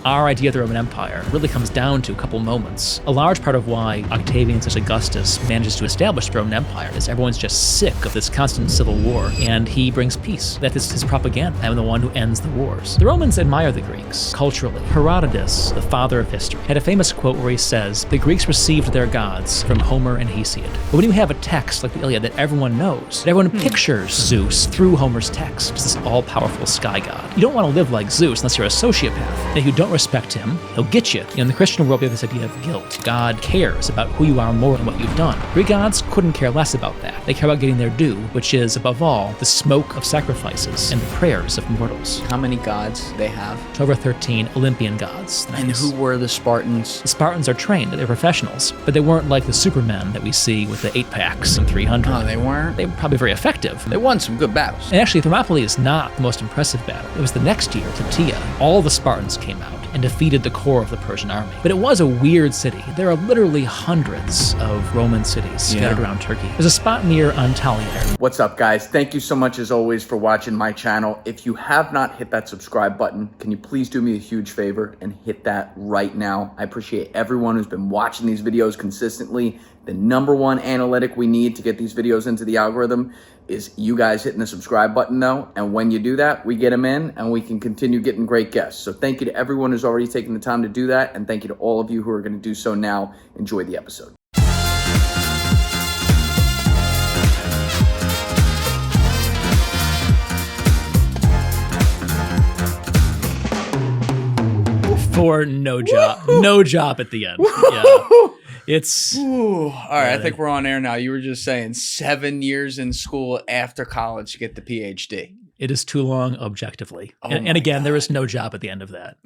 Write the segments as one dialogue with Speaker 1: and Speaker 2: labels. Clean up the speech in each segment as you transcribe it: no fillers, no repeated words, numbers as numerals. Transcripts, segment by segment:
Speaker 1: our idea of the Roman Empire really comes down to a couple moments. A large part of why Octavian such Augustus manages to establish the Roman Empire is everyone's just sick of this constant civil war, and he brings peace. That is his propaganda. I'm the one who ends the wars. The Romans admire the Greeks, culturally. Herodotus, the father of history, had a famous quote where he says, the Greeks received their gods from Homer and Hesiod. But when you have a text like the Iliad that everyone knows, that everyone pictures Zeus through Homer's text, this all-powerful sky god. You don't want to live like Zeus unless you're a sociopath. And if you don't respect him, he'll get you. In the Christian world, we have this idea of guilt. God cares about who you are more than what you've done. Greek gods couldn't care less about that. They care about getting their due, which is, above all, the smoke of sacrifices and the prayers of mortals.
Speaker 2: How many gods they have?
Speaker 1: Over 13 Olympian gods.
Speaker 2: And who were the Spartans?
Speaker 1: The Spartans are trained. They're professionals. But they weren't like the supermen that we see with the 8-packs and 300.
Speaker 2: Oh, they weren't?
Speaker 1: They were probably very effective.
Speaker 2: They won some good battles.
Speaker 1: And actually, Thermopylae is not the most impressive battle. It was the next year, Plataea. All the Spartans came out and defeated the core of the Persian army. But it was a weird city. There are literally hundreds of Roman cities scattered around Turkey. There's a spot near Antalya there.
Speaker 3: What's up, guys? Thank you so much, as always, for watching my channel. If you have not hit that subscribe button, can you please do me a huge favor and hit that right now? I appreciate everyone who's been watching these videos consistently. The #1 analytic we need to get these videos into the algorithm is you guys hitting the subscribe button, though. And when you do that, we get them in and we can continue getting great guests. So thank you to everyone who's already taken the time to do that. And thank you to all of you who are going to do so now. Enjoy the episode.
Speaker 1: For no job. No job at the end. Yeah. It's...
Speaker 2: Ooh. All right, I think we're on air now. You were just saying 7 years in school after college to get the PhD.
Speaker 1: It is too long objectively. And again, there is no job at the end of that.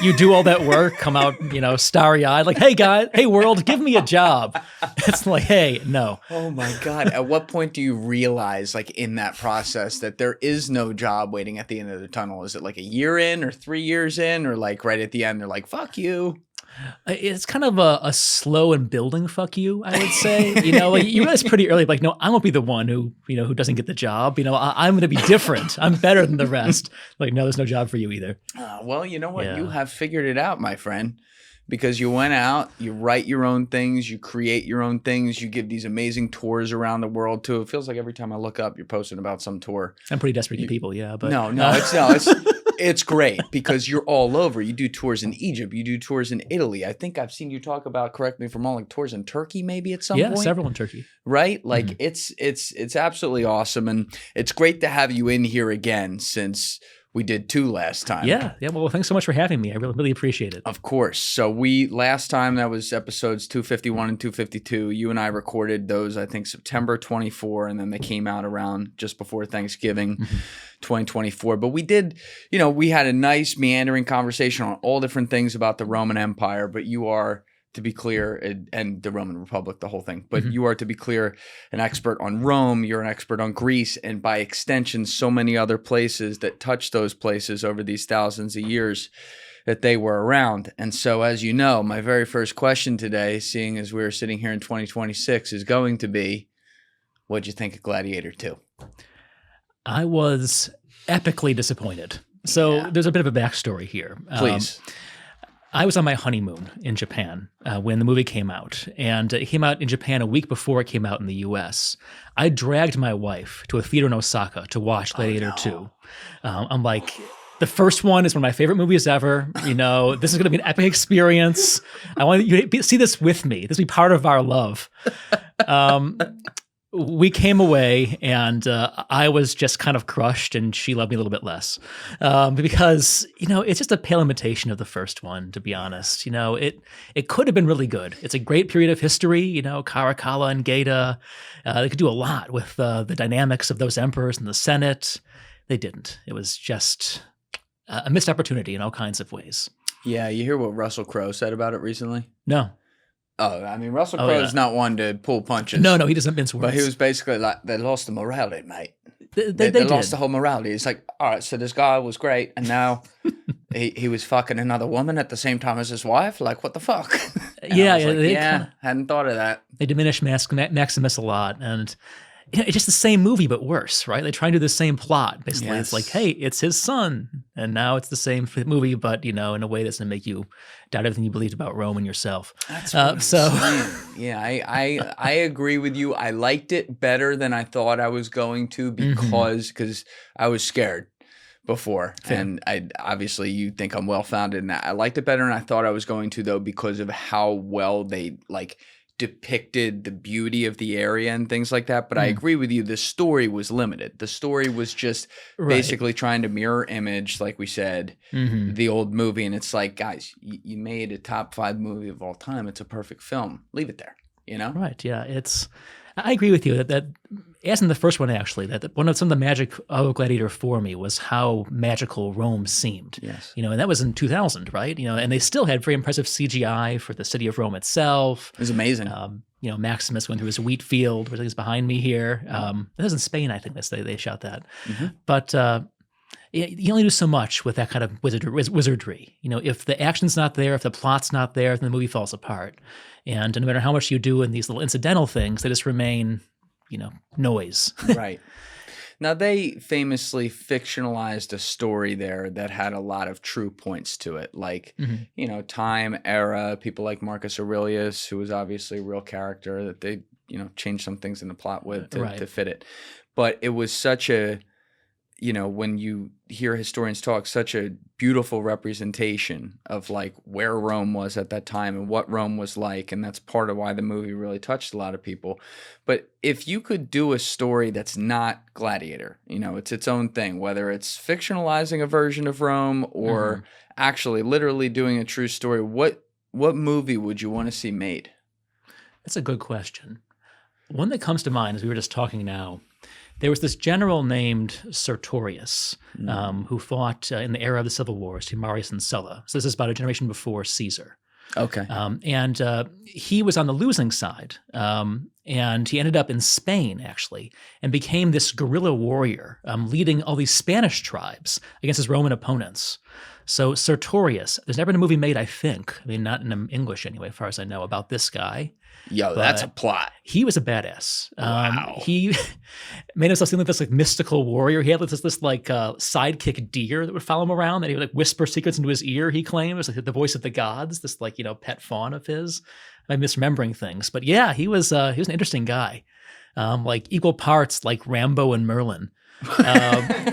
Speaker 1: You do all that work, come out, starry-eyed, like, hey, guys, hey, world, give me a job. It's like, hey, no.
Speaker 2: Oh, my God. At what point do you realize, like, in that process that there is no job waiting at the end of the tunnel? Is it like a year in or 3 years in, or like right at the end, they're like, fuck you?
Speaker 1: It's kind of a slow and building fuck you, I would say. You realize pretty early, like, no, I won't be the one who doesn't get the job. I'm going to be different. I'm better than the rest. Like, no, there's no job for you either.
Speaker 2: Well, you know what? Yeah. You have figured it out, my friend. Because you went out, you write your own things, you create your own things, you give these amazing tours around the world too. It feels like every time I look up, you're posting about some tour.
Speaker 1: I'm pretty desperate to people, yeah. But
Speaker 2: It's great because you're all over. You do tours in Egypt, you do tours in Italy. I think I've seen you talk about, correct me if I'm wrong, like tours in Turkey maybe at some point.
Speaker 1: Yeah, several in Turkey.
Speaker 2: Right? Like it's absolutely awesome, and it's great to have you in here again since we did 2 last time.
Speaker 1: Yeah. Well, thanks so much for having me. I really appreciate it.
Speaker 2: Of course. So last time, that was episodes 251 and 252. You and I recorded those, I think, September 24, and then they came out around just before Thanksgiving 2024. But we did, we had a nice meandering conversation on all different things about the Roman Empire, but you are, to be clear, and the Roman Republic, the whole thing. But you are, to be clear, an expert on Rome, you're an expert on Greece, and by extension, so many other places that touch those places over these thousands of years that they were around. And so, as you know, my very first question today, seeing as we're sitting here in 2026, is going to be, what'd you think of Gladiator II?
Speaker 1: I was epically disappointed. So there's a bit of a backstory here.
Speaker 2: Please.
Speaker 1: I was on my honeymoon in Japan when the movie came out, and it came out in Japan a week before it came out in the U.S. I dragged my wife to a theater in Osaka to watch Gladiator II. I'm like, the first one is one of my favorite movies ever. This is going to be an epic experience. I want you to see this with me. This will be part of our love. We came away, and I was just kind of crushed, and she loved me a little bit less because, it's just a pale imitation of the first one, to be honest. It could have been really good. It's a great period of history, Caracalla and Gaeta. They could do a lot with the dynamics of those emperors and the Senate. They didn't. It was just a missed opportunity in all kinds of ways.
Speaker 2: Yeah, you hear what Russell Crowe said about it recently?
Speaker 1: No.
Speaker 2: Oh, I mean, Russell Crowe is not one to pull punches.
Speaker 1: No, he doesn't mince words.
Speaker 2: But he was basically like, they lost the morality, mate.
Speaker 1: They
Speaker 2: lost the whole morality. It's like, all right, so this guy was great, and now he was fucking another woman at the same time as his wife? Like, what the fuck?
Speaker 1: Hadn't
Speaker 2: thought of that.
Speaker 1: They diminished Maximus a lot, and it's just the same movie, but worse, right? They try and do the same plot. Basically,
Speaker 2: Yes.
Speaker 1: it's like, hey, it's his son. And now it's the same movie, but, in a way that's going to make you doubt everything you believed about Rome and yourself.
Speaker 2: That's what I'm saying. Yeah, I agree with you. I liked it better than I thought I was going to because I was scared before.
Speaker 1: Fair.
Speaker 2: And obviously you think I'm well-founded in that. I liked it better than I thought I was going to, though, because of how well they depicted the beauty of the area and things like that. But I agree with you. The story was limited. The story was just basically trying to mirror image, like we said, the old movie. And it's like, guys, you made a top 5 movie of all time. It's a perfect film. Leave it there,
Speaker 1: Right. Yeah. I agree with you that as in the first one, actually, that one of some of the magic of Gladiator for me was how magical Rome seemed.
Speaker 2: Yes.
Speaker 1: And that was in 2000, right? And they still had very impressive CGI for the city of Rome itself.
Speaker 2: It was amazing.
Speaker 1: Maximus going through his wheat field, which is behind me here. That was in Spain, I think. They shot that. But you only do so much with that kind of wizardry. If the action's not there, if the plot's not there, then the movie falls apart. And no matter how much you do in these little incidental things, they just remain, noise.
Speaker 2: Right. Now, they famously fictionalized a story there that had a lot of true points to it, like, time, era, people like Marcus Aurelius, who was obviously a real character that they, changed some things in the plot with to fit it. But it was such a, when you hear historians talk, such a beautiful representation of where Rome was at that time and what Rome was like. And that's part of why the movie really touched a lot of people. But if you could do a story that's not Gladiator, it's its own thing, whether it's fictionalizing a version of Rome or actually literally doing a true story, what movie would you want to see made?
Speaker 1: That's a good question. One that comes to mind, as we were just talking now, there was this general named Sertorius who fought in the era of the Civil Wars to Marius and Sulla. So this is about a generation before Caesar.
Speaker 2: Okay.
Speaker 1: And he was on the losing side. And he ended up in Spain, actually, and became this guerrilla warrior, leading all these Spanish tribes against his Roman opponents. So Sertorius, there's never been a movie made, I think, not in English anyway, as far as I know, about this guy.
Speaker 2: Yo, that's a plot.
Speaker 1: He was a badass.
Speaker 2: Wow.
Speaker 1: He made himself seem like this mystical warrior. He had this sidekick deer that would follow him around, that he would whisper secrets into his ear, he claimed. It was like the voice of the gods, this pet fawn of his. I'm misremembering things. But yeah, he was an interesting guy. Equal parts like Rambo and Merlin.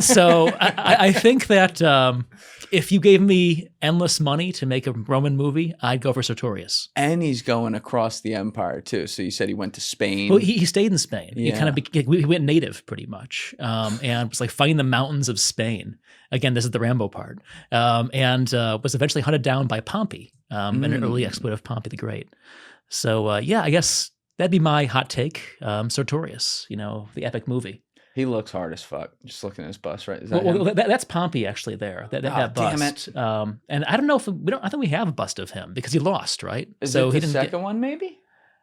Speaker 1: So I think that if you gave me endless money to make a Roman movie, I'd go for Sertorius.
Speaker 2: And he's going across the empire too. So you said he went to Spain.
Speaker 1: Well, he stayed in Spain.
Speaker 2: Yeah.
Speaker 1: He went native pretty much, and was fighting the mountains of Spain. Again, this is the Rambo part, and was eventually hunted down by Pompey, in an early exploit of Pompey the Great. So I guess that'd be my hot take, Sertorius. The epic movie.
Speaker 2: He looks hard as fuck. Just looking at his bust, right? Is
Speaker 1: that
Speaker 2: him?
Speaker 1: That's Pompey actually there. That bust.
Speaker 2: Damn it.
Speaker 1: And I don't know if I think we have a bust of him because he lost, right?
Speaker 2: Is it the second one, maybe?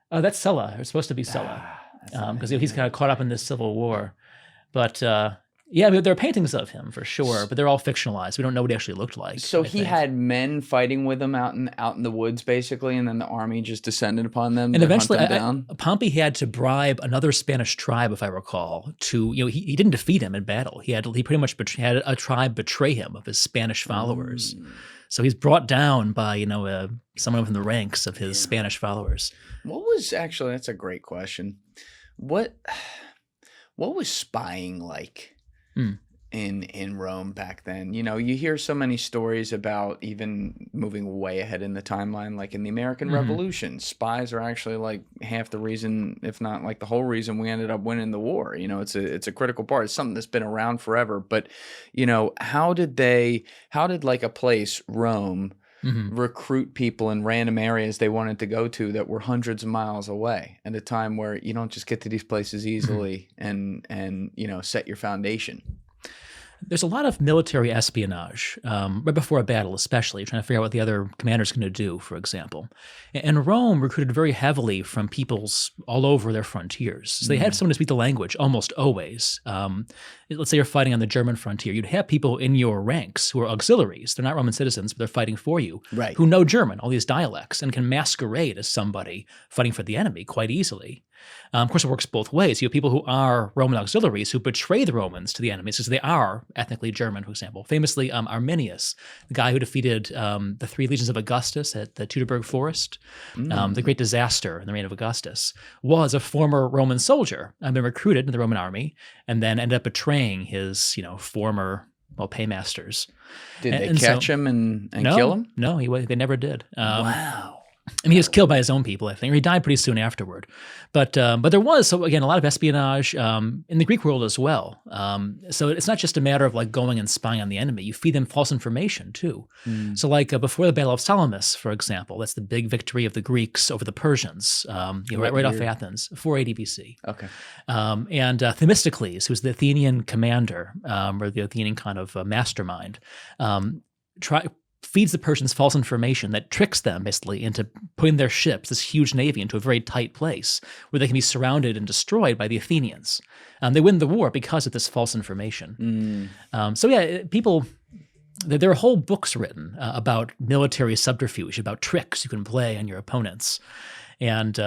Speaker 1: That's Sulla. It's supposed to be Sulla, because he's kind of caught up in this civil war. But there are paintings of him for sure, but they're all fictionalized. We don't know what he actually looked like.
Speaker 2: So he had men fighting with him out in the woods, basically, and then the army just descended upon them.
Speaker 1: And eventually,
Speaker 2: hunt them down.
Speaker 1: Pompey had to bribe another Spanish tribe, if I recall, to he didn't defeat him in battle. He pretty much had a tribe betray him of his Spanish followers. So he's brought down by someone from the ranks of his Spanish followers.
Speaker 2: That's a great question. What was spying like? In Rome back then? You hear so many stories about even moving way ahead in the timeline, like in the American Revolution, spies are actually half the reason, if not the whole reason we ended up winning the war. It's a critical part. It's something that's been around forever. But how did a place, Rome, recruit people in random areas they wanted to go to that were hundreds of miles away at a time where you don't just get to these places easily and set your foundation?
Speaker 1: There's a lot of military espionage, right before a battle especially, trying to figure out what the other commander's going to do, for example. And Rome recruited very heavily from peoples all over their frontiers. So they had someone to speak the language almost always. Let's say you're fighting on the German frontier. You'd have people in your ranks who are auxiliaries. They're not Roman citizens, but they're fighting for you,
Speaker 2: right,
Speaker 1: who know German, all these dialects, and can masquerade as somebody fighting for the enemy quite easily. Of course, it works both ways. You have people who are Roman auxiliaries who betray the Romans to the enemies because they are ethnically German, for example. Famously, Arminius, the guy who defeated the 3 legions of Augustus at the Teutoburg Forest, the great disaster in the reign of Augustus, was a former Roman soldier and been recruited in the Roman army and then ended up betraying his, former paymasters.
Speaker 2: Did they catch him and kill him?
Speaker 1: No, they never did.
Speaker 2: Wow.
Speaker 1: I mean, he was killed by his own people, I think, or he died pretty soon afterward. But there was, so again, a lot of espionage in the Greek world as well. So it's not just a matter of like going and spying on the enemy. You feed them false information too. So like before the Battle of Salamis, for example, that's the big victory of the Greeks over the Persians, right off Athens, 480 BC.
Speaker 2: Okay.
Speaker 1: And Themistocles, who was the Athenian commander, or the Athenian kind of mastermind, feeds the Persians false information that tricks them basically into putting their ships, this huge navy, into a very tight place where they can be surrounded and destroyed by the Athenians. They win the war because of this false information. There are whole books written about military subterfuge, about tricks you can play on your opponents. And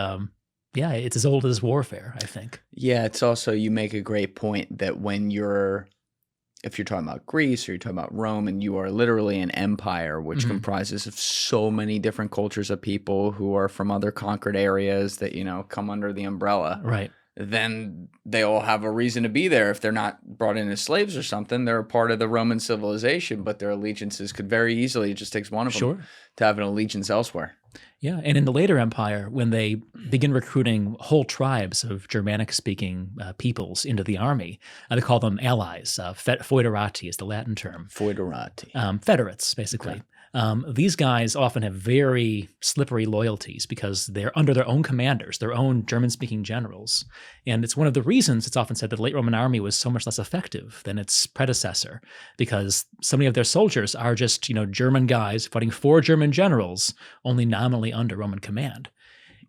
Speaker 1: it's as old as warfare, I think.
Speaker 2: Yeah, it's also, you make a great point that if you're talking about Greece or you're talking about Rome, and you are literally an empire which comprises of so many different cultures of people who are from other conquered areas that, come under the umbrella.
Speaker 1: Right.
Speaker 2: Then they all have a reason to be there. If they're not brought in as slaves or something, they're a part of the Roman civilization, but their allegiances could very easily, it just takes one of them to have an allegiance elsewhere.
Speaker 1: Yeah, and in the later empire, when they begin recruiting whole tribes of Germanic-speaking peoples into the army, they call them allies. Foederati is the Latin term.
Speaker 2: Foederati.
Speaker 1: Federates, basically. Okay. These guys often have very slippery loyalties because they're under their own commanders, their own German-speaking generals. And it's one of the reasons it's often said that the late Roman army was so much less effective than its predecessor, because so many of their soldiers are just, German guys fighting for German generals, only nominally under Roman command.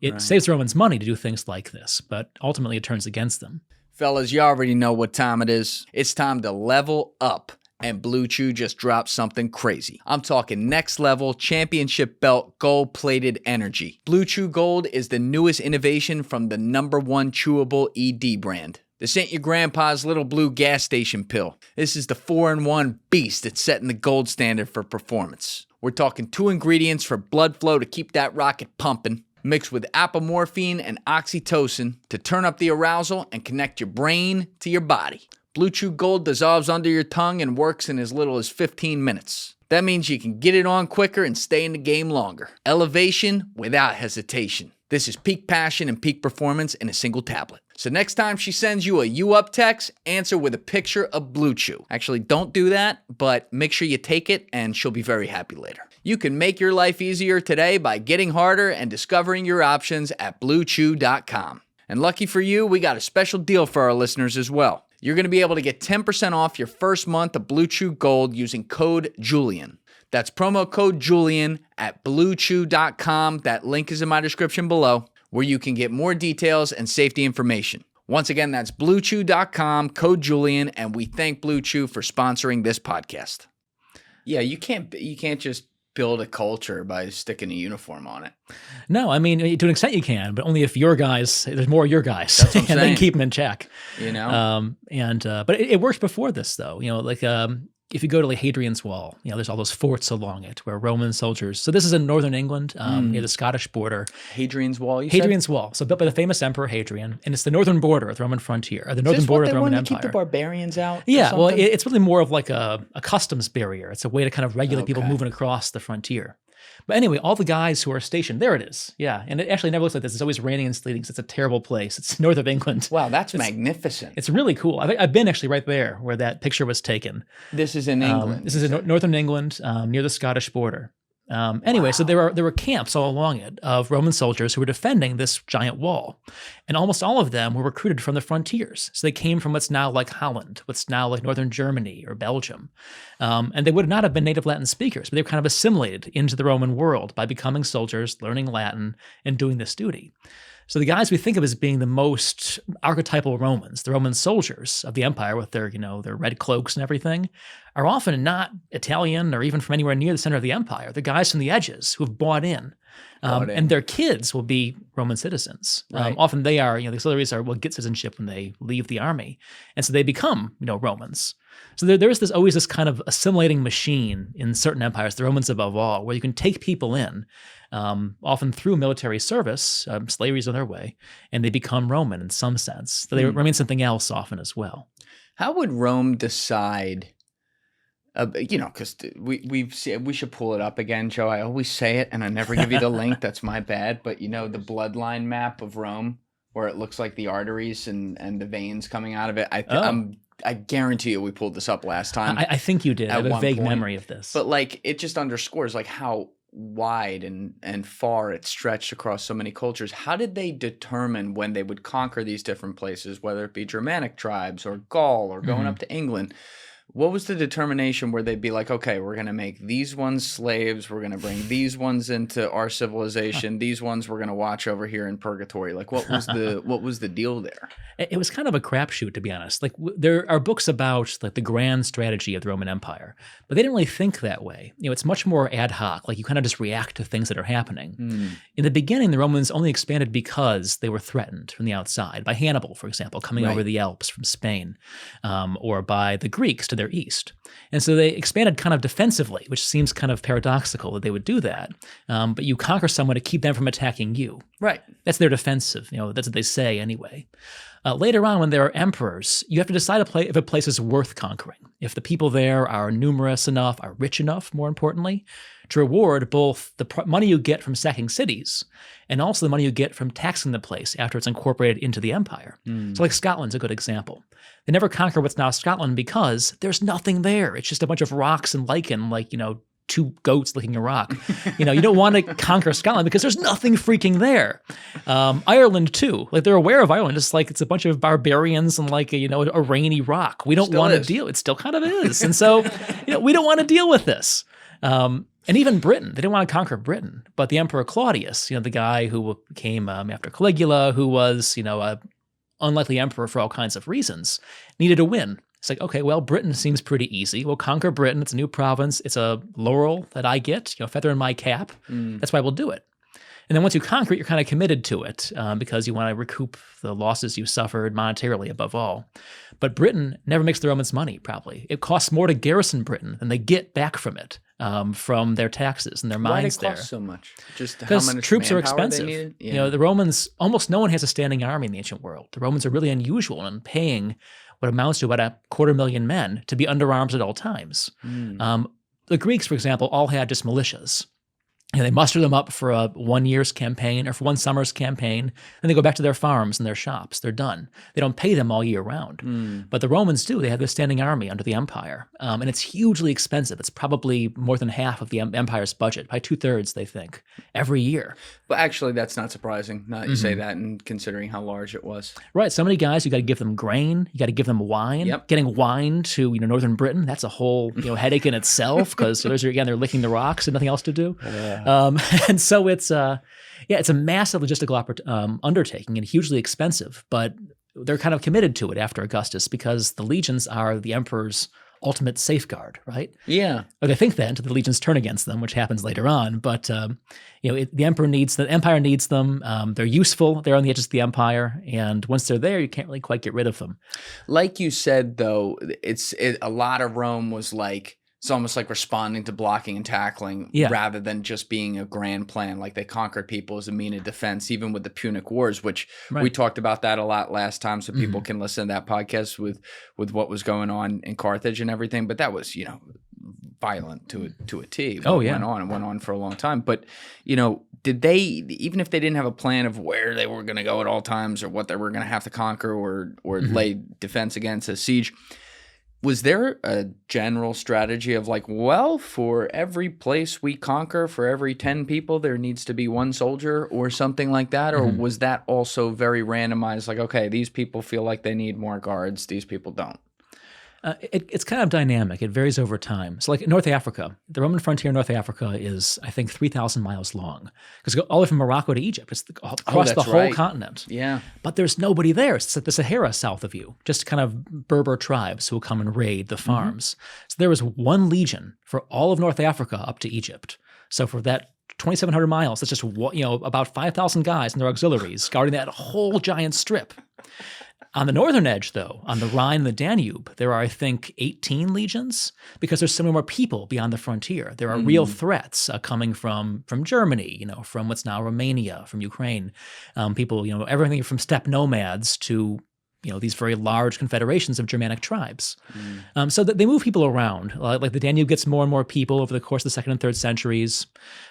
Speaker 1: It saves the Romans money to do things like this, but ultimately it turns against them.
Speaker 2: Fellas, you already know what time it is. It's time to level up. And Blue Chew just dropped something crazy. I'm talking next level championship belt gold-plated energy. Blue Chew Gold is the newest innovation from the #1 chewable ED brand. This ain't your grandpa's little blue gas station pill. This is the 4-in-1 beast that's setting the gold standard for performance. We're talking 2 ingredients for blood flow to keep that rocket pumping, mixed with apomorphine and oxytocin to turn up the arousal and connect your brain to your body. Blue Chew Gold dissolves under your tongue and works in as little as 15 minutes. That means you can get it on quicker and stay in the game longer. Elevation without hesitation. This is peak passion and peak performance in a single tablet. So next time she sends you a "you up" text, answer with a picture of Blue Chew. Actually, don't do that, but make sure you take it and she'll be very happy later. You can make your life easier today by getting harder and discovering your options at BlueChew.com. And lucky for you, we got a special deal for our listeners as well. You're going to be able to get 10% off your first month of Blue Chew Gold using code Julian. That's promo code Julian at BlueChew.com. That link is in my description below, where you can get more details and safety information. Once again, that's BlueChew.com, code Julian, and we thank Blue Chew for sponsoring this podcast. Yeah, you can't just build a culture by sticking a uniform on it.
Speaker 1: No, I mean, to an extent you can, but only if there's more of your guys.
Speaker 2: That's what I'm
Speaker 1: and
Speaker 2: saying.
Speaker 1: then keep them in check. But it worked before this, though. If you go to Hadrian's Wall, there's all those forts along it where Roman soldiers. So this is in northern England, near the Scottish border.
Speaker 2: Hadrian's Wall, you
Speaker 1: Hadrian's Wall. So built by the famous Emperor Hadrian, and it's the northern border of the Roman frontier, or the northern border of the Roman Empire.
Speaker 2: To keep the barbarians out?
Speaker 1: Yeah, well, it's really more of like a customs barrier. It's a way to kind of regulate people moving across the frontier. But anyway, all the guys who are stationed, there it is. Yeah, and it actually never looks like this. It's always raining and sleeting, so it's a terrible place. It's north of England.
Speaker 2: Wow, that's magnificent.
Speaker 1: It's really cool. I've been actually right there where that picture was taken.
Speaker 2: This is in England.
Speaker 1: This is in northern England, near the Scottish border. So there were camps all along it of Roman soldiers who were defending this giant wall. And almost all of them were recruited from the frontiers. So they came from what's now like Holland, what's now like northern Germany or Belgium. And they would not have been native Latin speakers, but they were kind of assimilated into the Roman world by becoming soldiers, learning Latin, and doing this duty. So the guys we think of as being the most archetypal Romans, the Roman soldiers of the empire with their red cloaks and everything, are often not Italian or even from anywhere near the center of the empire. They're guys from the edges who have bought in. And their kids will be Roman citizens.
Speaker 2: Right.
Speaker 1: Often they are, the auxiliaries will get citizenship when they leave the army. And so they become, Romans. So there's always this kind of assimilating machine in certain empires, the Romans above all, where you can take people in, often through military service, slavery is on their way, and they become Roman in some sense. So they remain something else often as well.
Speaker 2: How would Rome decide? Because we should pull it up again, Joe. I always say it, and I never give you the link. That's my bad. But the bloodline map of Rome, where it looks like the arteries and the veins coming out of it. I guarantee you, we pulled this up last time.
Speaker 1: I think you did. I have a vague memory of this.
Speaker 2: But it just underscores how wide and far it stretched across so many cultures. How did they determine when they would conquer these different places, whether it be Germanic tribes or Gaul or going up to England? What was the determination where they'd be like, okay, we're going to make these ones slaves, we're going to bring these ones into our civilization, these ones we're going to watch over here in purgatory? What was the deal there?
Speaker 1: It was kind of a crapshoot, to be honest. There are books about the grand strategy of the Roman Empire, but they didn't really think that way. It's much more ad hoc. You kind of just react to things that are happening. In the beginning, the Romans only expanded because they were threatened from the outside by Hannibal, for example, coming over the Alps from Spain, or by the Greeks to their east. And so they expanded kind of defensively, which seems kind of paradoxical that they would do that. But you conquer someone to keep them from attacking you.
Speaker 2: Right.
Speaker 1: That's their defensive. That's what they say anyway. Later on, when there are emperors, you have to decide if a place is worth conquering. If the people there are numerous enough, are rich enough, more importantly, to reward both the money you get from sacking cities and also the money you get from taxing the place after it's incorporated into the empire. So Scotland's a good example. They never conquer what's now Scotland because there's nothing there. It's just a bunch of rocks and lichen, two goats licking a rock. You don't want to conquer Scotland because there's nothing freaking there. Ireland too. They're aware of Ireland. It's a bunch of barbarians and a rainy rock. We don't want to deal. It still kind of is. And so, we don't want to deal with this. And even Britain, they didn't want to conquer Britain. But the Emperor Claudius, the guy who came after Caligula, who was, a unlikely emperor for all kinds of reasons, needed a win. It's okay, well, Britain seems pretty easy. We'll conquer Britain. It's a new province. It's a laurel that I get, feather in my cap. That's why we'll do it. And then once you conquer it, you're kind of committed to it because you want to recoup the losses you suffered monetarily above all. But Britain never makes the Romans money, probably. It costs more to garrison Britain than they get back from it, from their taxes and their mines there.
Speaker 2: Why did it cost so much? Just how
Speaker 1: because
Speaker 2: much
Speaker 1: troops are
Speaker 2: manpower they
Speaker 1: expensive.
Speaker 2: needed? Yeah.
Speaker 1: The Romans, almost no one has a standing army in the ancient world. The Romans are really unusual in paying what amounts to about 250,000 men to be under arms at all times. The Greeks, for example, all had just militias. They muster them up for a 1 year's campaign or for one summer's campaign, and they go back to their farms and their shops. They're done. They don't pay them all year round. But the Romans do. They have this standing army under the empire, and it's hugely expensive. It's probably more than half of the empire's budget, by 2/3, they think, every year.
Speaker 2: But actually, that's not surprising. Now that you say that, and considering how large it was.
Speaker 1: Right. So many guys, you got to give them grain. You got to give them wine.
Speaker 2: Yep.
Speaker 1: Getting wine to northern Britain, that's a whole headache in itself because they're licking the rocks and nothing else to do.
Speaker 2: Yeah.
Speaker 1: And so it's a massive logistical undertaking and hugely expensive, but they're kind of committed to it after Augustus because the legions are the emperor's ultimate safeguard, right?
Speaker 2: Yeah.
Speaker 1: Or they think that until the legions turn against them, which happens later on. But the empire needs them. They're useful. They're on the edges of the empire, and once they're there, you can't really quite get rid of them.
Speaker 2: Like you said, though, a lot of Rome was it's almost like responding to blocking and tackling rather than just being a grand plan. They conquered people as a mean of defense, even with the Punic Wars, which we talked about that a lot last time. So people can listen to that podcast with what was going on in Carthage and everything. But that was, violent to a T. It went on for a long time. But, did they, even if they didn't have a plan of where they were going to go at all times or what they were going to have to conquer or lay defense against a siege, was there a general strategy of for every place we conquer, for every 10 people, there needs to be one soldier or something like that? Or was that also very randomized? Okay, these people feel like they need more guards. These people don't.
Speaker 1: It's kind of dynamic. It varies over time. So like North Africa, the Roman frontier in North Africa is, I think, 3,000 miles long. Because all the way from Morocco to Egypt, it's across the whole continent.
Speaker 2: Yeah.
Speaker 1: But there's nobody there. It's the Sahara south of you, just kind of Berber tribes who will come and raid the farms. So there was one legion for all of North Africa up to Egypt. So for that 2,700 miles, that's just, about 5,000 guys and their auxiliaries guarding that whole giant strip. On the northern edge, though, on the Rhine and the Danube, there are, I think, 18 legions because there's so many more people beyond the frontier. There are real threats coming from Germany, from what's now Romania, from Ukraine. People, everything from steppe nomads to these very large confederations of Germanic tribes. So that they move people around. Like the Danube gets more and more people over the course of the 2nd and 3rd centuries.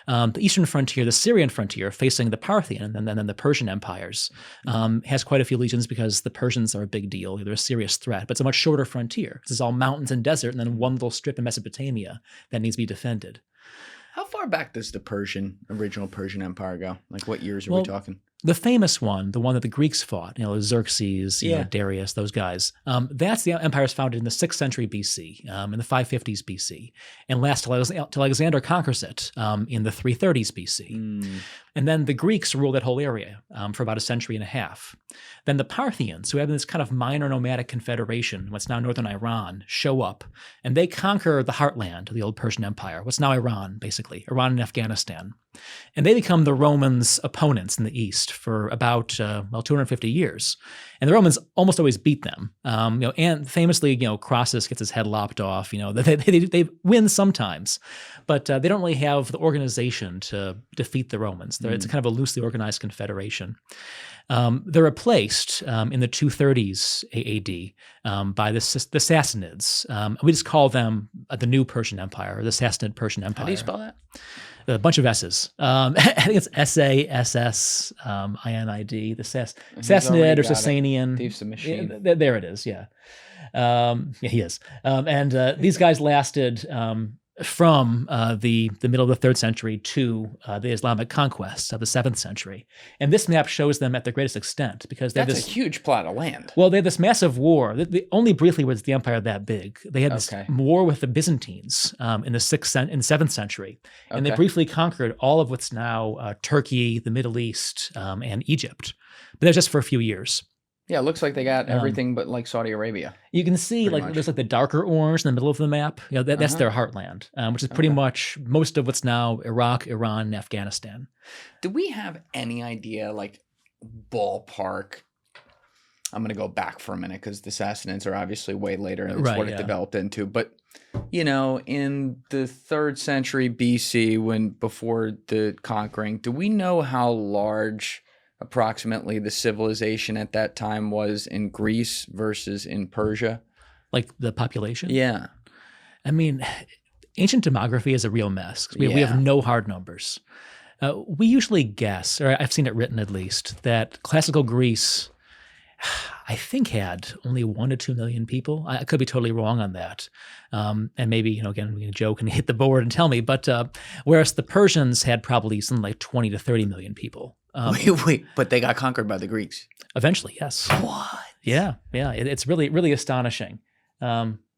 Speaker 1: The eastern frontier, the Syrian frontier, facing the Parthian and then the Persian empires, has quite a few legions because the Persians are a big deal. They're a serious threat, but it's a much shorter frontier. This is all mountains and desert, and then one little strip in Mesopotamia that needs to be defended.
Speaker 2: How far back does the original Persian Empire go? Like what years are we talking?
Speaker 1: The famous one, the one that the Greeks fought, Xerxes, Darius, those guys, that's the empires founded in the 6th century BC, in the 550s BC, and lasts till Alexander conquers it in the 330s BC. And then the Greeks ruled that whole area for about a century and a half. Then the Parthians, who have this kind of minor nomadic confederation, what's now northern Iran, show up, and they conquer the heartland of the old Persian Empire, what's now Iran, basically, Iran and Afghanistan. And they become the Romans' opponents in the east for about 250 years, and the Romans almost always beat them. And famously, Crassus gets his head lopped off. They win sometimes, but they don't really have the organization to defeat the Romans. It's kind of a loosely organized confederation. They're replaced in the 230s AD by the Sassanids. We just call them the New Persian Empire, or the Sassanid Persian Empire. How
Speaker 2: do you spell that?
Speaker 1: A bunch of S's. I think it's Sassinid, the Sassanid or Sasanian.
Speaker 2: Thief's a machine.
Speaker 1: Yeah, there it is, yeah. He is. And these guys lasted from the middle of the 3rd century to the Islamic conquest of the 7th century. And this map shows them at their greatest extent because they have this
Speaker 2: a huge plot of land.
Speaker 1: Well, they had this massive war. Only briefly was the empire that big. They had this war with the Byzantines in the 7th century. And they briefly conquered all of what's now Turkey, the Middle East, and Egypt. But that was just for a few years.
Speaker 2: Yeah, it looks like they got everything but like Saudi Arabia.
Speaker 1: You can see there's the darker orange in the middle of the map. That's their heartland, which is pretty much most of what's now Iraq, Iran, and Afghanistan.
Speaker 2: Do we have any idea, ballpark? I'm going to go back for a minute because the Sassanids are obviously way later and it's what it developed into. But, in the 3rd century BC, before the conquering, do we know how large approximately the civilization at that time was in Greece versus in Persia?
Speaker 1: Like the population?
Speaker 2: Yeah.
Speaker 1: I mean, ancient demography is a real mess. We have no hard numbers. We usually guess, or I've seen it written at least, that classical Greece, I think, had only 1 to 2 million people. I could be totally wrong on that. And maybe, again, we can joke and hit the board and tell me. But whereas the Persians had probably something like 20 to 30 million people.
Speaker 2: Wait, but they got conquered by the Greeks.
Speaker 1: Eventually, yes.
Speaker 2: What?
Speaker 1: Yeah. It's really, really astonishing.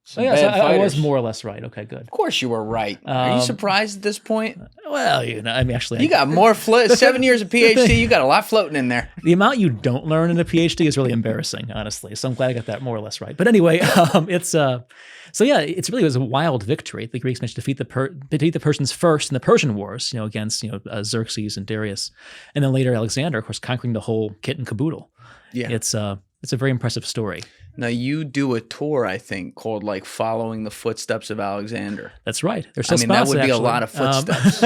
Speaker 1: So I was more or less right. Okay, good.
Speaker 2: Of course you were right. Are you surprised at this point?
Speaker 1: Well, actually...
Speaker 2: You got more 7 years of PhD, you got a lot floating in there.
Speaker 1: The amount you don't learn in a PhD is really embarrassing, honestly. So I'm glad I got that more or less right. But anyway, it was a wild victory. The Greeks managed to defeat the Persians first in the Persian Wars, against Xerxes and Darius, and then later Alexander, of course, conquering the whole kit and caboodle. Yeah, it's a very impressive story.
Speaker 2: Now, you do a tour, I think, called Following the Footsteps of Alexander.
Speaker 1: That's right. There's still spots,
Speaker 2: that would be a lot of footsteps.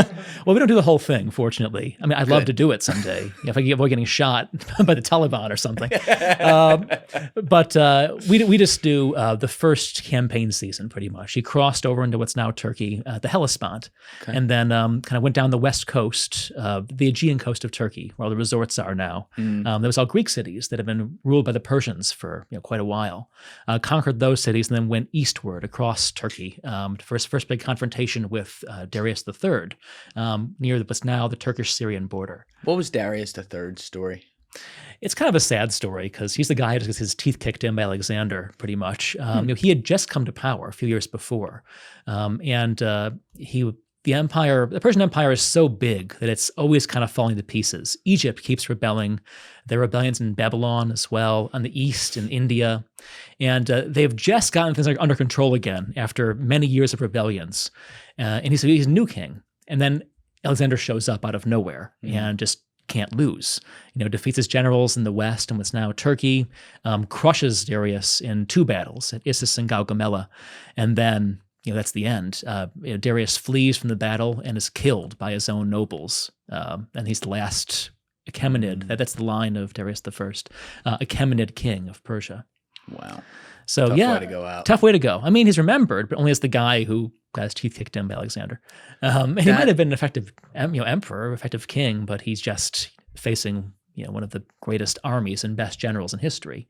Speaker 1: Well, we don't do the whole thing, fortunately. I'd love to do it someday, if I could avoid getting shot by the Taliban or something. But we just do the first campaign season, pretty much. He crossed over into what's now Turkey, the Hellespont, and then kind of went down the west coast, the Aegean coast of Turkey, where all the resorts are now. There was all Greek cities that have been ruled by the Persians for quite a while. Conquered those cities and then went eastward across Turkey for his first big confrontation with Darius III near what's now the Turkish-Syrian border.
Speaker 2: What was Darius III's story?
Speaker 1: It's kind of a sad story because he's the guy who gets his teeth kicked in by Alexander, pretty much. He had just come to power a few years before, the Persian Empire is so big that it's always kind of falling to pieces. Egypt keeps rebelling. There are rebellions in Babylon as well, on the east, in India. And they've just gotten things under control again after many years of rebellions. And he's a new king. And then Alexander shows up out of nowhere and just can't lose. Defeats his generals in the west and what's now Turkey, crushes Darius in 2 battles at Issus and Gaugamela, and then that's the end. Darius flees from the battle and is killed by his own nobles. And he's the last Achaemenid. That's the line of Darius I, Achaemenid king of Persia.
Speaker 2: Wow.
Speaker 1: So
Speaker 2: tough way to go out.
Speaker 1: Tough way to go. I mean, he's remembered, but only as the guy who got his teeth kicked in by Alexander. And he might have been an effective emperor, effective king, but he's just facing one of the greatest armies and best generals in history.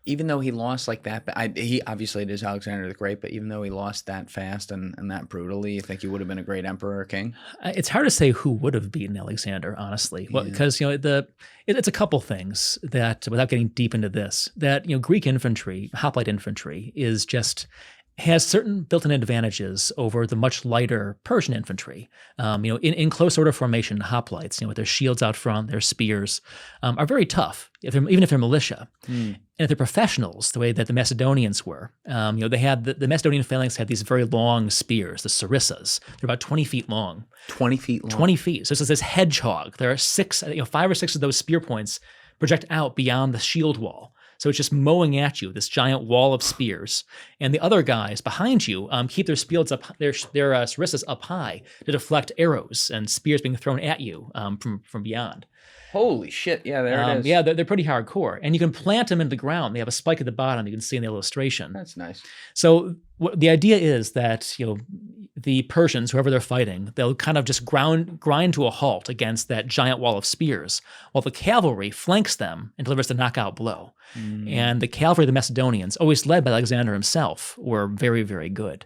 Speaker 2: Even though he lost like that, he obviously it is Alexander the Great, but even though he lost that fast and that brutally, you think he would have been a great emperor or king?
Speaker 1: It's hard to say who would have beaten Alexander, honestly. Well, because it's a couple things that, without getting deep into this, that Greek infantry, hoplite infantry, has certain built-in advantages over the much lighter Persian infantry. In close order formation, hoplites, with their shields out front, their spears, are very tough, even if they're militia. And if they're professionals, the way that the Macedonians were, they had the Macedonian phalanx had these very long spears, the sarissas. They're about 20 feet long.
Speaker 2: 20 feet long?
Speaker 1: 20 feet. So it's this hedgehog. There are 5 or 6 of those spear points project out beyond the shield wall. So it's just mowing at you, this giant wall of spears. And the other guys behind you keep their shields up, their sarissas up high to deflect arrows and spears being thrown at you from beyond.
Speaker 2: Holy shit. Yeah, there it is.
Speaker 1: Yeah, they're pretty hardcore. And you can plant them into the ground. They have a spike at the bottom. You can see in the illustration.
Speaker 2: That's nice.
Speaker 1: So the idea is that, the Persians, whoever they're fighting, they'll kind of just grind to a halt against that giant wall of spears, while the cavalry flanks them and delivers the knockout blow. And the cavalry of the Macedonians, always led by Alexander himself, were very, very good.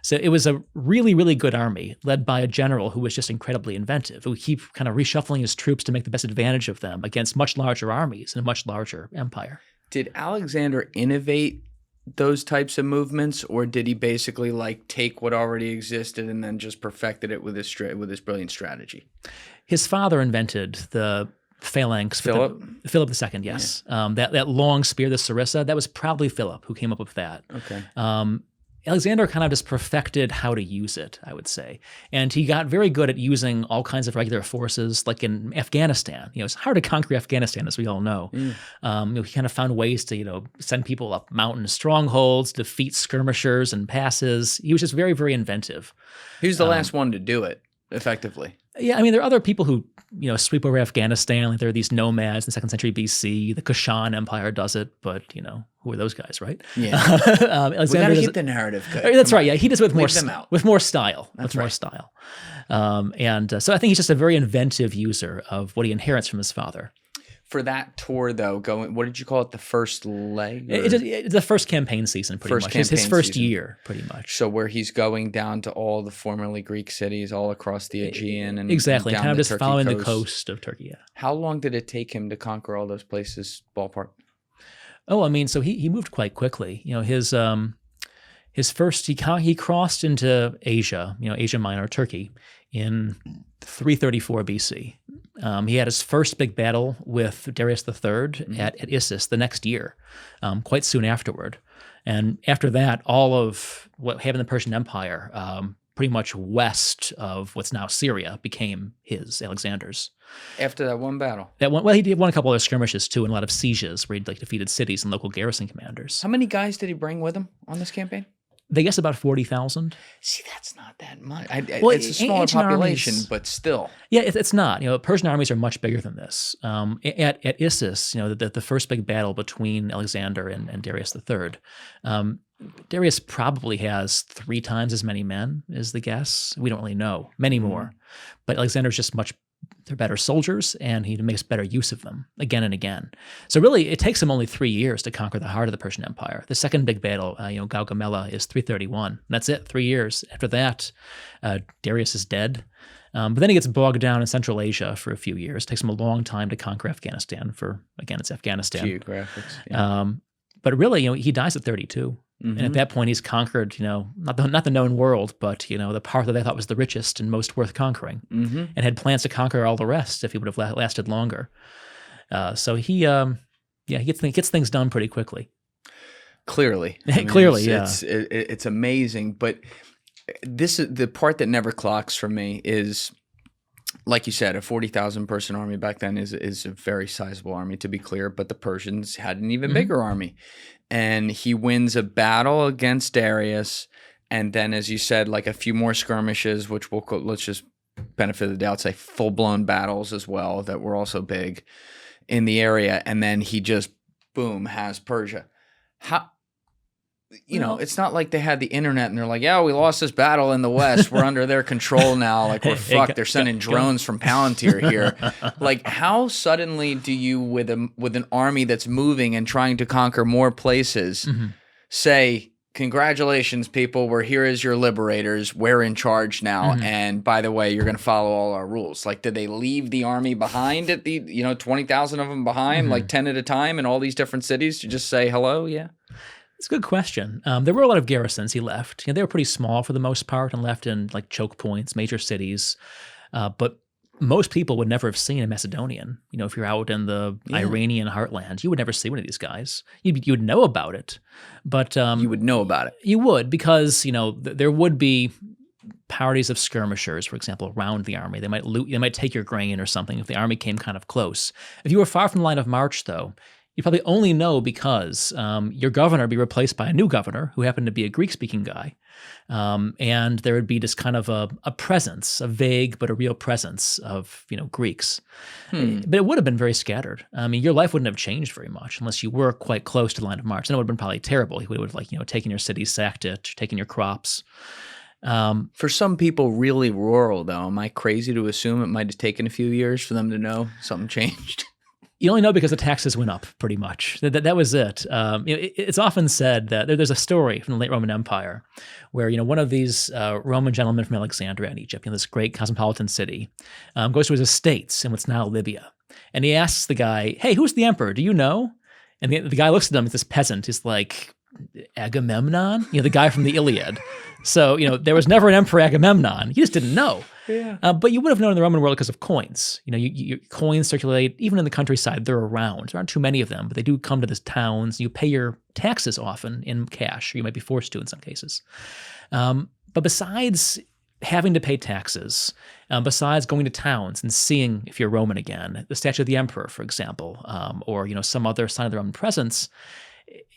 Speaker 1: So it was a really, really good army led by a general who was just incredibly inventive, who would keep kind of reshuffling his troops to make the best advantage of them against much larger armies and a much larger empire.
Speaker 2: Did Alexander innovate those types of movements, or did he basically take what already existed and then just perfected it with his brilliant strategy? His
Speaker 1: father invented the phalanx.
Speaker 2: Philip
Speaker 1: II, yes. Yeah. That long spear, the sarissa, that was probably Philip who came up with that.
Speaker 2: Okay.
Speaker 1: Alexander kind of just perfected how to use it, I would say. And he got very good at using all kinds of regular forces, like in Afghanistan. It's hard to conquer Afghanistan, as we all know. He kind of found ways to, send people up mountain strongholds, defeat skirmishers and passes. He was just very, very inventive.
Speaker 2: He was the last one to do it, effectively.
Speaker 1: Yeah, there are other people who, sweep over Afghanistan. Like there are these nomads in the 2nd century BC. The Kushan Empire does it, but, who are those guys, right?
Speaker 2: Yeah.
Speaker 1: Alexander
Speaker 2: we gotta keep the narrative good.
Speaker 1: That's right, yeah. He does it with more style.
Speaker 2: That's
Speaker 1: more style. So I think he's just a very inventive user of what he inherits from his father.
Speaker 2: For that tour, though, what did you call it? The first leg?
Speaker 1: It's the first campaign season, pretty much. His first year, pretty much.
Speaker 2: So where he's going down to all the formerly Greek cities all across the Aegean and
Speaker 1: exactly,
Speaker 2: and
Speaker 1: kind of just following
Speaker 2: coast.
Speaker 1: The coast of Turkey. Yeah.
Speaker 2: How long did it take him to conquer all those places, ballpark?
Speaker 1: Oh, so he moved quite quickly. His first he crossed into Asia, Asia Minor, Turkey, in 334 BC. He had his first big battle with Darius III at Issus the next year, quite soon afterward. And after that, all of what happened in the Persian Empire, pretty much west of what's now Syria, became Alexander's.
Speaker 2: After that one battle?
Speaker 1: He won a couple other skirmishes too, and a lot of sieges where he defeated cities and local garrison commanders.
Speaker 2: How many guys did he bring with him on this campaign?
Speaker 1: They guess about 40,000.
Speaker 2: See, that's not that much. It's a smaller population, but still.
Speaker 1: Yeah, it's not. Persian armies are much bigger than this. At Issus, the first big battle between Alexander and Darius III, Darius probably has 3 times as many men, is the guess. We don't really know. Many more. But Alexander's just they're better soldiers, and he makes better use of them again and again. So really, it takes him only 3 years to conquer the heart of the Persian Empire. The second big battle, Gaugamela, is 331. That's it, 3 years. After that, Darius is dead. But then he gets bogged down in Central Asia for a few years. It takes him a long time to conquer Afghanistan again, it's Afghanistan.
Speaker 2: Geographics. Yeah.
Speaker 1: But really, he dies at 32. And at that point, he's conquered, not the known world, but, the part that they thought was the richest and most worth conquering, and had plans to conquer all the rest if he would have lasted longer. So he gets things done pretty quickly.
Speaker 2: Clearly.
Speaker 1: Clearly,
Speaker 2: It's amazing. But this is the part that never clocks for me is, like you said, a 40,000 person army back then is a very sizable army, to be clear, but the Persians had an even bigger army. And he wins a battle against Darius, and then, as you said, like a few more skirmishes, which let's just benefit of the doubt say full-blown battles as well that were also big in the area, and then he just, boom, has Persia. How... it's not like they had the internet and they're like, yeah, we lost this battle in the West. We're under their control now. Like, we're fucked. They're sending drones from Palantir here. Like, how suddenly do you, with an army that's moving and trying to conquer more places, say, congratulations, people, we're here as your liberators. We're in charge now. And by the way, you're going to follow all our rules. Like, did they leave the army behind at 20,000 of them behind, like 10 at a time in all these different cities to just say hello? Yeah.
Speaker 1: It's a good question. There were a lot of garrisons he left. They were pretty small for the most part and left in like choke points, major cities. But most people would never have seen a Macedonian. If you're out in the Iranian heartland, you would never see one of these guys. You would know about it, but
Speaker 2: you would know about it.
Speaker 1: You would, because there would be parties of skirmishers, for example, around the army. They might loot. They might take your grain or something if the army came kind of close. If you were far from the line of march, though, you probably only know because your governor would be replaced by a new governor who happened to be a Greek-speaking guy. And there would be this kind of a presence, a vague but a real presence of, Greeks. But it would have been very scattered. Your life wouldn't have changed very much unless you were quite close to the line of march. Then it would have been probably terrible. He would have taken your city, sacked it, taken your crops.
Speaker 2: For some people really rural, though, am I crazy to assume it might have taken a few years for them to know something changed?
Speaker 1: You only know because the taxes went up, pretty much. That was it. It's often said that there's a story from the late Roman Empire where, one of these Roman gentlemen from Alexandria in Egypt, this great cosmopolitan city, goes to his estates in what's now Libya. And he asks the guy, hey, who's the emperor? Do you know? And the guy looks at him, this peasant, is like, Agamemnon? The guy from the Iliad. So, there was never an emperor Agamemnon. You just didn't know. Yeah. But you would have known in the Roman world because of coins. Your coins circulate even in the countryside. They're around. There aren't too many of them, but they do come to the towns. You pay your taxes often in cash. Or you might be forced to in some cases. But besides having to pay taxes, besides going to towns and seeing if you're Roman again, the statue of the emperor, for example, or some other sign of the Roman presence,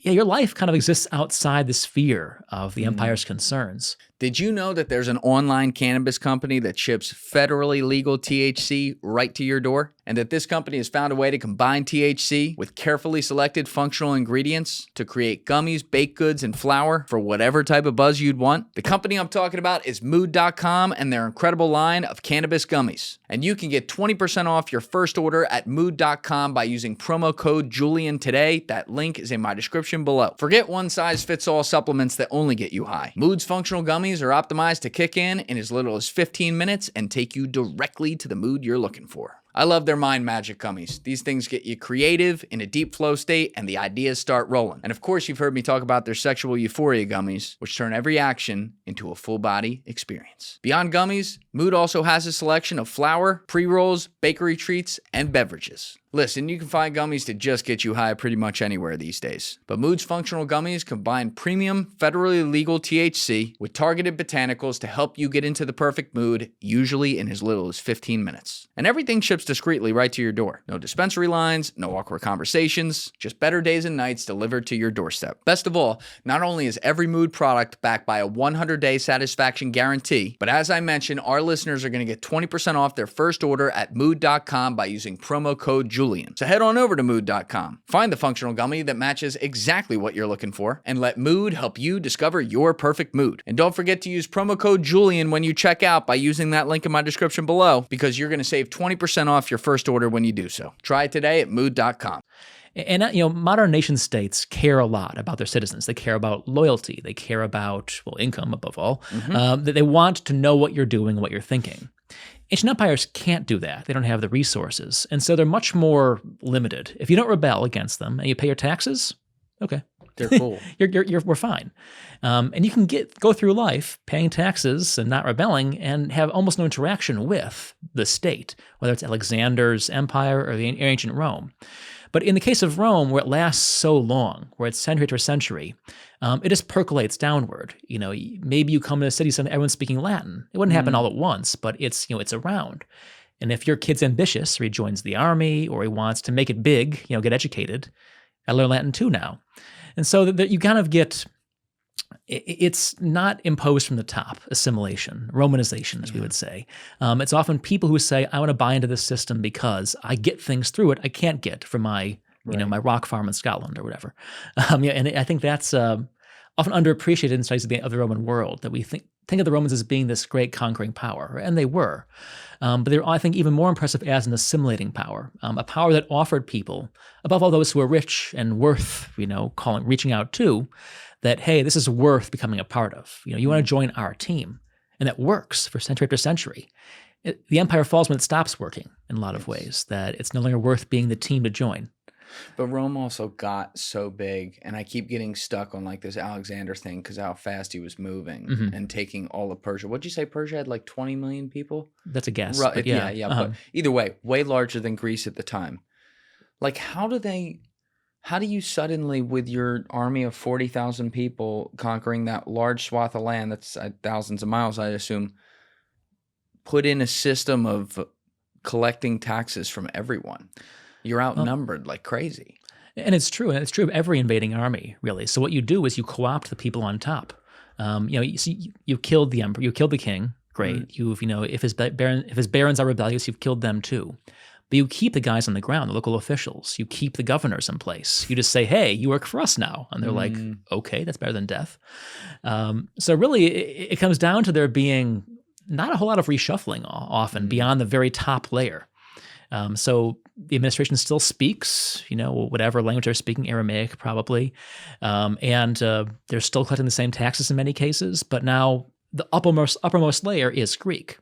Speaker 1: your life kind of exists outside the sphere of the empire's concerns.
Speaker 2: Did you know that there's an online cannabis company that ships federally legal THC right to your door? And that this company has found a way to combine THC with carefully selected functional ingredients to create gummies, baked goods, and flour for whatever type of buzz you'd want? The company I'm talking about is Mood.com and their incredible line of cannabis gummies. And you can get 20% off your first order at Mood.com by using promo code Julian today. That link is in my description below. Forget one-size-fits-all supplements that only get you high. Mood's functional gummies are optimized to kick in as little as 15 minutes and take you directly to the mood you're looking for. I love their Mind Magic gummies. These things get you creative in a deep flow state and the ideas start rolling. And of course, you've heard me talk about their sexual euphoria gummies, which turn every action into a full body experience. Beyond gummies, Mood also has a selection of flour, pre-rolls, bakery treats, and beverages. Listen, you can find gummies to just get you high pretty much anywhere these days. But Mood's functional gummies combine premium, federally legal THC with targeted botanicals to help you get into the perfect mood, usually in as little as 15 minutes. And everything ships discreetly right to your door. No dispensary lines, no awkward conversations, just better days and nights delivered to your doorstep. Best of all, not only is every Mood product backed by a 100-day satisfaction guarantee, but as I mentioned, our listeners are going to get 20% off their first order at Mood.com by using promo code Julian. So head on over to Mood.com. Find the functional gummy that matches exactly what you're looking for, and let Mood help you discover your perfect mood. And don't forget to use promo code Julian when you check out by using that link in my description below, because you're going to save 20% off your first order when you do so. Try it today at Mood.com.
Speaker 1: And, modern nation states care a lot about their citizens. They care about loyalty. They care about, income above all. They want to know what you're doing and what you're thinking. Ancient empires can't do that. They don't have the resources. And so they're much more limited. If you don't rebel against them and you pay your taxes, okay.
Speaker 2: They're cool.
Speaker 1: We're fine. And you can go through life paying taxes and not rebelling and have almost no interaction with the state, whether it's Alexander's empire or the ancient Rome. But in the case of Rome, where it lasts so long, where it's century after century, it just percolates downward. Maybe you come to a city and everyone's speaking Latin. It wouldn't happen all at once, but it's around. And if your kid's ambitious, or he joins the army, or he wants to make it big, get educated, I learn Latin too now. And so that you kind of get, it's not imposed from the top, assimilation, Romanization, as we would say. It's often people who say, I want to buy into this system because I get things through it I can't get from my, my rock farm in Scotland or whatever. And I think that's often underappreciated in studies of the Roman world, that we think of the Romans as being this great conquering power, and they were. But they're, I think, even more impressive as an assimilating power, a power that offered people, above all those who are rich and worth, reaching out to, that, hey, this is worth becoming a part of. You want to join our team. And that works for century after century. The empire falls when it stops working in a lot of ways, that it's no longer worth being the team to join.
Speaker 2: But Rome also got so big, and I keep getting stuck on like this Alexander thing because how fast he was moving and taking all of Persia. What'd you say? Persia had like 20 million people?
Speaker 1: That's a guess.
Speaker 2: Yeah. But either way, way larger than Greece at the time. Like, how do you suddenly, with your army of 40,000 people conquering that large swath of land, that's thousands of miles, I assume, put in a system of collecting taxes from everyone? You're outnumbered like crazy.
Speaker 1: And it's true. And it's true of every invading army, really. So what you do is you co-opt the people on top. You killed the emperor, you killed the king. Great. You've, if his barons are rebellious, you've killed them too. But you keep the guys on the ground, the local officials. You keep the governors in place. You just say, hey, you work for us now. And they're like, okay, that's better than death. So really, it comes down to there being not a whole lot of reshuffling often beyond the very top layer. So the administration still speaks, whatever language they're speaking, Aramaic probably. And they're still collecting the same taxes in many cases. But now the uppermost layer is Greek.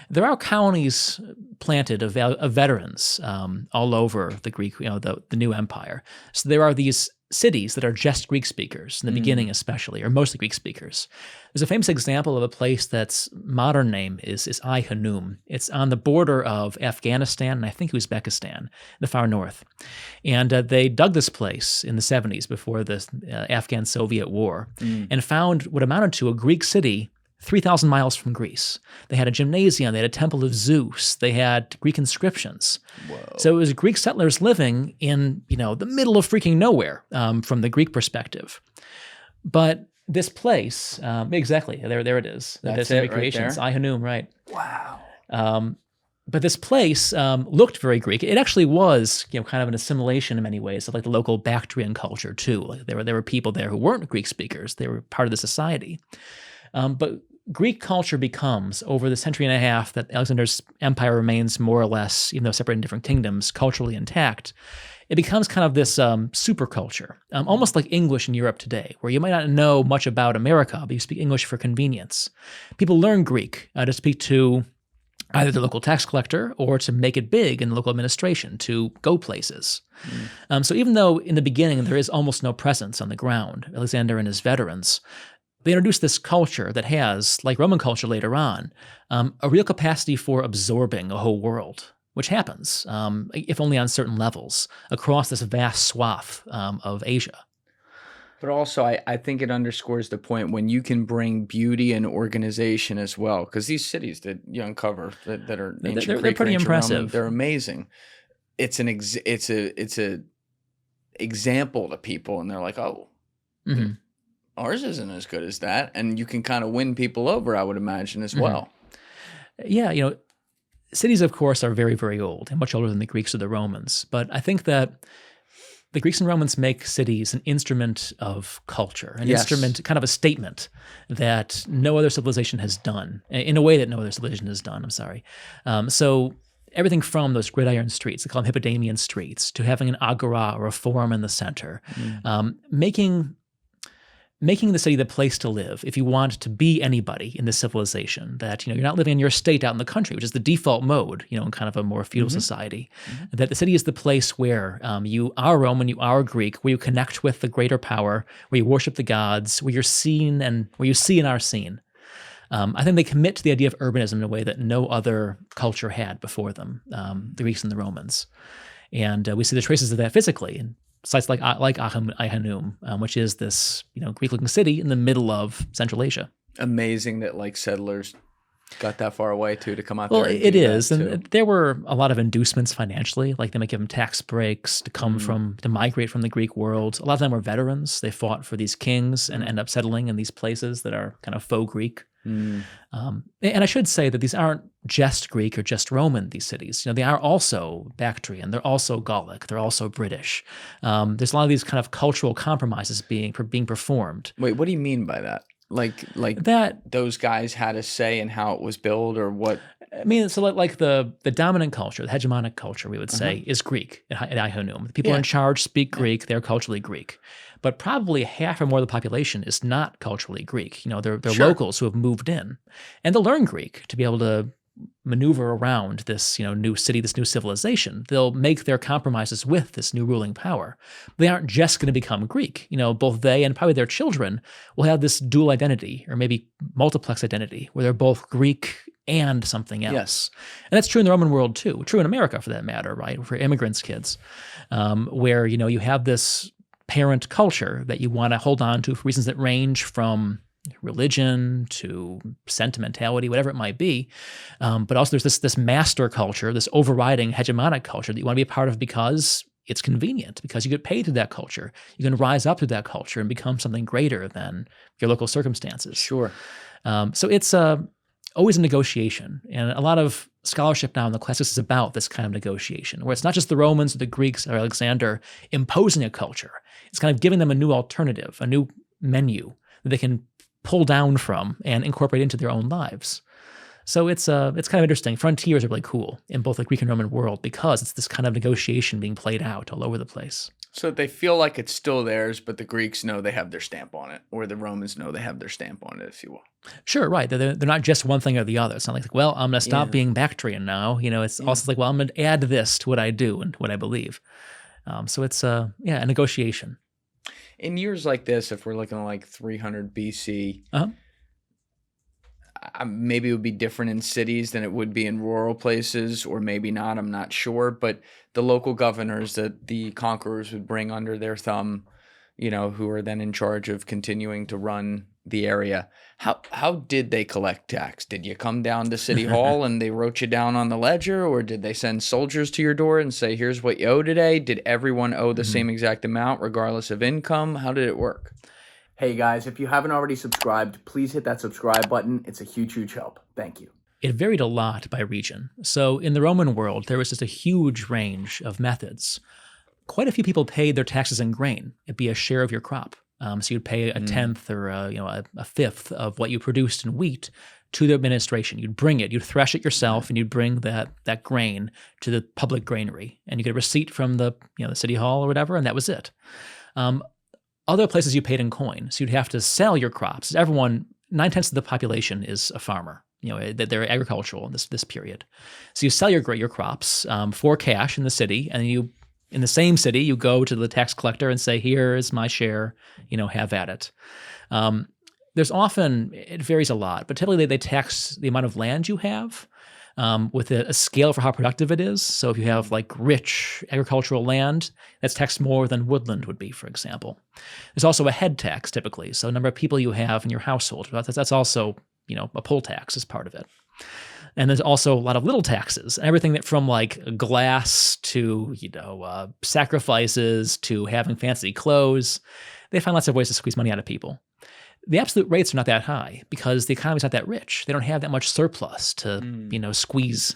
Speaker 1: There are colonies planted of veterans all over the Greek, the new empire. So there are these cities that are just Greek speakers, in the beginning especially, or mostly Greek speakers. There's a famous example of a place that's modern name is Ai-Hanum. It's on the border of Afghanistan and I think Uzbekistan, in the far north. And they dug this place in the 70s before the Afghan-Soviet War and found what amounted to a Greek city 3,000 miles from Greece. They had a gymnasium, they had a temple of Zeus, they had Greek inscriptions. Whoa. So it was Greek settlers living in, the middle of freaking nowhere from the Greek perspective. But this place, exactly, there it is.
Speaker 2: That's it right there?
Speaker 1: It's Ai-Hanum, right.
Speaker 2: Wow.
Speaker 1: But this place looked very Greek. It actually was, kind of an assimilation in many ways of like the local Bactrian culture too. Like there were people there who weren't Greek speakers. They were part of the society. But Greek culture becomes, over the century and a half that Alexander's empire remains more or less, even though separated in different kingdoms, culturally intact, it becomes kind of this super culture, almost like English in Europe today, where you might not know much about America, but you speak English for convenience. People learn Greek to speak to either the local tax collector or to make it big in local administration, to go places. So even though in the beginning there is almost no presence on the ground, Alexander and his veterans, they introduced this culture that has, like Roman culture later on, a real capacity for absorbing a whole world, which happens, if only on certain levels, across this vast swath of Asia.
Speaker 2: But also, I think it underscores the point when you can bring beauty and organization as well, because these cities that you uncover that are ancient Greek,
Speaker 1: pretty impressive.
Speaker 2: Roman, they're amazing. It's a example to people, and they're like, oh. Ours isn't as good as that. And you can kind of win people over, I would imagine, as well.
Speaker 1: Yeah, cities, of course, are very, very old, and much older than the Greeks or the Romans. But I think that the Greeks and Romans make cities an instrument of culture, an instrument, kind of a statement that no other civilization has done, in a way that no other civilization has done, So everything from those gridiron streets, they call them Hippodamian streets, to having an agora or a forum in the center, making making the city the place to live if you want to be anybody in this civilization, that, you're not living in your state out in the country, which is the default mode, in kind of a more feudal society, that the city is the place where you are Roman, you are Greek, where you connect with the greater power, where you worship the gods, where you're seen and where you see and are seen. I think they commit to the idea of urbanism in a way that no other culture had before them, the Greeks and the Romans. And we see the traces of that physically in sites like Ihanum, which is this Greek-looking city in the middle of Central Asia.
Speaker 2: Amazing that like settlers got that far away too to come out
Speaker 1: Well,
Speaker 2: there. Well,
Speaker 1: it is, and there were a lot of inducements financially, like they might give them tax breaks to come to migrate from the Greek world. A lot of them were veterans. They fought for these kings and end up settling in these places that are kind of faux Greek. And I should say that these aren't just Greek or just Roman, these cities. They are also Bactrian, they're also Gallic, they're also British. There's a lot of these kind of cultural compromises being performed.
Speaker 2: Wait, what do you mean by that? Like that those guys had a say in how it was built, or what?
Speaker 1: I mean, so like the dominant culture, the hegemonic culture, we would say, is Greek at Ihanum. The people in charge speak Greek, they're culturally Greek. But probably half or more of the population is not culturally Greek. They're locals who have moved in. And they'll learn Greek to be able to maneuver around this new city, this new civilization. They'll make their compromises with this new ruling power. They aren't just going to become Greek. Both they and probably their children will have this dual identity, or maybe multiplex identity, where they're both Greek and something else.
Speaker 2: Yes.
Speaker 1: And that's true in the Roman world too. True in America for that matter, right? For immigrants' kids, where you have this parent culture that you want to hold on to for reasons that range from religion to sentimentality, whatever it might be. But also there's this master culture, this overriding hegemonic culture that you want to be a part of because it's convenient, because you get paid through that culture. You can rise up through that culture and become something greater than your local circumstances.
Speaker 2: Sure.
Speaker 1: So it's always a negotiation. And a lot of scholarship now in the classics is about this kind of negotiation, where it's not just the Romans or the Greeks or Alexander imposing a culture. It's kind of giving them a new alternative, a new menu that they can pull down from and incorporate into their own lives. So it's kind of interesting. Frontiers are really cool in both the Greek and Roman world because it's this kind of negotiation being played out all over the place.
Speaker 2: So they feel like it's still theirs, but the Greeks know they have their stamp on it, or the Romans know they have their stamp on it, if you will. Sure,
Speaker 1: right. They're not just one thing or the other. It's not like, well, I'm going to stop being Bactrian now. It's also like, well, I'm going to add this to what I do and what I believe. So it's a negotiation.
Speaker 2: In years like this, if we're looking at like 300 BC, maybe it would be different in cities than it would be in rural places, or maybe not, I'm not sure. But the local governors that the conquerors would bring under their thumb, who are then in charge of continuing to run the area, how did they collect tax? Did you come down to City Hall and they wrote you down on the ledger, or did they send soldiers to your door and say, here's what you owe today? Did everyone owe the same exact amount regardless of income? How did it work?
Speaker 3: Hey guys, if you haven't already subscribed, please hit that subscribe button. It's a huge, huge help. Thank you.
Speaker 1: It varied a lot by region. So in the Roman world, there was just a huge range of methods. Quite a few people paid their taxes in grain. It'd be a share of your crop. So you'd pay a tenth or a fifth of what you produced in wheat to the administration. You'd bring it, you'd thresh it yourself, and you'd bring that grain to the public granary. And you get a receipt from the city hall or whatever, and that was it. Other places you paid in coin. So you'd have to sell your crops. Everyone, 9/10 of the population is a farmer. They're agricultural in this period. So you sell your crops for cash in the city, and in the same city, you go to the tax collector and say, here is my share, have at it. There's often, it varies a lot, but typically they tax the amount of land you have with a scale for how productive it is. So if you have like rich agricultural land, that's taxed more than woodland would be, for example. There's also a head tax typically. So number of people you have in your household, that's also, a poll tax is part of it. And there's also a lot of little taxes, everything that from like glass to, sacrifices to having fancy clothes. They find lots of ways to squeeze money out of people. The absolute rates are not that high because the economy's not that rich. They don't have that much surplus to, squeeze.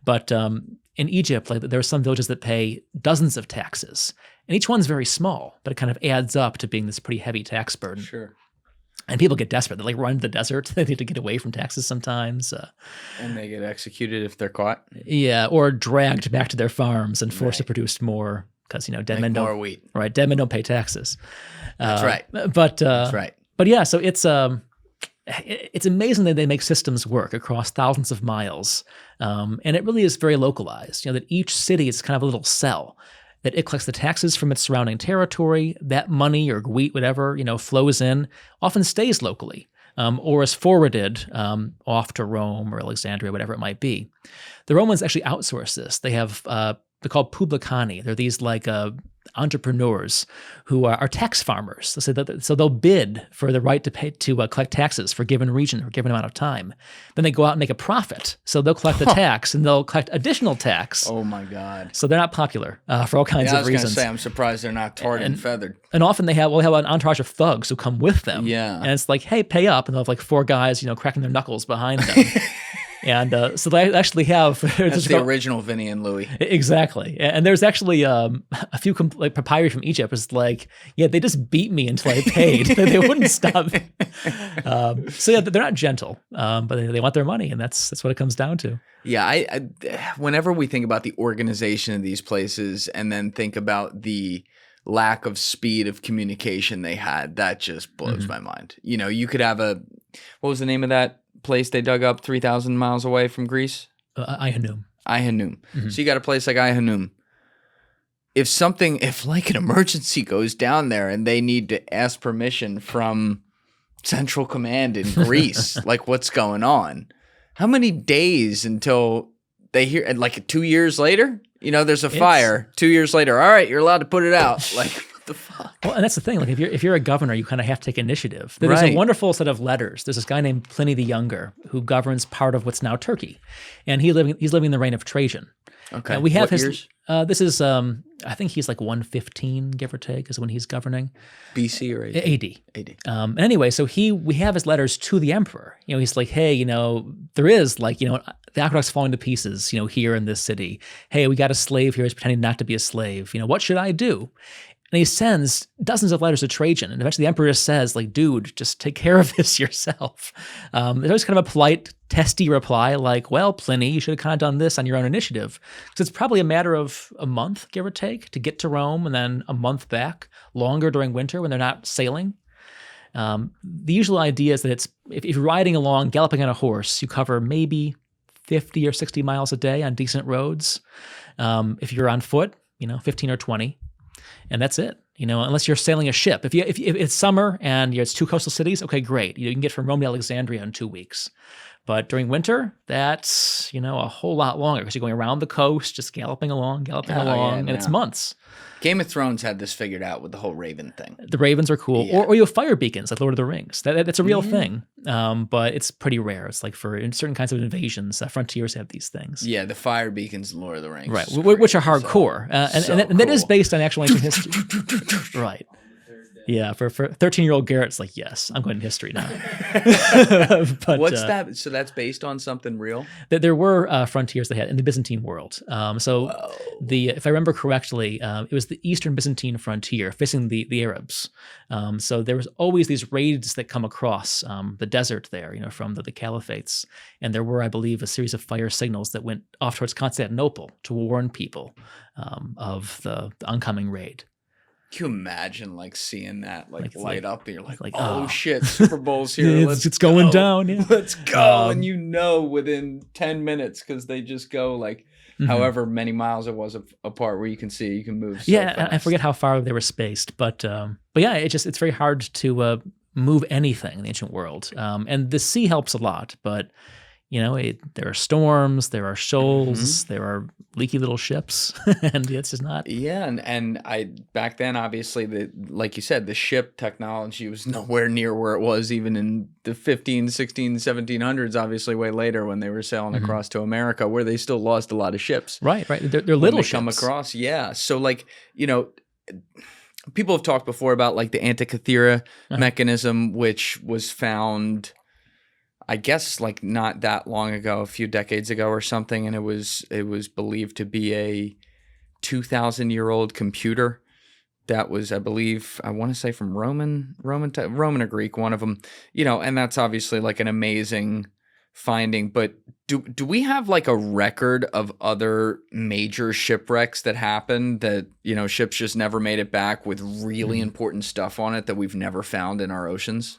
Speaker 1: But in Egypt, there are some villages that pay dozens of taxes. And each one's very small, but it kind of adds up to being this pretty heavy tax burden.
Speaker 2: Sure.
Speaker 1: And people get desperate. They run to the desert. They need to get away from taxes sometimes.
Speaker 2: And they get executed if they're caught.
Speaker 1: Yeah, or dragged back to their farms and forced to produce more because dead
Speaker 2: Make
Speaker 1: men
Speaker 2: more
Speaker 1: don't
Speaker 2: wheat.
Speaker 1: right. Dead men don't pay taxes.
Speaker 2: That's right.
Speaker 1: That's
Speaker 2: right.
Speaker 1: But yeah, so it's amazing that they make systems work across thousands of miles, and it really is very localized. That each city is kind of a little cell. That it collects the taxes from its surrounding territory. That money or wheat, whatever flows in, often stays locally. Or is forwarded off to Rome or Alexandria, whatever it might be. The Romans actually outsource this. They have, they're called publicani. They're these entrepreneurs who are tax farmers. So they'll bid for the right to collect taxes for a given region for a given amount of time. Then they go out and make a profit. So they'll collect the tax and they'll collect additional tax.
Speaker 2: Oh my God.
Speaker 1: So they're not popular for all kinds of reasons.
Speaker 2: I was going to say, I'm surprised they're not tarred and feathered.
Speaker 1: And often they have an entourage of thugs who come with them.
Speaker 2: Yeah.
Speaker 1: And it's like, hey, pay up. And they'll have 4 guys, cracking their knuckles behind them. And so they actually have...
Speaker 2: That's the original Vinny and Louie.
Speaker 1: Exactly. And there's actually a few papyri from Egypt. It's like, yeah, they just beat me until I paid. They wouldn't stop. So yeah, they're not gentle, but they want their money, and that's what it comes down to.
Speaker 2: Yeah, I whenever we think about the organization of these places and then think about the lack of speed of communication they had, that just blows my mind. You could have what was the name of that place they dug up 3,000 miles away from Greece?
Speaker 1: Ihanum.
Speaker 2: Mm-hmm. So you got a place like Ihanum. If an emergency goes down there and they need to ask permission from Central Command in Greece, what's going on? How many days until they hear, and 2 years later, there's a fire. 2 years later, all right, you're allowed to put it out. What the fuck?
Speaker 1: Well, and that's the thing. If you're a governor, you kind of have to take initiative. There's a wonderful set of letters. There's this guy named Pliny the Younger who governs part of what's now Turkey, and he's living in the reign of Trajan.
Speaker 2: Okay.
Speaker 1: We have
Speaker 2: what years?
Speaker 1: This is I think he's 115, give or take, is when he's governing.
Speaker 2: BC or AD?
Speaker 1: AD. Anyway, so we have his letters to the emperor. He's like, hey, there is the aqueduct's falling to pieces, here in this city. Hey, we got a slave here who's pretending not to be a slave. What should I do? And he sends dozens of letters to Trajan. And eventually the emperor says, dude, just take care of this yourself. There's always kind of a polite, testy reply well, Pliny, you should have kind of done this on your own initiative. Because it's probably a matter of a month, give or take, to get to Rome and then a month back, longer during winter when they're not sailing. The usual idea is that if you're riding along, galloping on a horse, you cover maybe 50 or 60 miles a day on decent roads. If you're on foot, 15 or 20. And that's it, unless you're sailing a ship. If it's summer and it's 2 coastal cities, okay, great. You can get from Rome to Alexandria in 2 weeks. But during winter, that's, a whole lot longer because you're going around the coast, just galloping along, and it's months.
Speaker 2: Game of Thrones had this figured out with the whole raven thing.
Speaker 1: The ravens are cool. Yeah. Or you have fire beacons like Lord of the Rings. That's a real thing, but it's pretty rare. It's for in certain kinds of invasions, frontiers have these things.
Speaker 2: Yeah, the fire beacons in Lord of the Rings.
Speaker 1: Right, which are hardcore. And that is based on actual ancient history. Right. Yeah, for 13-year-old Garrett's yes, I'm going to history now. But,
Speaker 2: what's that? So that's based on something real?
Speaker 1: There were frontiers they had in the Byzantine world. If I remember correctly, it was the Eastern Byzantine frontier facing the Arabs. So there was always these raids that come across the desert there, from the caliphates. And there were, I believe, a series of fire signals that went off towards Constantinople to warn people of the oncoming raid.
Speaker 2: Can you imagine seeing that light up and you're oh shit, Super Bowl's here.
Speaker 1: It's going down. Yeah.
Speaker 2: Let's go. And within 10 minutes because they just go however many miles it was apart where you can move. So fast.
Speaker 1: I forget how far they were spaced, but yeah, it's very hard to move anything in the ancient world. And the sea helps a lot, but there are storms, there are shoals, there are leaky little ships, and it's just not.
Speaker 2: Yeah, and back then, obviously, like you said, the ship technology was nowhere near where it was even in the 15, 16, 1700s, obviously way later when they were sailing across to America, where they still lost a lot of ships.
Speaker 1: Right. They're little ships.
Speaker 2: Come across, yeah. So people have talked before about the Antikythera mechanism, which was found, I guess, not that long ago, a few decades ago or something, and it was believed to be a 2,000-year-old computer that was, I believe, I want to say from Roman or Greek, one of them, and that's obviously an amazing finding. But Do we have like a record of other major shipwrecks that happened that, you know, ships just never made it back with really important stuff on it that we've never found in our oceans?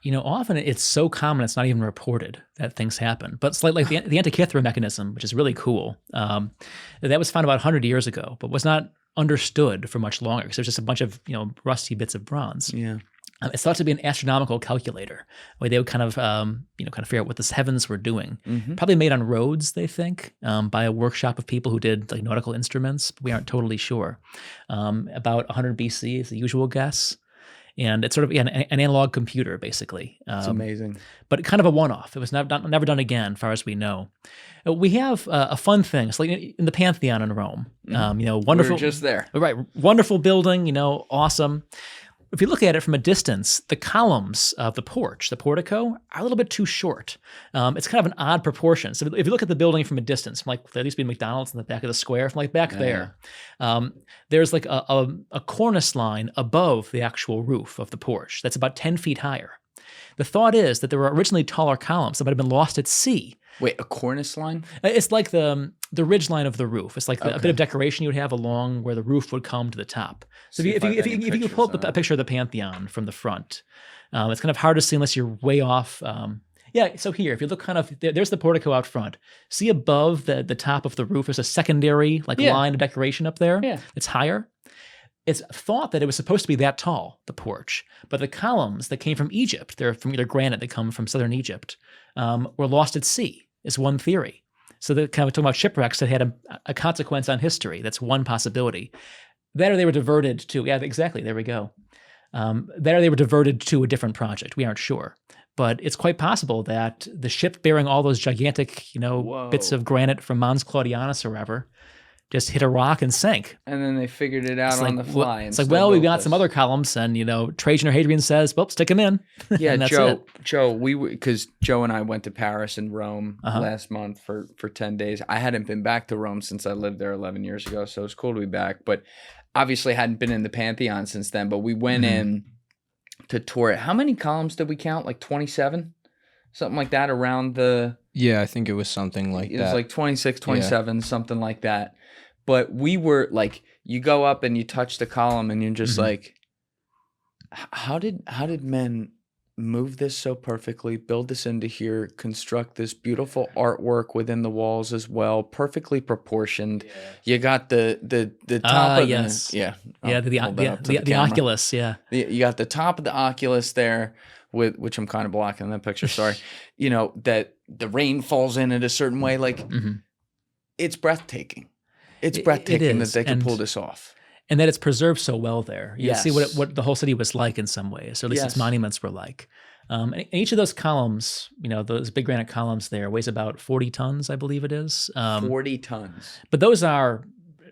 Speaker 1: You know, often it's so common it's not even reported that things happen. But it's like the Antikythera mechanism, which is really cool. That was found about 100 years ago, but was not understood for much longer because there's just a bunch of, you know, rusty bits of bronze.
Speaker 2: Yeah.
Speaker 1: It's thought to be an astronomical calculator, where they would kind of, figure out what the heavens were doing. Probably made on Rhodes, they think, by a workshop of people who did like nautical instruments. But we aren't totally sure. About 100 BC is the usual guess. And it's sort of an analog computer, basically.
Speaker 2: It's amazing.
Speaker 1: But kind of a one-off. It was never done again, as far as we know. We have a fun thing. It's like in the Pantheon in Rome. Wonderful.
Speaker 2: We were just there.
Speaker 1: Right. Wonderful building, you know, awesome. If you look at it from a distance, the columns of the porch, the portico, are a little bit too short. It's kind of an odd proportion. So if you look at the building from a distance, from like there used to be McDonald's in the back of the square, from like back there, there's like a cornice line above the actual roof of the porch that's about 10 feet higher. The thought is that there were originally taller columns that might have been lost at sea.
Speaker 2: Wait, a cornice line?
Speaker 1: It's like the ridge line of the roof. It's like a bit of decoration you would have along where the roof would come to the top. So if you pull up a picture of the Pantheon from the front, it's kind of hard to see unless you're way off. So here, if you look kind of, there's the portico out front. See above the top of the roof, there's a secondary line of decoration up there. Yeah. It's higher. It's thought that it was supposed to be that tall, the porch, but the columns that came from Egypt, they're from either granite that come from southern Egypt, were lost at sea, is one theory. So they're kind of talking about shipwrecks that had a consequence on history. That's one possibility. That or they were diverted to, exactly, there we go. That or they were diverted to a different project. We aren't sure. But it's quite possible that the ship bearing all those gigantic, bits of granite from Mons Claudianus or wherever, just hit a rock and sank.
Speaker 2: And then they figured it out on the fly.
Speaker 1: It's like, well, we've got some other columns, and Trajan or Hadrian says, well, stick them in.
Speaker 2: Yeah, Joe, because Joe and I went to Paris and Rome last month for 10 days. I hadn't been back to Rome since I lived there 11 years ago, so it was cool to be back. But obviously hadn't been in the Pantheon since then, but we went in to tour it. How many columns did we count? Like 27? Something like that around the...
Speaker 4: Yeah, I think it was something like that.
Speaker 2: It was like 26, 27, something like that. But we were like, you go up and you touch the column and you're just like, how did men move this so perfectly, build this into here, construct this beautiful artwork within the walls as well, perfectly proportioned. Yeah. You got the top of the
Speaker 1: oculus,
Speaker 2: You got the top of the oculus there, which I'm kind of blocking in that picture, sorry. That the rain falls in a certain way, like it's breathtaking. It's breathtaking that they can pull this off.
Speaker 1: And that it's preserved so well there. You see what the whole city was like in some ways, or at least its monuments were like. And each of those columns, those big granite columns there, weighs about 40 tons, I believe it is.
Speaker 2: 40 tons.
Speaker 1: But those are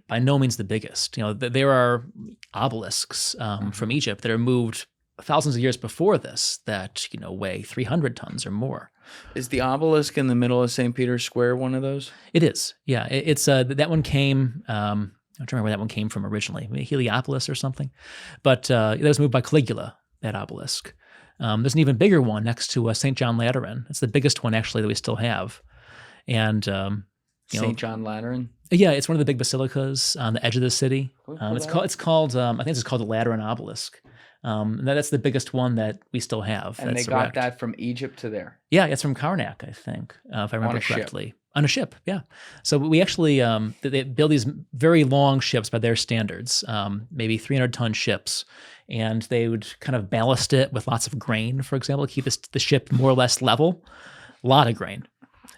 Speaker 1: by no means the biggest. There are obelisks from Egypt that are moved thousands of years before this that, weigh 300 tons or more.
Speaker 2: Is the obelisk in the middle of St. Peter's Square one of those?
Speaker 1: It is. Yeah. It's that one came, I'm trying to remember where that one came from originally, maybe Heliopolis or something. But that was moved by Caligula, that obelisk. There's an even bigger one next to St. John Lateran. It's the biggest one actually that we still have. And
Speaker 2: St. John Lateran?
Speaker 1: Yeah, it's one of the big basilicas on the edge of the city. It's called I think it's called the Lateran obelisk. And that's the biggest one that we still have.
Speaker 2: And they got that from Egypt to there?
Speaker 1: Yeah, it's from Karnak, I think, if I remember correctly. On a ship, yeah. So we actually, they build these very long ships by their standards, maybe 300-ton ships, and they would kind of ballast it with lots of grain, for example, to keep the ship more or less level. A lot of grain.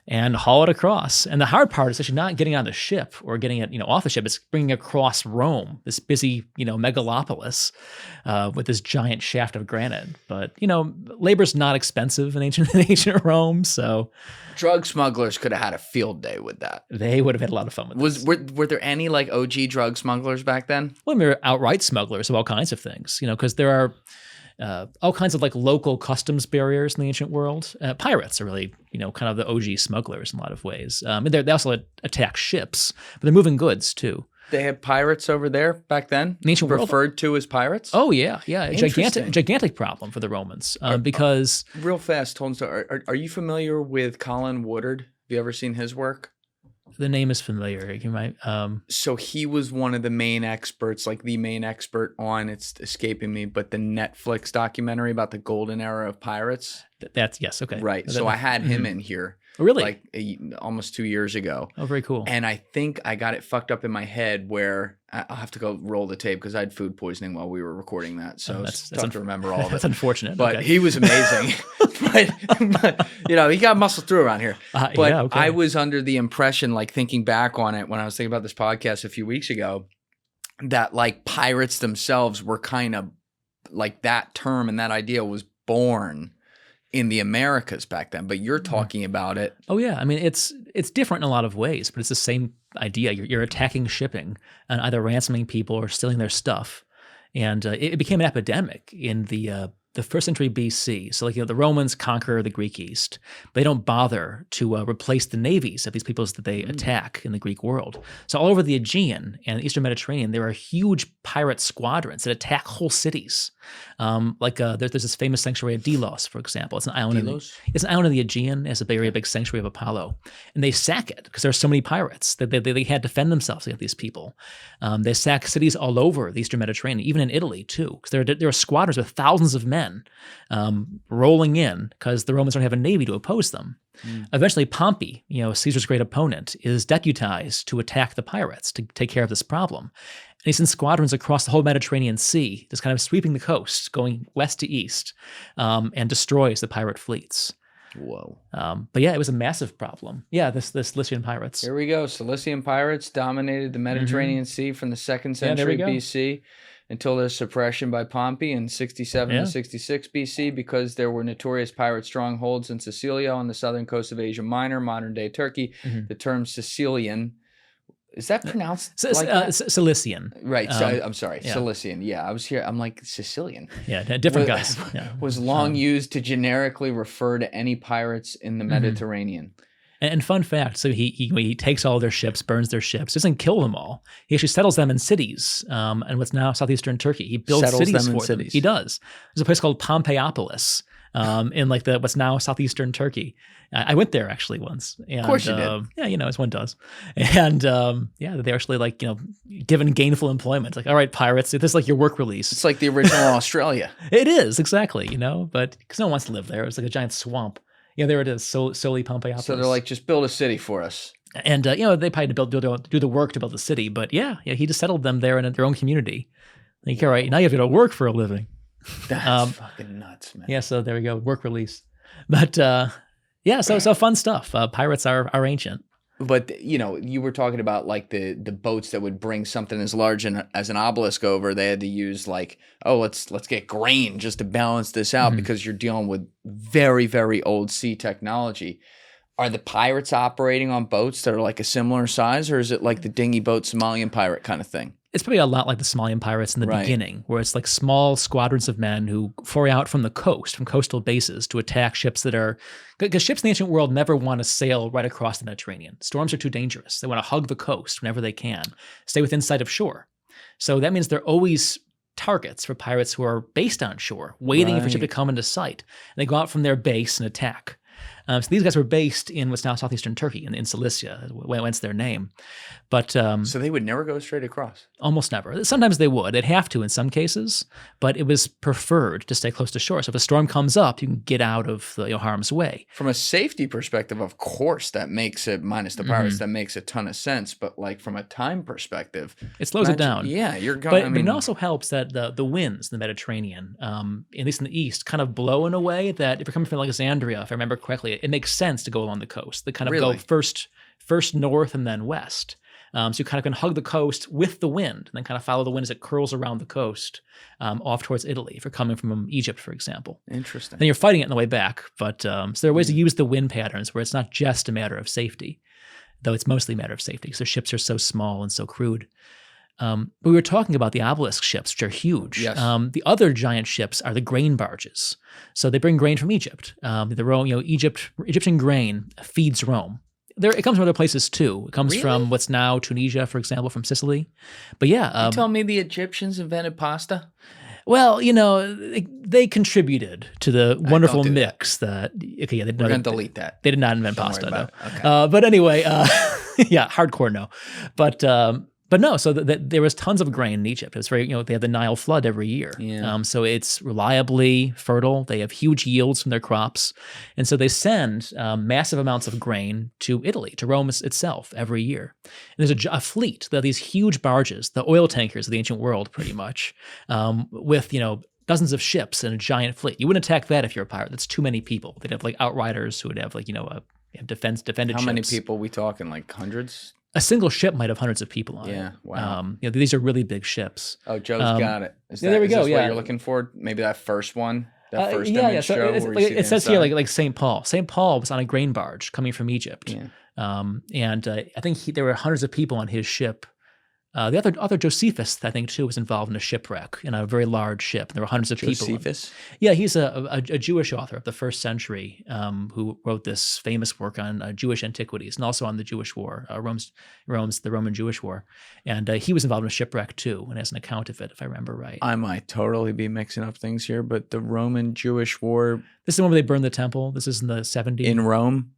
Speaker 1: And haul it across. And the hard part is actually not getting on the ship or getting it, off the ship. It's bringing it across Rome, this busy, megalopolis, with this giant shaft of granite. But, labor's not expensive in ancient Rome, so...
Speaker 2: Drug smugglers could have had a field day with that.
Speaker 1: They would have had a lot of fun with this.
Speaker 2: Were there any, OG drug smugglers back then?
Speaker 1: Well, there were outright smugglers of all kinds of things, because there are... all kinds of local customs barriers in the ancient world. Pirates are really, kind of the OG smugglers in a lot of ways. They also attack ships, but they're moving goods too.
Speaker 2: They had pirates over there back then?
Speaker 1: In the ancient world?
Speaker 2: Referred to as pirates?
Speaker 1: Oh, yeah. A gigantic problem for the Romans because...
Speaker 2: Real fast, Toldinstone, are you familiar with Colin Woodard you ever seen his work?
Speaker 1: The name is familiar. You might.
Speaker 2: So he was one of the main experts, like the main expert on, it's escaping me, but the Netflix documentary about the golden era of pirates.
Speaker 1: That's yes. Okay.
Speaker 2: Right. So I had him in here.
Speaker 1: Oh, really?
Speaker 2: Like almost 2 years ago.
Speaker 1: Oh, very cool.
Speaker 2: And I think I got it fucked up in my head where I'll have to go roll the tape because I had food poisoning while we were recording that. So it's tough to remember all of it.
Speaker 1: That's unfortunate.
Speaker 2: But
Speaker 1: okay.
Speaker 2: he was amazing. but, he got muscle through around here. But
Speaker 1: yeah, okay.
Speaker 2: I was under the impression, like thinking back on it when I was thinking about this podcast a few weeks ago, that like pirates themselves were kind of like that term and that idea was born in the Americas back then, but you're talking about it.
Speaker 1: Oh yeah, I mean it's different in a lot of ways, but it's the same idea. You're attacking shipping and either ransoming people or stealing their stuff, and it became an epidemic in the 1st century BC. So the Romans conquer the Greek East. They don't bother to replace the navies of these peoples that they attack in the Greek world. So all over the Aegean and the Eastern Mediterranean, there are huge pirate squadrons that attack whole cities. There's this famous sanctuary of Delos, for example. It's an island. It's an island in the Aegean. It's a very big sanctuary of Apollo, and they sack it because there are so many pirates that they had to defend themselves against these people. They sack cities all over the Eastern Mediterranean, even in Italy too, because there are squadrons with thousands of men rolling in because the Romans don't have a navy to oppose them. Eventually, Pompey, Caesar's great opponent, is deputized to attack the pirates to take care of this problem. And he sends squadrons across the whole Mediterranean Sea, just kind of sweeping the coast, going west to east, and destroys the pirate fleets.
Speaker 2: Whoa.
Speaker 1: But yeah, it was a massive problem. Yeah, the Cilician pirates.
Speaker 2: Here we go. Cilician pirates dominated the Mediterranean Sea from the 2nd century BC until their suppression by Pompey in 67 to 66 BC because there were notorious pirate strongholds in Sicilia on the southern coast of Asia Minor, modern-day Turkey. The term Sicilian, is that pronounced like that?
Speaker 1: Cilician.
Speaker 2: Right. I'm sorry. Yeah. Cilician. Yeah, I was here. I'm like, Sicilian.
Speaker 1: Yeah, different guys. Yeah.
Speaker 2: Was long used to generically refer to any pirates in the Mediterranean.
Speaker 1: And fun fact, so he takes all their ships, burns their ships, doesn't kill them all. He actually settles them in cities, and what's now southeastern Turkey. He builds cities for them. He does. There's a place called Pompeiopolis in what's now southeastern Turkey. I went there actually once. And,
Speaker 2: of course you did.
Speaker 1: Yeah, as one does. And they're actually given gainful employment. Like, all right, pirates, this is like your work release.
Speaker 2: It's like the original Australia.
Speaker 1: It is, exactly, but because no one wants to live there. It's like a giant swamp. Yeah, there it is, Soli Pompeiopolis.
Speaker 2: So they're like, just build a city for us.
Speaker 1: And, they probably do the work to build the city. But yeah, he just settled them there in their own community. Like, all right, now you have to go to work for a living.
Speaker 2: That's fucking nuts, man.
Speaker 1: Yeah, so there we go, work release. But so fun stuff. Pirates are ancient.
Speaker 2: But, you were talking about like the boats that would bring something as large as an obelisk over. They had to use let's get grain just to balance this out because you're dealing with very, very old sea technology. Are the pirates operating on boats that are like a similar size, or is it like the dinghy boat Somalian pirate kind of thing?
Speaker 1: It's probably a lot like the Somalian pirates in the beginning, where it's like small squadrons of men who foray out from the coast, from coastal bases, to attack ships that are... Because ships in the ancient world never want to sail right across the Mediterranean. Storms are too dangerous. They want to hug the coast whenever they can, stay within sight of shore. So that means they're always targets for pirates who are based on shore, waiting for a ship to come into sight. And they go out from their base and attack. So these guys were based in what's now southeastern Turkey, in Cilicia, whence their name. But
Speaker 2: so they would never go straight across?
Speaker 1: Almost never. Sometimes they would. They'd have to in some cases, but it was preferred to stay close to shore. So if a storm comes up, you can get out of harm's way.
Speaker 2: From a safety perspective, of course, that makes it, minus the pirates, that makes a ton of sense. But like from a time perspective...
Speaker 1: It slows it down.
Speaker 2: Yeah, you're going...
Speaker 1: But it also helps that the winds in the Mediterranean, at least in the east, kind of blow in a way that if you're coming from Alexandria, if I remember correctly, it makes sense to go along the coast. They kind of go first north and then west. So you kind of can hug the coast with the wind and then kind of follow the wind as it curls around the coast off towards Italy if you're coming from Egypt, for example.
Speaker 2: Interesting.
Speaker 1: Then you're fighting it on the way back. But so there are ways to use the wind patterns where it's not just a matter of safety, though it's mostly a matter of safety because their ships are so small and so crude. But we were talking about the obelisk ships, which are huge.
Speaker 2: Yes.
Speaker 1: The other giant ships are the grain barges. So they bring grain from Egypt. Egyptian grain feeds Rome. It comes from other places too. It comes from what's now Tunisia, for example, from Sicily. But yeah.
Speaker 2: You tell me the Egyptians invented pasta?
Speaker 1: Well, they contributed to the wonderful
Speaker 2: do
Speaker 1: mix that. Okay, yeah,
Speaker 2: We're going to delete that.
Speaker 1: They did not invent
Speaker 2: Don't
Speaker 1: pasta,
Speaker 2: worry
Speaker 1: no.
Speaker 2: about it. Okay.
Speaker 1: But anyway, yeah, hardcore no. But no, so there was tons of grain in Egypt. It was very, they have the Nile flood every year.
Speaker 2: Yeah.
Speaker 1: So it's reliably fertile. They have huge yields from their crops. And so they send massive amounts of grain to Italy, to Rome itself every year. And there's a fleet. There are these huge barges, the oil tankers of the ancient world, pretty much, with, dozens of ships and a giant fleet. You wouldn't attack that if you're a pirate. That's too many people. They'd have like outriders who would have defended ships.
Speaker 2: How many people we talking? Like hundreds?
Speaker 1: A single ship might have hundreds of people on it.
Speaker 2: Yeah, wow.
Speaker 1: These are really big ships.
Speaker 2: Oh, Joe's got it.
Speaker 1: there we go.
Speaker 2: Is this what you're looking for? Maybe that first one? That first image
Speaker 1: So
Speaker 2: show?
Speaker 1: it says here like St. Paul. St. Paul was on a grain barge coming from Egypt.
Speaker 2: Yeah.
Speaker 1: And I think there were hundreds of people on his ship. The other Josephus, I think, too, was involved in a shipwreck in a very large ship. There were hundreds of people.
Speaker 2: Josephus?
Speaker 1: Yeah, he's a Jewish author of the first century who wrote this famous work on Jewish antiquities and also on the Jewish War, the Roman Jewish War. And he was involved in a shipwreck, too, and has an account of it, if I remember right.
Speaker 2: I might totally be mixing up things here, but the Roman Jewish War...
Speaker 1: This is the one where they burned the temple. This is in the 70s.
Speaker 2: In Rome?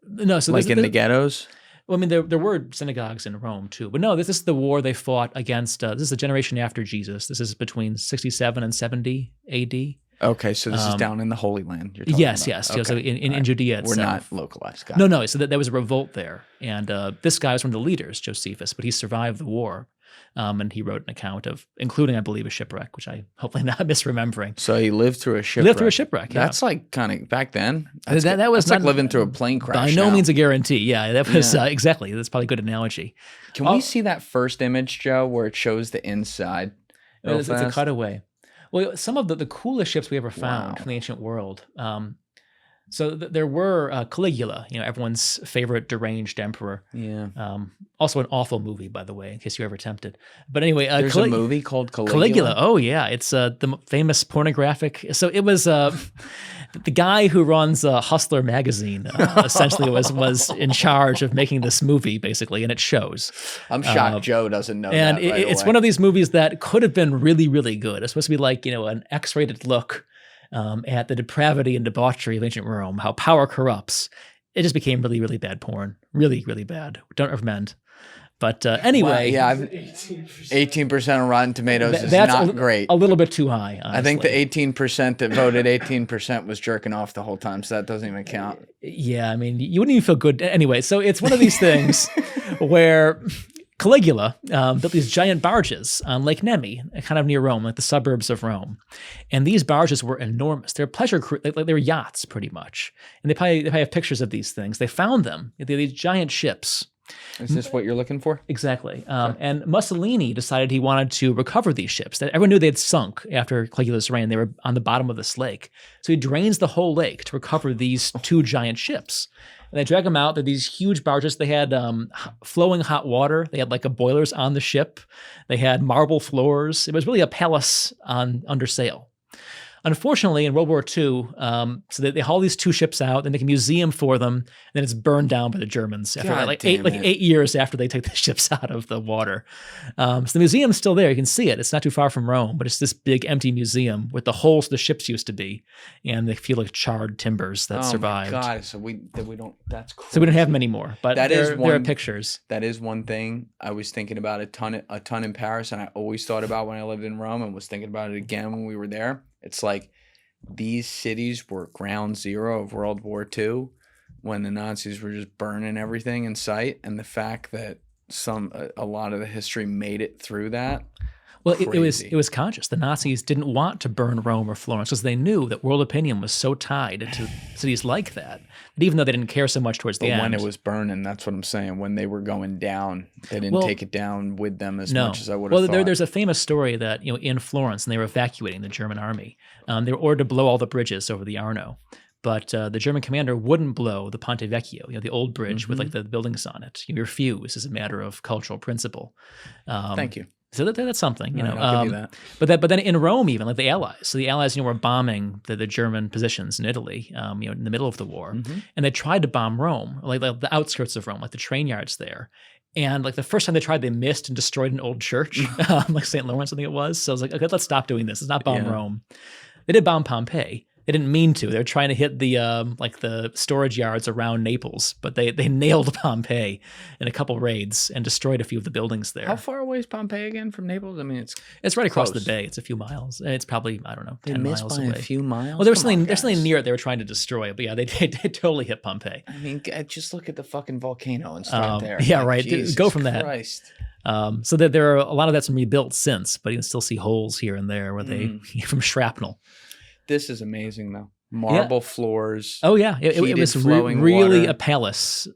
Speaker 1: No, so
Speaker 2: like in the ghettos?
Speaker 1: Well, I mean, there were synagogues in Rome too, but no, this is the war they fought against. This is the generation after Jesus. This is between 67 and 70 A.D.
Speaker 2: Okay, so this is down in the Holy Land. You're talking
Speaker 1: yes.
Speaker 2: about.
Speaker 1: So in Judea itself.
Speaker 2: We're not localized. Got
Speaker 1: No. So there was a revolt there, and this guy was one of the leaders, Josephus, but he survived the war. And he wrote an account of, including, I believe, a shipwreck, which I hopefully not misremembering.
Speaker 2: So he lived through a shipwreck.
Speaker 1: Lived through a shipwreck. Yeah.
Speaker 2: That's like kind of back then.
Speaker 1: That was
Speaker 2: like living through a plane crash.
Speaker 1: By no means a guarantee. Yeah, that was exactly. That's probably a good analogy.
Speaker 2: Can we see that first image, Joe, where it shows the inside?
Speaker 1: It's a cutaway. Well, some of the coolest ships we ever found from the ancient world. So there were Caligula, everyone's favorite deranged emperor.
Speaker 2: Yeah.
Speaker 1: Also an awful movie, by the way, in case you're ever tempted. But anyway,
Speaker 2: there's a movie called Caligula.
Speaker 1: Caligula. Oh yeah, it's the famous pornographic. So it was the guy who runs Hustler magazine. Essentially, was in charge of making this movie, basically, and it shows.
Speaker 2: I'm shocked Joe doesn't know.
Speaker 1: And
Speaker 2: that
Speaker 1: it's one of these movies that could have been really, really good. It's supposed to be like an X-rated look at the depravity and debauchery of ancient Rome, how power corrupts. It just became really, really bad porn. Really, really bad. Don't recommend. But anyway.
Speaker 2: Wow, yeah, 18% on Rotten Tomatoes is not great.
Speaker 1: A little bit too high, honestly.
Speaker 2: I think the 18% that voted 18% was jerking off the whole time, so that doesn't even count.
Speaker 1: Yeah, I mean, you wouldn't even feel good. Anyway, so it's one of these things where Caligula built these giant barges on Lake Nemi, kind of near Rome, like the suburbs of Rome. And these barges were enormous. They're pleasure they were yachts, pretty much. And they probably have pictures of these things. They found them. They're these giant ships.
Speaker 2: Is this what you're looking for?
Speaker 1: Exactly. And Mussolini decided he wanted to recover these ships. That everyone knew they had sunk after Caligula's reign. They were on the bottom of this lake. So he drains the whole lake to recover these two giant ships. And they drag them out. They're these huge barges. They had flowing hot water. They had like boilers on the ship. They had marble floors. It was really a palace under sail. Unfortunately, in World War II, so they haul these two ships out, they make a museum for them, and then it's burned down by the Germans after eight years after they take the ships out of the water. So the museum's still there. You can see it. It's not too far from Rome, but it's this big empty museum with the holes the ships used to be, and they feel like charred timbers that survived.
Speaker 2: Oh my God! So we don't. That's crazy.
Speaker 1: So we don't have many more, but there are pictures.
Speaker 2: That is one thing I was thinking about a ton in Paris, and I always thought about when I lived in Rome, and was thinking about it again when we were there. It's like these cities were ground zero of World War II when the Nazis were just burning everything in sight. And the fact that a lot of the history made it through that.
Speaker 1: Well, it was conscious. The Nazis didn't want to burn Rome or Florence because they knew that world opinion was so tied to cities like that. But even though they didn't care so much towards the end.
Speaker 2: When it was burning, that's what I'm saying. When they were going down, they didn't take it down with them as much as I would have thought.
Speaker 1: Well, there's a famous story that in Florence, and they were evacuating the German army. They were ordered to blow all the bridges over the Arno. But the German commander wouldn't blow the Ponte Vecchio, the old bridge with the buildings on it. You refuse as a matter of cultural principle.
Speaker 2: Thank you.
Speaker 1: So that's something,
Speaker 2: I'll give you that.
Speaker 1: But then in Rome, even like the Allies. So the Allies, were bombing the German positions in Italy, in the middle of the war, and they tried to bomb Rome, like the outskirts of Rome, like the train yards there. And like the first time they tried, they missed and destroyed an old church, like St. Lawrence, I think it was. So I was like, okay, let's stop doing this. Let's not bomb Rome. They did bomb Pompeii. They didn't mean to. They were trying to hit the like the storage yards around Naples, but they nailed Pompeii in a couple raids and destroyed a few of the buildings there.
Speaker 2: How far away is Pompeii again from Naples? I mean,
Speaker 1: it's right across
Speaker 2: close.
Speaker 1: the bay. It's a few miles. It's probably, I don't know, 10 miles away.
Speaker 2: They missed by a few miles?
Speaker 1: Well, there's something near it they were trying to destroy, but yeah, they totally hit Pompeii.
Speaker 2: I mean, just look at the fucking volcano and start there.
Speaker 1: Yeah,
Speaker 2: like,
Speaker 1: right.
Speaker 2: Jesus
Speaker 1: Go from
Speaker 2: Christ.
Speaker 1: that. So that there are a lot of that's been rebuilt since, but you can still see holes here and there where they from shrapnel.
Speaker 2: This is amazing, though. Marble floors.
Speaker 1: Oh yeah, it was
Speaker 2: flowing
Speaker 1: really
Speaker 2: water.
Speaker 1: a palace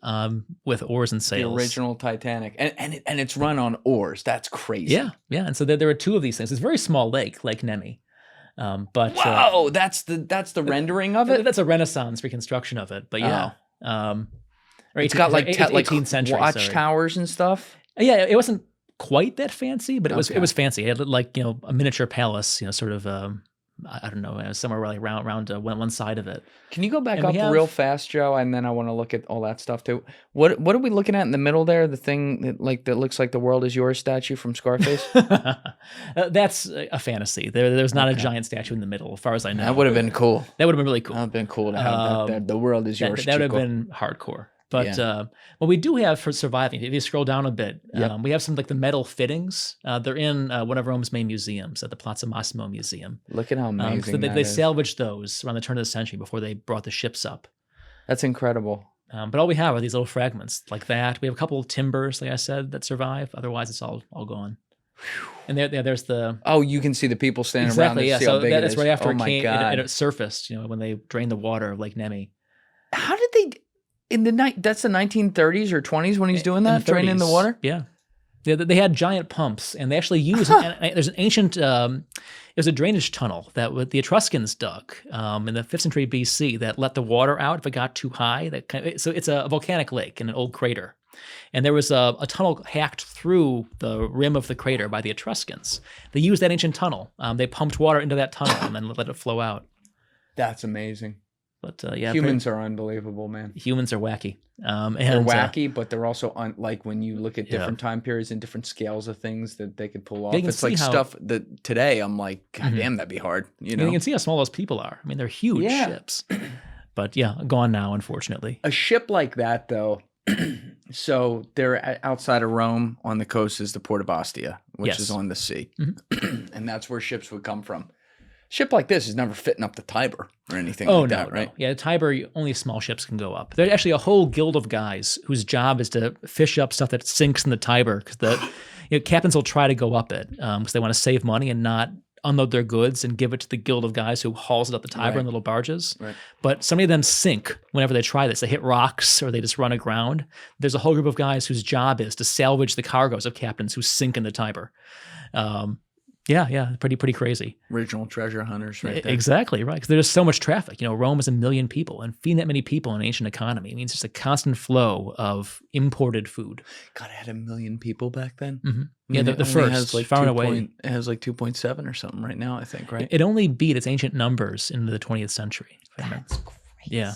Speaker 1: with oars and sails.
Speaker 2: The original Titanic, and it's run on oars. That's crazy.
Speaker 1: Yeah. And so there were two of these things. It's a very small lake, Lake Nemi. But
Speaker 2: whoa, that's the rendering of it.
Speaker 1: That's a Renaissance reconstruction of it. But yeah,
Speaker 2: it's got like
Speaker 1: 18th century
Speaker 2: watchtowers and stuff.
Speaker 1: Yeah, it wasn't quite that fancy, but it was fancy. It had like a miniature palace, sort of. I don't know, somewhere like around one side of it.
Speaker 2: Can you go back up real fast, Joe? And then I want to look at all that stuff too. What are we looking at in the middle there? The thing that looks like the world is yours statue from Scarface?
Speaker 1: That's a fantasy. There's not a giant statue in the middle, as far as I know.
Speaker 2: That would have been cool.
Speaker 1: That would have been really cool.
Speaker 2: That would have been cool to have that. The world is yours.
Speaker 1: That would have been hardcore. But what we do have for surviving, if you scroll down a bit, we have some like the metal fittings. They're in one of Rome's main museums at the Piazza Massimo Museum.
Speaker 2: Look at how amazing
Speaker 1: so
Speaker 2: that
Speaker 1: they
Speaker 2: is.
Speaker 1: salvaged those around the turn of the century before they brought the ships up.
Speaker 2: That's incredible.
Speaker 1: But all we have are these little fragments like that. We have a couple of timbers, like I said, that survive. Otherwise, it's all gone. And there's the...
Speaker 2: Oh, you can see the people standing around.
Speaker 1: Exactly, yeah. So that's right after
Speaker 2: it
Speaker 1: surfaced, when they drained the water of Lake Nemi.
Speaker 2: How did they... That's the 1930s or 20s when he's doing that, draining the water?
Speaker 1: Yeah. They had giant pumps, and they actually used, and there's an ancient, it was a drainage tunnel that the Etruscans dug in the 5th century BC that let the water out if it got too high. So it's a volcanic lake in an old crater. And there was a tunnel hacked through the rim of the crater by the Etruscans. They used that ancient tunnel. They pumped water into that tunnel and then let it flow out.
Speaker 2: That's amazing.
Speaker 1: But
Speaker 2: humans are unbelievable, man.
Speaker 1: Humans are wacky.
Speaker 2: They're wacky, but they're also like when you look at different time periods and different scales of things that they could pull off. It's like stuff that today I'm like, God damn, that'd be hard. You
Speaker 1: can see how small those people are. I mean, they're huge ships. But gone now, unfortunately.
Speaker 2: A ship like that, though. So they're outside of Rome. On the coast is the port of Ostia, which is on the sea, and that's where ships would come from. Ship like this is never fitting up the Tiber or anything like that, right?
Speaker 1: No. Yeah, the Tiber, only small ships can go up. There's actually a whole guild of guys whose job is to fish up stuff that sinks in the Tiber because the captains will try to go up it because they want to save money and not unload their goods and give it to the guild of guys who hauls it up the Tiber in little barges. Right. But so many of them sink whenever they try this. They hit rocks or they just run aground. There's a whole group of guys whose job is to salvage the cargoes of captains who sink in the Tiber. Yeah, pretty crazy.
Speaker 2: Original treasure hunters, right there.
Speaker 1: Exactly, right. Because there's so much traffic. Rome is 1 million people, and feeding that many people in an ancient economy means just a constant flow of imported food.
Speaker 2: God, it had 1 million people back then.
Speaker 1: Mm-hmm. Yeah, the first, has like far and away.
Speaker 2: It has like 2.7 or something right now, I think, right?
Speaker 1: It only beat its ancient numbers into the 20th century.
Speaker 2: That's crazy.
Speaker 1: Yeah.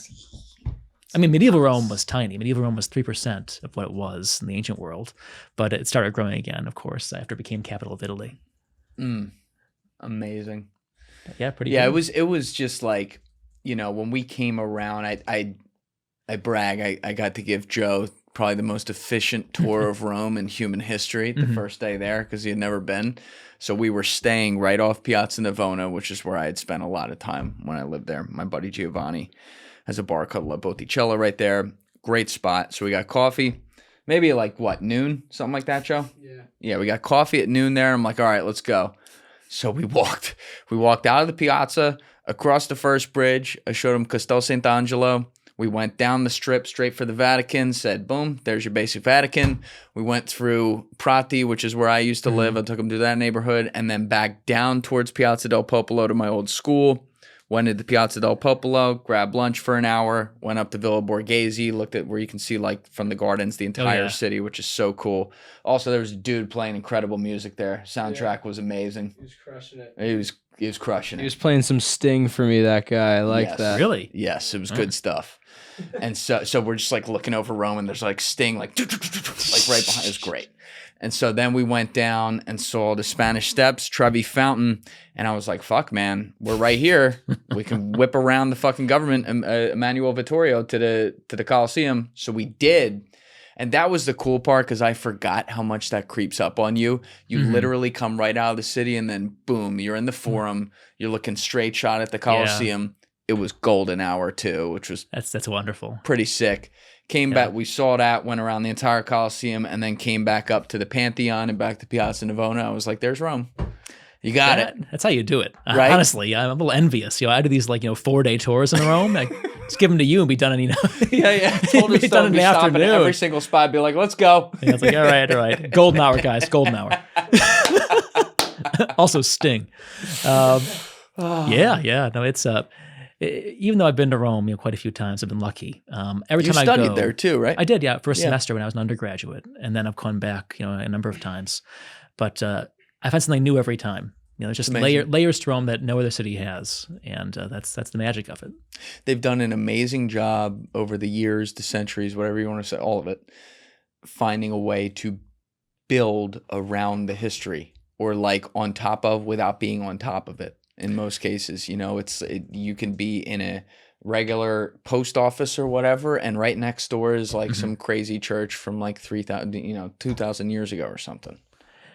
Speaker 1: I mean, medieval Rome was tiny. Medieval Rome was 3% of what it was in the ancient world, but it started growing again, of course, after it became capital of Italy.
Speaker 2: Amazing.
Speaker 1: Yeah, pretty.
Speaker 2: Yeah,
Speaker 1: cool.
Speaker 2: it was just like, when we came around, I brag. I got to give Joe probably the most efficient tour of Rome in human history the first day there because he had never been. So we were staying right off Piazza Navona, which is where I had spent a lot of time when I lived there. My buddy Giovanni has a bar called La Botticella right there. Great spot. So we got coffee. Maybe like noon? Something like that, Joe? Yeah, we got coffee at noon there. I'm like, all right, let's go. So we walked out of the piazza, across the first bridge. I showed him Castel Sant'Angelo. We went down the strip straight for the Vatican, said, boom, there's your basic Vatican. We went through Prati, which is where I used to live. I took him to that neighborhood and then back down towards Piazza del Popolo to my old school. Went into Piazza del Popolo, grabbed lunch for an hour, went up to Villa Borghese, looked at where you can see like from the gardens the entire city, which is so cool. Also, there was a dude playing incredible music there. Soundtrack was amazing.
Speaker 5: He was crushing it.
Speaker 2: He was He was crushing
Speaker 4: He
Speaker 2: it.
Speaker 4: was playing some Sting for me, that guy. I like
Speaker 2: Yes.
Speaker 4: that.
Speaker 1: Really?
Speaker 2: Yes, it was good stuff. And so we're just like looking over Rome, and there's like Sting like right behind. It was great. And so then we went down and saw the Spanish Steps, Trevi Fountain, and I was like, "Fuck, man, we're right here. We can whip around the fucking government, Emmanuel Vittorio, to the Colosseum." So we did, and that was the cool part because I forgot how much that creeps up on you. You literally come right out of the city, and then boom, you're in the Forum. You're looking straight shot at the Colosseum. It was golden hour too, which was
Speaker 1: That's wonderful.
Speaker 2: pretty sick. Came back, we saw that, went around the entire Colosseum, and then came back up to the Pantheon and back to Piazza Navona. I was like, "There's Rome. You got it."
Speaker 1: That's how you do it.
Speaker 2: Right?
Speaker 1: Honestly, I'm a little envious. I do these 4-day tours in Rome. I just give them to you and be done in
Speaker 2: Yeah.
Speaker 1: be done
Speaker 2: Toldinstone
Speaker 1: in
Speaker 2: be
Speaker 1: the
Speaker 2: stopping at
Speaker 1: afternoon.
Speaker 2: every single spot, be like, "Let's go."
Speaker 1: Yeah, it's like, all right. Golden hour, guys. Golden hour. Also Sting. Yeah. No, it's even though I've been to Rome, quite a few times, I've been lucky. Every
Speaker 2: You
Speaker 1: time I go,
Speaker 2: studied there too, right?
Speaker 1: I did, yeah, for a semester when I was an undergraduate, and then I've come back, a number of times. But I find something new every time. There's just layers to Rome that no other city has, and that's the magic of it.
Speaker 2: They've done an amazing job over the years, the centuries, whatever you want to say, all of it, finding a way to build around the history or like on top of without being on top of it. In most cases, you can be in a regular post office or whatever, and right next door is like some crazy church from like 2,000 years ago or something.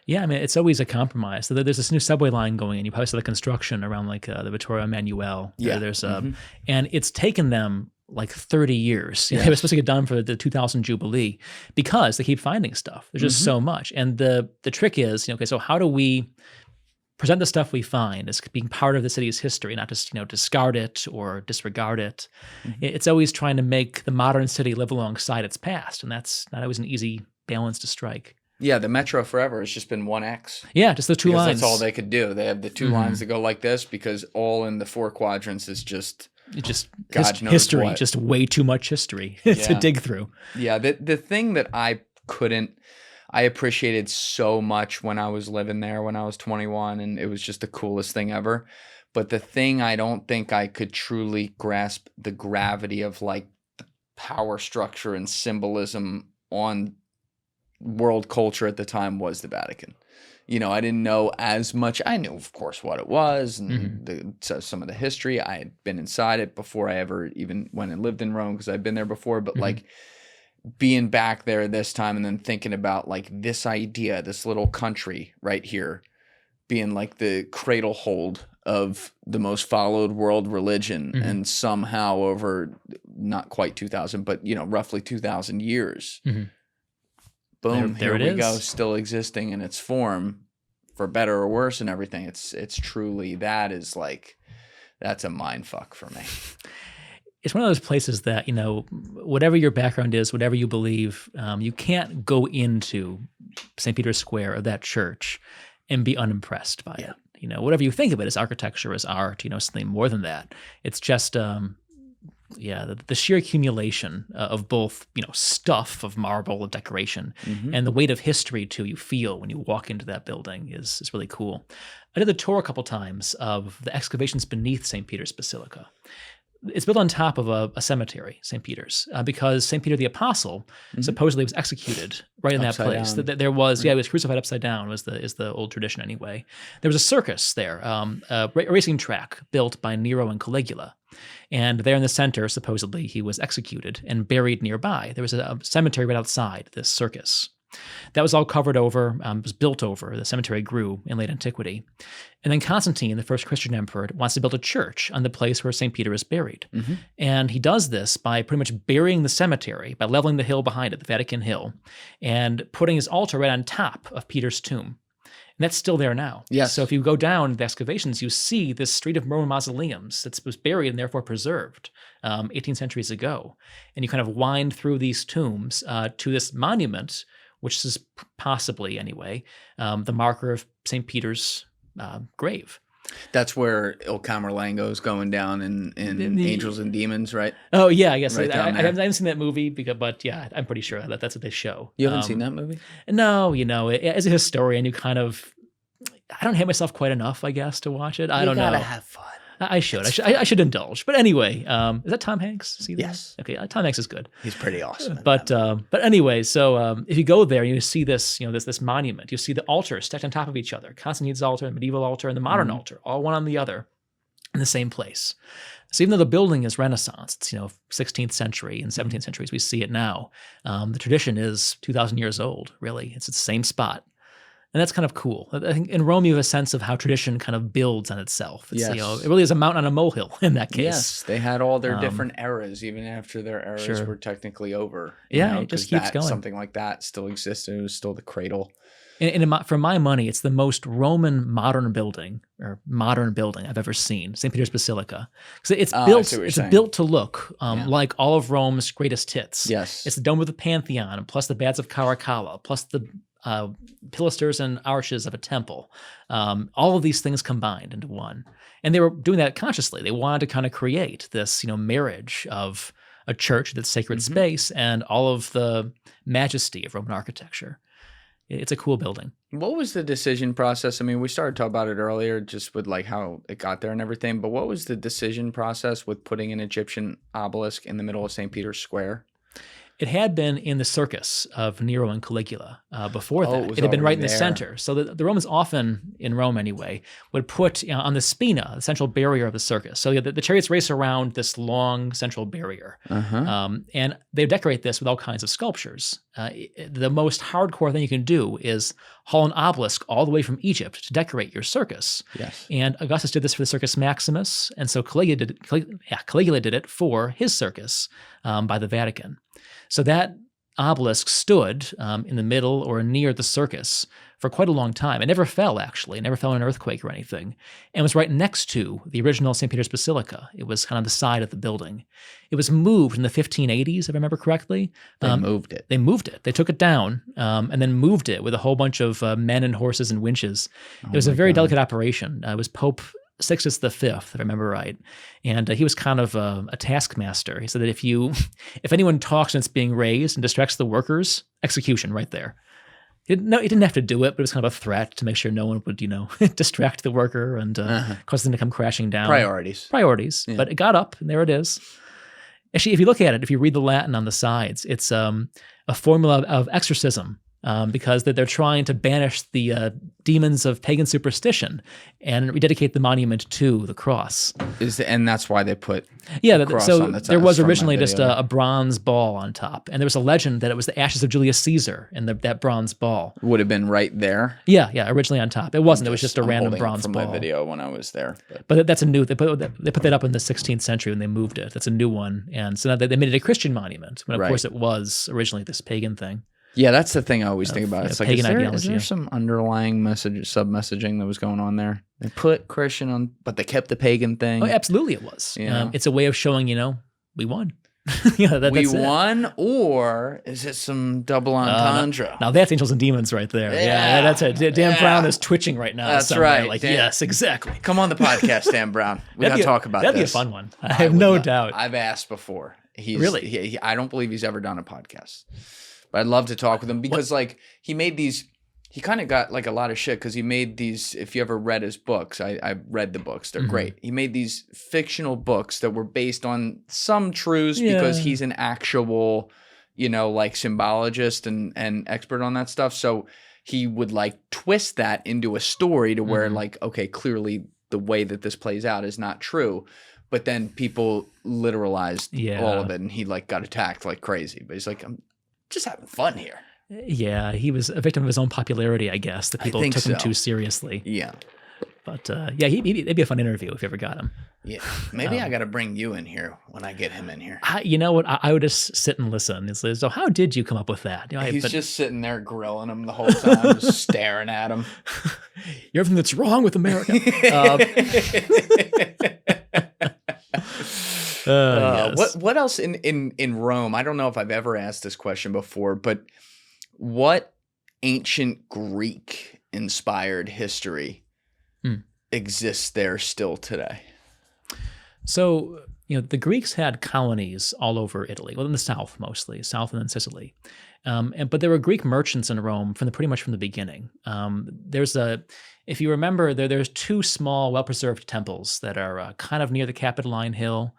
Speaker 1: Yeah, I mean, it's always a compromise. So there's this new subway line going in. You probably saw the construction around the Vittorio Emanuele.
Speaker 2: Yeah.
Speaker 1: There's and it's taken them like 30 years. They were supposed to get done for the 2000 Jubilee because they keep finding stuff. There's just so much. And the trick is, okay, so how do we present the stuff we find as being part of the city's history, not just discard it or disregard it. It's always trying to make the modern city live alongside its past, and that's not always an easy balance to strike.
Speaker 2: Yeah, the Metro forever has just been 1X.
Speaker 1: Yeah, just the two
Speaker 2: Because
Speaker 1: lines.
Speaker 2: that's all they could do. They have the two lines that go like this because all in the 4 quadrants is just God knows
Speaker 1: history,
Speaker 2: what.
Speaker 1: just way too much history to dig through.
Speaker 2: Yeah, the thing that I appreciated so much when I was living there when I was 21, and it was just the coolest thing ever. But the thing I don't think I could truly grasp the gravity of like the power structure and symbolism on world culture at the time was the Vatican. I didn't know as much. I knew, of course, what it was and some of the history. I had been inside it before I ever even went and lived in Rome because I'd been there before. But like being back there this time and then thinking about like this idea, this little country right here being like the cradle hold of the most followed world religion and somehow over not quite 2000, but roughly 2000 years. Boom,
Speaker 1: there
Speaker 2: here
Speaker 1: it
Speaker 2: we go,
Speaker 1: is.
Speaker 2: still existing in its form, for better or worse and everything. It's truly, that's a mind fuck for me.
Speaker 1: It's one of those places that, whatever your background is, whatever you believe, you can't go into St. Peter's Square or that church and be unimpressed by it. Whatever you think of it as architecture, as art, something more than that. It's just, the sheer accumulation of both, stuff of marble, of decoration, and the weight of history too you feel when you walk into that building is really cool. I did the tour a couple times of the excavations beneath St. Peter's Basilica. It's built on top of a cemetery, St. Peter's, because St. Peter the Apostle supposedly was executed right in that
Speaker 2: Upside
Speaker 1: place.
Speaker 2: down.
Speaker 1: There was, he was crucified upside down is the old tradition anyway. There was a circus there, a racing track built by Nero and Caligula. And there in the center, supposedly, he was executed and buried nearby. There was a cemetery right outside this circus. That was all covered over, was built over. The cemetery grew in late antiquity. And then Constantine, the first Christian emperor, wants to build a church on the place where St. Peter is buried. And he does this by pretty much burying the cemetery, by leveling the hill behind it, the Vatican Hill, and putting his altar right on top of Peter's tomb. And that's still there now.
Speaker 2: Yes.
Speaker 1: So if you go down the excavations, you see this street of Roman mausoleums that was buried and therefore preserved 18 centuries ago. And you kind of wind through these tombs to this monument, which is possibly, anyway, the marker of St. Peter's grave.
Speaker 2: That's where Il Camerlengo is going down in Angels and Demons, right?
Speaker 1: Oh, yeah, I guess.
Speaker 2: Right
Speaker 1: I
Speaker 2: down there.
Speaker 1: haven't seen that movie, but yeah, I'm pretty sure that's what they show.
Speaker 2: You haven't seen that movie?
Speaker 1: No, as a historian, you kind of, I don't hate myself quite enough, I guess, to watch it. I don't know.
Speaker 2: You gotta have fun.
Speaker 1: I should. I should indulge. But anyway, is that Tom Hanks? Is he there?
Speaker 2: Yes.
Speaker 1: Okay, Tom Hanks is good.
Speaker 2: He's pretty awesome.
Speaker 1: But anyway, so if you go there, you see this, this monument. You see the altars stacked on top of each other: Constantine's altar, the medieval altar, and the modern altar, all one on the other, in the same place. So even though the building is Renaissance, it's 16th century and 17th centuries, we see it now. The tradition is 2,000 years old. Really, it's the same spot. And that's kind of cool. I think in Rome, you have a sense of how tradition kind of builds on itself. It's, it really is a mountain on a molehill in that case.
Speaker 2: Yes, they had all their different eras, even after their eras were technically over.
Speaker 1: It just keeps going.
Speaker 2: Something like that still existed. It was still the cradle.
Speaker 1: And for my money, it's the most Roman modern building I've ever seen, St. Peter's Basilica. Because it's built to look like all of Rome's greatest hits.
Speaker 2: Yes.
Speaker 1: It's the dome of the Pantheon, plus the baths of Caracalla, plus the pilasters and arches of a temple. All of these things combined into one. And they were doing that consciously. They wanted to kind of create this, marriage of a church, that's sacred space, and all of the majesty of Roman architecture. It's a cool building.
Speaker 2: What was the decision process? I mean, we started talking about it earlier, just with like how it got there and everything. But what was the decision process with putting an Egyptian obelisk in the middle of St. Peter's Square?
Speaker 1: It had been in the circus of Nero and Caligula before that.
Speaker 2: It
Speaker 1: It had been right in the
Speaker 2: there.
Speaker 1: center. So the Romans often, in Rome anyway, would put on the spina, the central barrier of the circus. So the chariots race around this long central barrier. And they decorate this with all kinds of sculptures. The most hardcore thing you can do is haul an obelisk all the way from Egypt to decorate your circus.
Speaker 2: Yes.
Speaker 1: And Augustus did this for the Circus Maximus, and so Caligula did it for his circus by the Vatican. So that obelisk stood in the middle or near the circus for quite a long time. It never fell, actually. It never fell in an earthquake or anything. And was right next to the original St. Peter's Basilica. It was kind of the side of the building. It was moved in the 1580s, if I remember correctly.
Speaker 2: They moved it.
Speaker 1: They moved it. They took it down and then moved it with a whole bunch of men and horses and winches. It was a very delicate operation. It was Pope Sixtus V, if I remember right. And he was kind of a taskmaster. He said that if anyone talks and it's being raised and distracts the workers, execution right there. He didn't have to do it, but it was kind of a threat to make sure no one would, distract the worker and cause them to come crashing down. Priorities. Yeah. But it got up, and there it is. Actually, if you look at it, if you read the Latin on the sides, it's a formula of exorcism. Because they're trying to banish the demons of pagan superstition and rededicate the monument to the cross.
Speaker 2: And that's why they put
Speaker 1: cross on the top. There was originally just a bronze ball on top, and there was a legend that it was the ashes of Julius Caesar in that bronze ball.
Speaker 2: Would have been right there.
Speaker 1: Yeah, originally on top. It wasn't. It was just a random bronze
Speaker 2: from
Speaker 1: ball.
Speaker 2: My video when I was there.
Speaker 1: But that's a new. They put that up in the 16th century when they moved it. That's a new one, and so now they made it a Christian monument when of course it was originally this pagan thing.
Speaker 2: Yeah, that's the thing I always think about. It's like, is
Speaker 1: ideology.
Speaker 2: there some underlying sub-messaging that was going on there? They put Christian on, but they kept the pagan thing.
Speaker 1: Oh, absolutely it was.
Speaker 2: Yeah.
Speaker 1: It's a way of showing, we won.
Speaker 2: We won, or is it some double entendre?
Speaker 1: Now that's Angels and Demons right there. Yeah, that's it. Dan Brown is twitching right now.
Speaker 2: That's
Speaker 1: somewhere.
Speaker 2: right.
Speaker 1: Like, yes, exactly.
Speaker 2: Come on the podcast, Dan Brown. We got to talk about
Speaker 1: that'd
Speaker 2: this.
Speaker 1: That'd be a fun one. I have no doubt.
Speaker 2: I've asked before.
Speaker 1: Really?
Speaker 2: I don't believe he's ever done a podcast. But I'd love to talk with him because he made these, he kind of got like a lot of shit because he made these, if you ever read his books, I read the books, they're great. He made these fictional books that were based on some truths because he's an actual, symbologist and expert on that stuff. So he would twist that into a story to where okay, clearly the way that this plays out is not true. But then people literalized all of it and he got attacked like crazy. But he's like, I'm just having fun here.
Speaker 1: Yeah, he was a victim of his own popularity, I guess, that people took him too seriously.
Speaker 2: Yeah.
Speaker 1: But it'd be a fun interview if you ever got him.
Speaker 2: Yeah. Maybe I got to bring you in here when I get him in here.
Speaker 1: You know what? I would just sit and listen. So how did you come up with that?
Speaker 2: He's just sitting there grilling him the whole time, just staring at him.
Speaker 1: You're everything that's wrong with America. Yes.
Speaker 2: What else in Rome? I don't know if I've ever asked this question before, but what ancient Greek inspired history exists there still today?
Speaker 1: So the Greeks had colonies all over Italy, well, in the south mostly, south and then Sicily. But there were Greek merchants in Rome pretty much from the beginning. If you remember, there's two small, well-preserved temples that are kind of near the Capitoline Hill.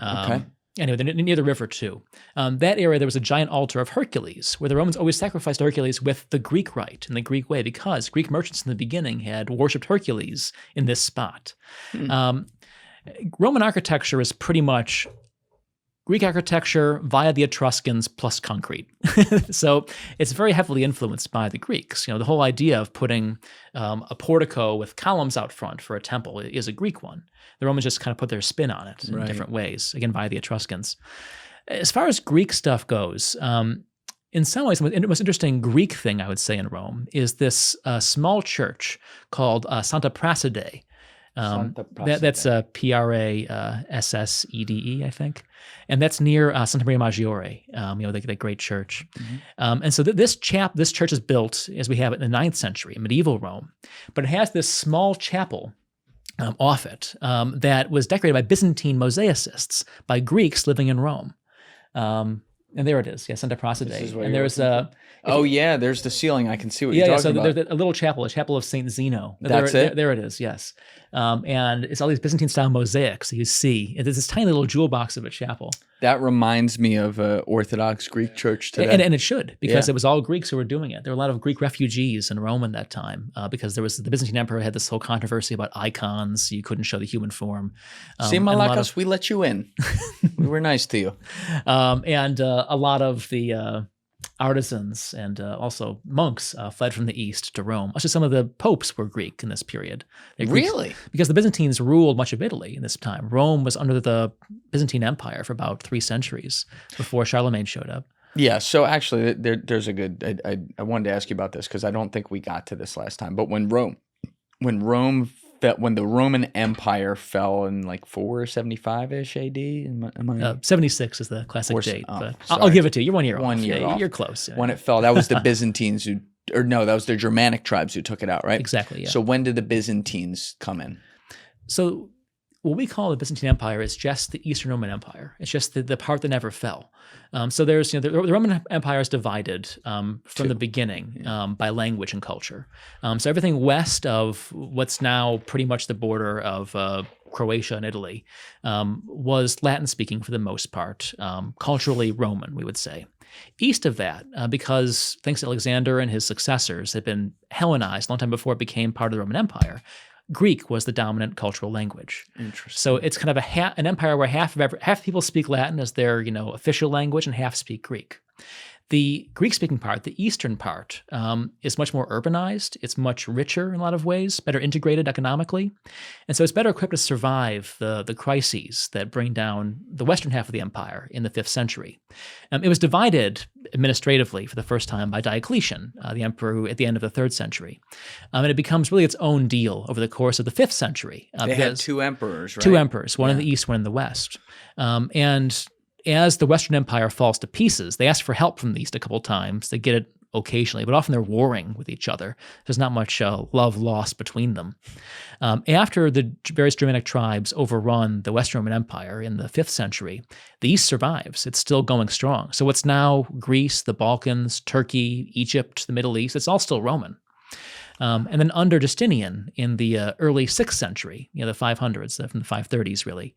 Speaker 2: Okay.
Speaker 1: Anyway, they're near the river too. That area, there was a giant altar of Hercules, where the Romans always sacrificed Hercules with the Greek rite and the Greek way, because Greek merchants in the beginning had worshipped Hercules in this spot. Roman architecture is pretty much Greek architecture via the Etruscans plus concrete. So it's very heavily influenced by the Greeks. The whole idea of putting a portico with columns out front for a temple is a Greek one. The Romans just kind of put their spin on it in different ways, again, via the Etruscans. As far as Greek stuff goes, in some ways, the most interesting Greek thing I would say in Rome is this small church called Santa Prassede. That's Prassede, I think. And that's near Santa Maria Maggiore, the great church. And so this church is built as we have it in the 9th century, medieval Rome. But it has this small chapel off it that was decorated by Byzantine mosaicists, by Greeks living in Rome. And there it is, Santa Prassede. And there's
Speaker 2: there's the ceiling. I can see what you're talking about.
Speaker 1: There's a little chapel, a chapel of Saint Zeno.
Speaker 2: That's it?
Speaker 1: There it is, yes. And it's all these Byzantine-style mosaics that you see. It's this tiny little jewel box of a chapel.
Speaker 2: That reminds me of Orthodox Greek church today.
Speaker 1: And it should, because it was all Greeks who were doing it. There were a lot of Greek refugees in Rome in that time, because the Byzantine Emperor had this whole controversy about icons. You couldn't show the human form.
Speaker 2: See, Malakas, we let you in. We were nice to you.
Speaker 1: And a lot of the artisans and also monks fled from the east to Rome. Also, some of the popes were Greek in this period.
Speaker 2: Really?
Speaker 1: Because the Byzantines ruled much of Italy in this time. Rome was under the Byzantine Empire for about 3 centuries before Charlemagne showed up.
Speaker 2: Yeah, so actually, there's a good... I wanted to ask you about this because I don't think we got to this last time. But when the Roman Empire fell in like 475-ish AD, am I
Speaker 1: 76 is the classic date, but
Speaker 2: sorry.
Speaker 1: I'll give it to you. You're 1 year off.
Speaker 2: 1 year off.
Speaker 1: You're close.
Speaker 2: When it fell, that was the Byzantines that was the Germanic tribes who took it out, right?
Speaker 1: Exactly, yeah.
Speaker 2: So when did the Byzantines come in?
Speaker 1: So what we call the Byzantine Empire is just the Eastern Roman Empire. It's just the part that never fell. So there's, the Roman Empire is divided from the beginning by language and culture. So everything west of what's now pretty much the border of Croatia and Italy was Latin-speaking for the most part, culturally Roman, we would say. East of that, because thanks to Alexander and his successors, had been Hellenized a long time before it became part of the Roman Empire, Greek was the dominant cultural language.
Speaker 2: Interesting.
Speaker 1: So it's kind of an empire where half people speak Latin as their official language and half speak Greek. The Greek-speaking part, the eastern part, is much more urbanized. It's much richer in a lot of ways, better integrated economically. And so it's better equipped to survive the crises that bring down the western half of the empire in the 5th century. It was divided administratively for the first time by Diocletian, the emperor at the end of the 3rd century. And it becomes really its own deal over the course of the 5th century.
Speaker 2: They had 2 emperors, right?
Speaker 1: 2 emperors, one in the east, one in the west. And as the Western Empire falls to pieces, they ask for help from the East a couple of times. They get it occasionally, but often they're warring with each other. There's not much love lost between them. After the various Germanic tribes overrun the Western Roman Empire in the 5th century, the East survives. It's still going strong. So what's now Greece, the Balkans, Turkey, Egypt, the Middle East, it's all still Roman. And then under Justinian in the early 6th century, the 500s, from the 530s really,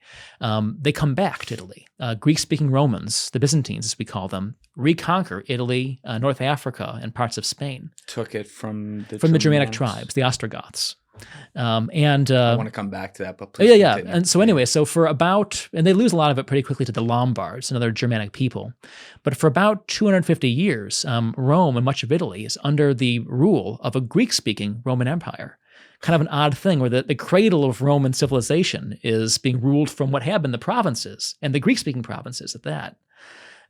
Speaker 1: they come back to Italy. Greek-speaking Romans, the Byzantines as we call them, reconquer Italy, North Africa, and parts of Spain.
Speaker 2: Took it from the
Speaker 1: Germanic tribes, the Ostrogoths.
Speaker 2: I want to come back to that, but please continue.
Speaker 1: And so anyway, and they lose a lot of it pretty quickly to the Lombards and other Germanic people. But for about 250 years, Rome and much of Italy is under the rule of a Greek-speaking Roman Empire. Kind of an odd thing where the cradle of Roman civilization is being ruled from what had been the provinces, and the Greek-speaking provinces at that.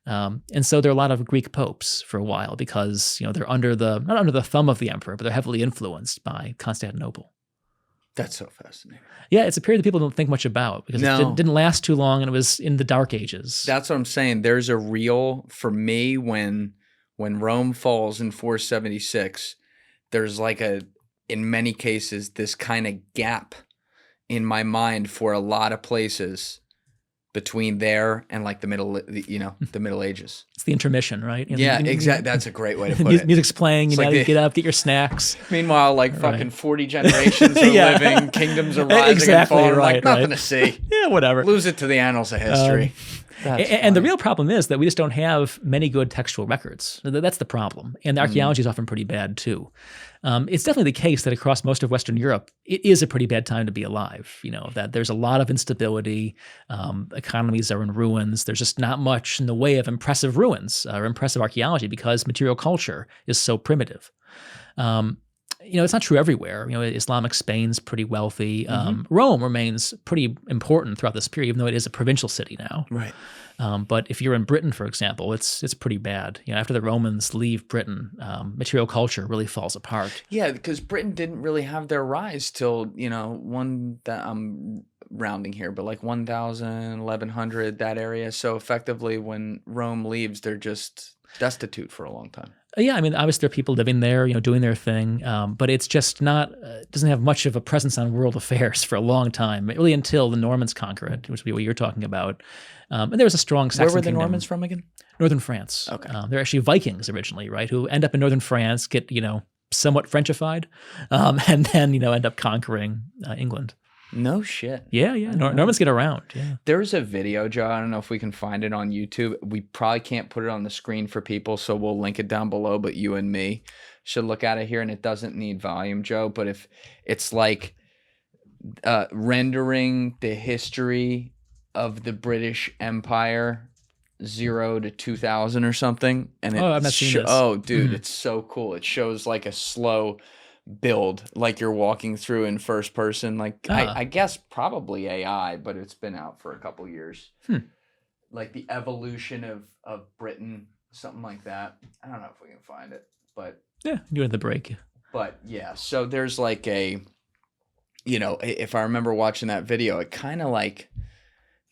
Speaker 1: And so there are a lot of Greek popes for a while because, they're not under the thumb of the emperor, but they're heavily influenced by Constantinople.
Speaker 2: That's so fascinating.
Speaker 1: Yeah, it's a period that people don't think much about because it didn't last too long and it was in the Dark Ages.
Speaker 2: That's what I'm saying. There's a real, for me, when Rome falls in 476, there's in many cases, this kind of gap in my mind for a lot of places between there and like the Middle Ages.
Speaker 1: It's the intermission, right?
Speaker 2: Yeah, exactly. That's a great way to put it.
Speaker 1: Music's playing, you
Speaker 2: It's
Speaker 1: know,
Speaker 2: like
Speaker 1: you get up, get your snacks.
Speaker 2: Meanwhile, like fucking 40 generations are
Speaker 1: Yeah.
Speaker 2: living, kingdoms are rising
Speaker 1: Exactly,
Speaker 2: and falling.
Speaker 1: right,
Speaker 2: Like nothing
Speaker 1: right.
Speaker 2: to see.
Speaker 1: Yeah, whatever.
Speaker 2: Lose it to the annals of history.
Speaker 1: And the real problem is that we just don't have many good textual records. That's the problem. And the archaeology is often pretty bad too. It's definitely the case that across most of Western Europe, it is a pretty bad time to be alive. You know, that there's a lot of instability. Economies are in ruins. There's just not much in the way of impressive ruins or impressive archaeology because material culture is so primitive. You know, it's not true everywhere. You know, Islamic Spain's pretty wealthy. Rome remains pretty important throughout this period, even though it is a provincial city now.
Speaker 2: Right.
Speaker 1: But if you're in Britain, for example, it's pretty bad. You know, after the Romans leave Britain, material culture really falls apart.
Speaker 2: Yeah, because Britain didn't really have their rise till, you know, I'm rounding here, but like 1000, 1100, that area. So effectively when Rome leaves, they're just destitute for a long time.
Speaker 1: Yeah, I mean, obviously there are people living there, you know, doing their thing, but it's just not, doesn't have much of a presence on world affairs for a long time, really until the Normans conquer it, which would be what you're talking about. And there was a strong Saxon
Speaker 2: Where were the
Speaker 1: kingdom.
Speaker 2: Normans from again?
Speaker 1: Northern France.
Speaker 2: Okay.
Speaker 1: They're actually Vikings originally, right, who end up in northern France, get, you know, somewhat Frenchified, and then, you know, end up conquering England.
Speaker 2: No shit.
Speaker 1: Yeah. Normans get around, yeah.
Speaker 2: There's a video, Joe. I don't know if we can find it on YouTube. We probably can't put it on the screen for people, so we'll link it down below, but you and me should look at it here, and it doesn't need volume, Joe, but if it's like rendering the history of the British Empire 0 to 2000 or something, and
Speaker 1: I've not seen this.
Speaker 2: Oh, dude, it's so cool. It shows like a slow build, like you're walking through in first person, like I guess probably AI, but it's been out for a couple years. Like the evolution of Britain, something like that. I don't know if we can find it, but
Speaker 1: Yeah, do it at the break.
Speaker 2: But yeah, so there's like a, you know, if I remember watching that video, it kind of like,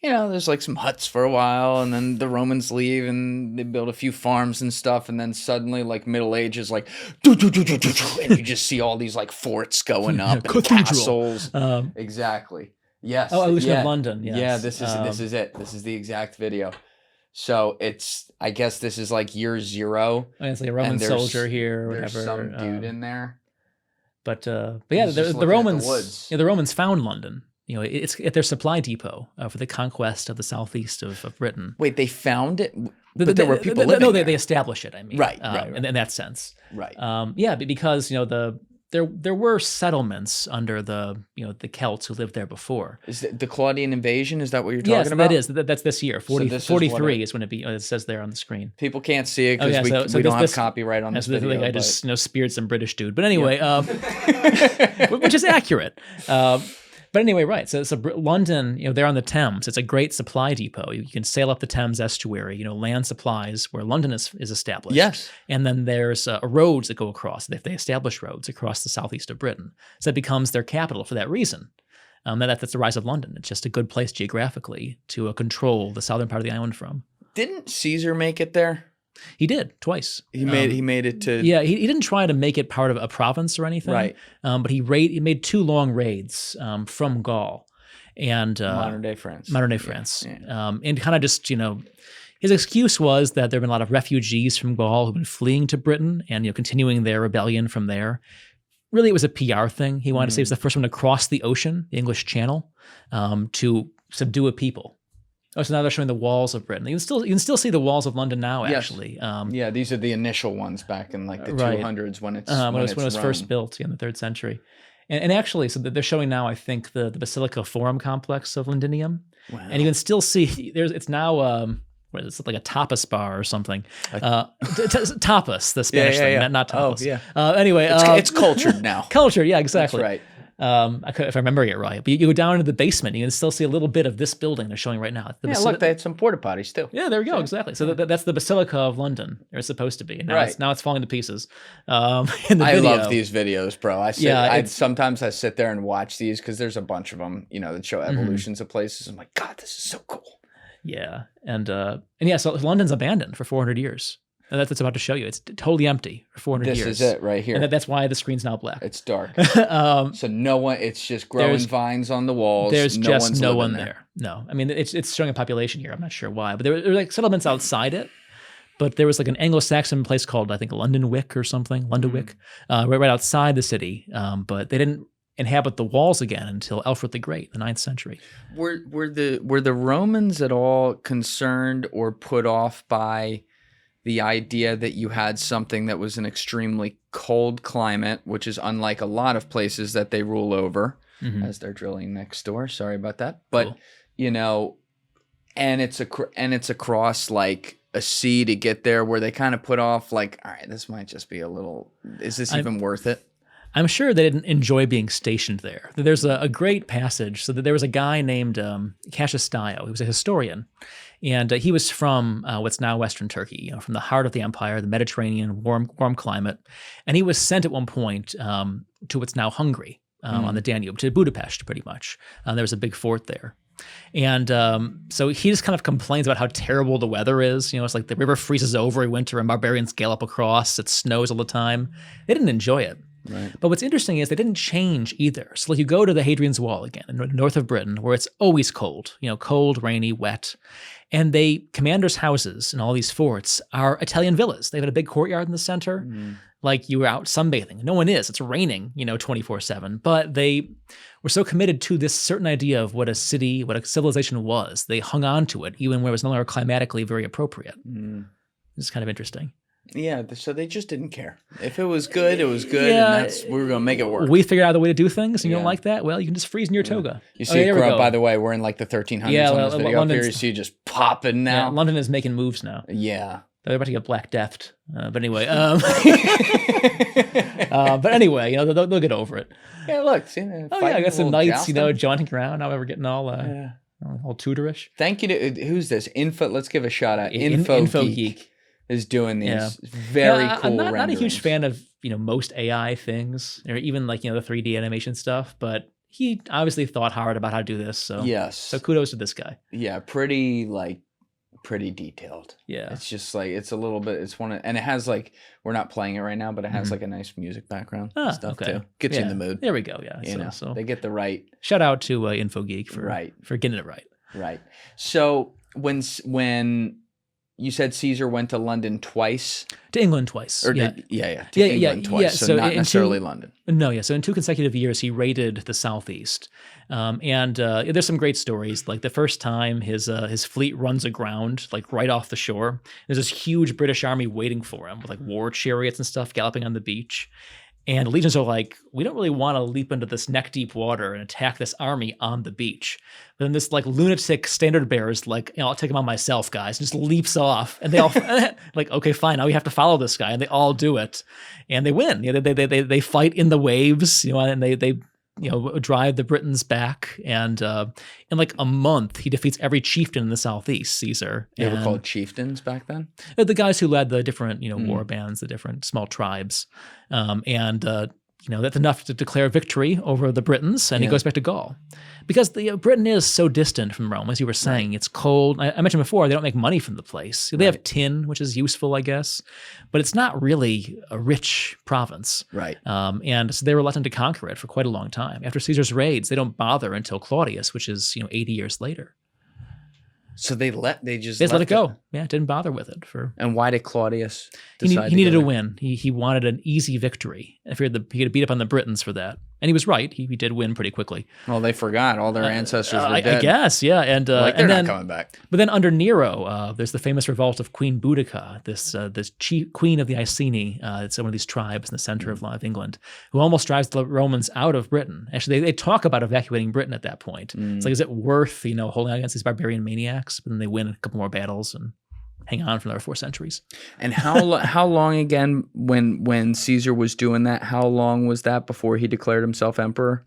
Speaker 2: you know, there's like some huts for a while, and then the Romans leave and they build a few farms and stuff, and then suddenly like Middle Ages, like, and you just see all these like forts going up and castles. Exactly. Yes.
Speaker 1: Oh, Illusion of London. Yes.
Speaker 2: Yeah, this is it. This is the exact video. So it's, I guess this is like year 0.
Speaker 1: It's like a Roman soldier here or whatever.
Speaker 2: There's some dude in there.
Speaker 1: But yeah, the Romans, the Romans found London. You know, it's at their supply depot for the conquest of the southeast of Britain.
Speaker 2: Wait, they found it? But there were people living there.
Speaker 1: No, they established it, I mean.
Speaker 2: Right.
Speaker 1: In that sense.
Speaker 2: Right.
Speaker 1: Yeah, because, you know, there were settlements under the, you know, the Celts who lived there before.
Speaker 2: Is the Claudian invasion, is that what you're talking about?
Speaker 1: Yes, that is. That's this year. 43 is when it says there on the screen.
Speaker 2: People can't see it because we don't have copyright on this video.
Speaker 1: I just, you know, speared some British dude. But anyway, which is accurate. But anyway, right. So London, you know, they're on the Thames. It's a great supply depot. You can sail up the Thames estuary, you know, land supplies where London is established.
Speaker 2: Yes.
Speaker 1: And then there's roads that go across. They establish roads across the southeast of Britain. So it becomes their capital for that reason. That's the rise of London. It's just a good place geographically to control the southern part of the island from.
Speaker 2: Didn't Caesar make it there?
Speaker 1: He did twice.
Speaker 2: He made it to.
Speaker 1: Yeah, he didn't try to make it part of a province or anything.
Speaker 2: Right.
Speaker 1: But he made 2 long raids from Gaul and
Speaker 2: modern day France.
Speaker 1: Yeah. And kind of just, you know, his excuse was that there have been a lot of refugees from Gaul who've been fleeing to Britain and, you know, continuing their rebellion from there. Really, it was a PR thing. He wanted to say he was the first one to cross the ocean, the English Channel, to subdue a people. Oh, so now they're showing the walls of Britain. You can still see the walls of London now, actually.
Speaker 2: Yes. Yeah, these are the initial ones back in like the 200s when it was
Speaker 1: first built in the 3rd century. And actually, so they're showing now, I think, the Basilica Forum complex of Londinium. Wow. And you can still see, it's now, what is it, like a tapas bar or something. Tapas, the Spanish thing, not tapas.
Speaker 2: Oh, yeah.
Speaker 1: Anyway.
Speaker 2: It's cultured now.
Speaker 1: Cultured, yeah, exactly.
Speaker 2: That's right.
Speaker 1: If I remember it right, but you go down into the basement, you can still see a little bit of this building they're showing right now.
Speaker 2: Look, they had some porta potties too.
Speaker 1: Yeah, there we go, exactly. So that's the Basilica of London. It's supposed to be. And now it's falling to pieces. In the
Speaker 2: I
Speaker 1: video.
Speaker 2: love these videos, bro. Sometimes I sit there and watch these because there's a bunch of them, you know, that show evolutions of places. I'm like, God, this is so cool.
Speaker 1: Yeah, and yeah, so London's abandoned for 400 years. And that's what it's about to show you. It's totally empty for 400
Speaker 2: This
Speaker 1: years.
Speaker 2: is it right here.
Speaker 1: And that's why the screen's now black.
Speaker 2: It's dark. So no one. It's just growing vines on the walls.
Speaker 1: There's
Speaker 2: no
Speaker 1: just
Speaker 2: one's
Speaker 1: no
Speaker 2: living
Speaker 1: one
Speaker 2: there.
Speaker 1: there. No, I mean it's showing a population here. I'm not sure why, but there were like settlements outside it. But there was like an Anglo-Saxon place called, I think, London Wick or something, Londonwick, right outside the city. But they didn't inhabit the walls again until Alfred the Great, the 9th century.
Speaker 2: Were the Romans at all concerned or put off by the idea that you had something that was an extremely cold climate, which is unlike a lot of places that they rule over, as they're drilling next door? Sorry about that, but
Speaker 1: Cool.
Speaker 2: you know, and it's across like a sea to get there, where they kind of put off like, all right, this might just be a little. Is this even worth it?
Speaker 1: I'm sure they didn't enjoy being stationed there. There's a great passage. So that there was a guy named Cassius Dio. He was a historian, and he was from what's now Western Turkey, from the heart of the empire, the Mediterranean, warm climate. And he was sent at one point to what's now Hungary on the Danube, to Budapest, pretty much. There was a big fort there. And so he just kind of complains about how terrible the weather is. It's like the river freezes over in winter and barbarians gallop across. It snows all the time. They didn't enjoy it.
Speaker 2: Right.
Speaker 1: But what's interesting is they didn't change either. So like you go to the Hadrian's Wall again, in the north of Britain, where it's always cold, cold, rainy, wet. And commanders' houses in all these forts are Italian villas. They have a big courtyard in the center. Like you were out sunbathing. No one is. It's raining, 24/7. But they were so committed to this certain idea of what a city, what a civilization was. They hung on to it, even when it was no longer climatically very appropriate. It's kind of interesting.
Speaker 2: Yeah, so they just didn't care. If it was good, it was good, and we were going to make it work.
Speaker 1: We figured out the way to do things, and you don't like that? Well, you can just freeze in your toga.
Speaker 2: You see it grow, by the way, we're in like the 1300s on this video up here. You see it just popping now.
Speaker 1: Yeah, London is making moves now.
Speaker 2: Yeah.
Speaker 1: They're about to get Black Death. But anyway. But anyway, they'll get over it.
Speaker 2: Yeah, look. See,
Speaker 1: I got some knights, jaunting around. Now we're getting all Tudorish.
Speaker 2: Thank you to, who's this? Let's give a shout out. Info Geek is doing these very cool
Speaker 1: I'm not a
Speaker 2: renderings.
Speaker 1: huge fan of most AI things, or even like the 3D animation stuff, but he obviously thought hard about how to do this. So
Speaker 2: yes,
Speaker 1: so kudos to this guy.
Speaker 2: Yeah, pretty detailed.
Speaker 1: Yeah,
Speaker 2: it's just like it's a little bit. It's and it has like, we're not playing it right now, but it has like a nice music background stuff too. Gets you in the mood.
Speaker 1: There we go. Yeah, so
Speaker 2: they get the right.
Speaker 1: Shout out to InfoGeek for getting it right.
Speaker 2: Right. So when you said Caesar went to London twice?
Speaker 1: To England twice.
Speaker 2: To England twice, so not necessarily London.
Speaker 1: No, so in 2 consecutive years, he raided the southeast. And there's some great stories. Like the first time his fleet runs aground, like right off the shore. There's this huge British army waiting for him with like war chariots and stuff galloping on the beach. And the legions are like, we don't really want to leap into this neck-deep water and attack this army on the beach. But then this like lunatic standard bearer is like, I'll take him on myself, guys. And just leaps off, and they all like, okay, fine. Now we have to follow this guy, and they all do it, and they win. They fight in the waves, and they drive the Britons back, and in like a month he defeats every chieftain in the southeast. Caesar.
Speaker 2: They were called chieftains back then.
Speaker 1: The guys who led the different war bands, the different small tribes, that's enough to declare victory over the Britons, and he goes back to Gaul. Because Britain is so distant from Rome, as you were saying. It's cold. I mentioned before, they don't make money from the place. They have tin, which is useful, I guess, but it's not really a rich province.
Speaker 2: Right.
Speaker 1: And so they were reluctant to conquer it for quite a long time. After Caesar's raids, they don't bother until Claudius, which is 80 years later.
Speaker 2: So they just
Speaker 1: let it go. Yeah, didn't bother with it
Speaker 2: And why did Claudius
Speaker 1: decide he needed a win. He wanted an easy victory. I figured he could beat up on the Britons for that. And he was right. He did win pretty quickly.
Speaker 2: Well, they forgot all their ancestors were dead.
Speaker 1: I guess, yeah. And
Speaker 2: they're not coming back.
Speaker 1: But then under Nero, there's the famous revolt of Queen Boudica, this queen of the Iceni. It's one of these tribes in the center of England, who almost drives the Romans out of Britain. Actually, they talk about evacuating Britain at that point. It's like, is it worth holding out against these barbarian maniacs? But then they win a couple more battles and hang on for another 4 centuries.
Speaker 2: And how long again, when Caesar was doing that, how long was that before he declared himself emperor?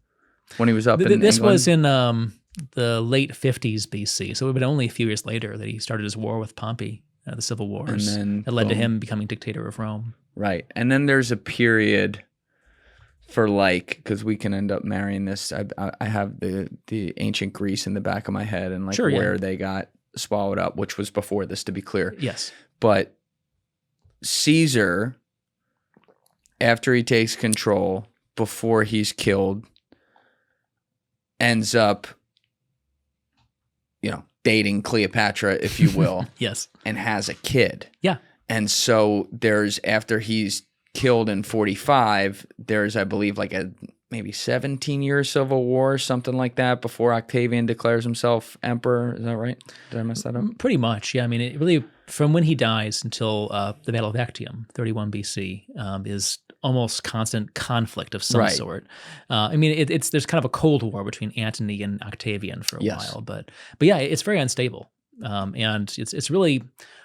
Speaker 2: When he was up in England?
Speaker 1: This was in the late 50s BC, so it would have been only a few years later that he started his war with Pompey, the civil wars. And then, that led to him becoming dictator of Rome. Right.
Speaker 2: And then there's a period for because we can end up marrying this. I have the ancient Greece in the back of my head, and where they got swallowed up, which was before this, to be clear.
Speaker 1: Yes.
Speaker 2: But Caesar, after he takes control, before he's killed, ends up, dating Cleopatra, if you will.
Speaker 1: Yes.
Speaker 2: And has a kid.
Speaker 1: Yeah.
Speaker 2: And so after he's killed in 45, there's, I believe, like a maybe 17-year civil war or something like that before Octavian declares himself emperor. Is that right? Did I mess that up?
Speaker 1: Pretty much, yeah. I mean, it really, from when he dies until the Battle of Actium, 31 BC, is almost constant conflict of some sort. I mean, there's kind of a cold war between Antony and Octavian for a while, but yeah, it's very unstable, and it's really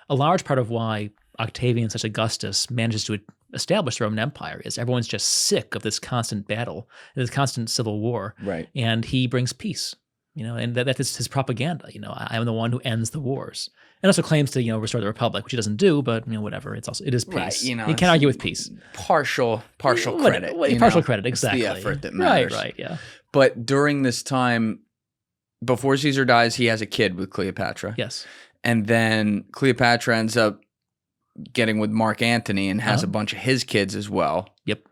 Speaker 1: a large part of why Octavian, such Augustus, manages to establish the Roman Empire is everyone's just sick of this constant battle, this constant civil war,
Speaker 2: right?
Speaker 1: And he brings peace, and that is his propaganda. I'm the one who ends the wars, and also claims to restore the republic, which he doesn't do, but whatever. It is peace.
Speaker 2: Right,
Speaker 1: you can't argue with peace.
Speaker 2: Partial credit.
Speaker 1: Partial credit, exactly.
Speaker 2: It's the effort that matters.
Speaker 1: Right, yeah.
Speaker 2: But during this time, before Caesar dies, he has a kid with Cleopatra.
Speaker 1: Yes.
Speaker 2: And then Cleopatra ends up getting with Mark Antony and has a bunch of his kids as well.
Speaker 1: Yep.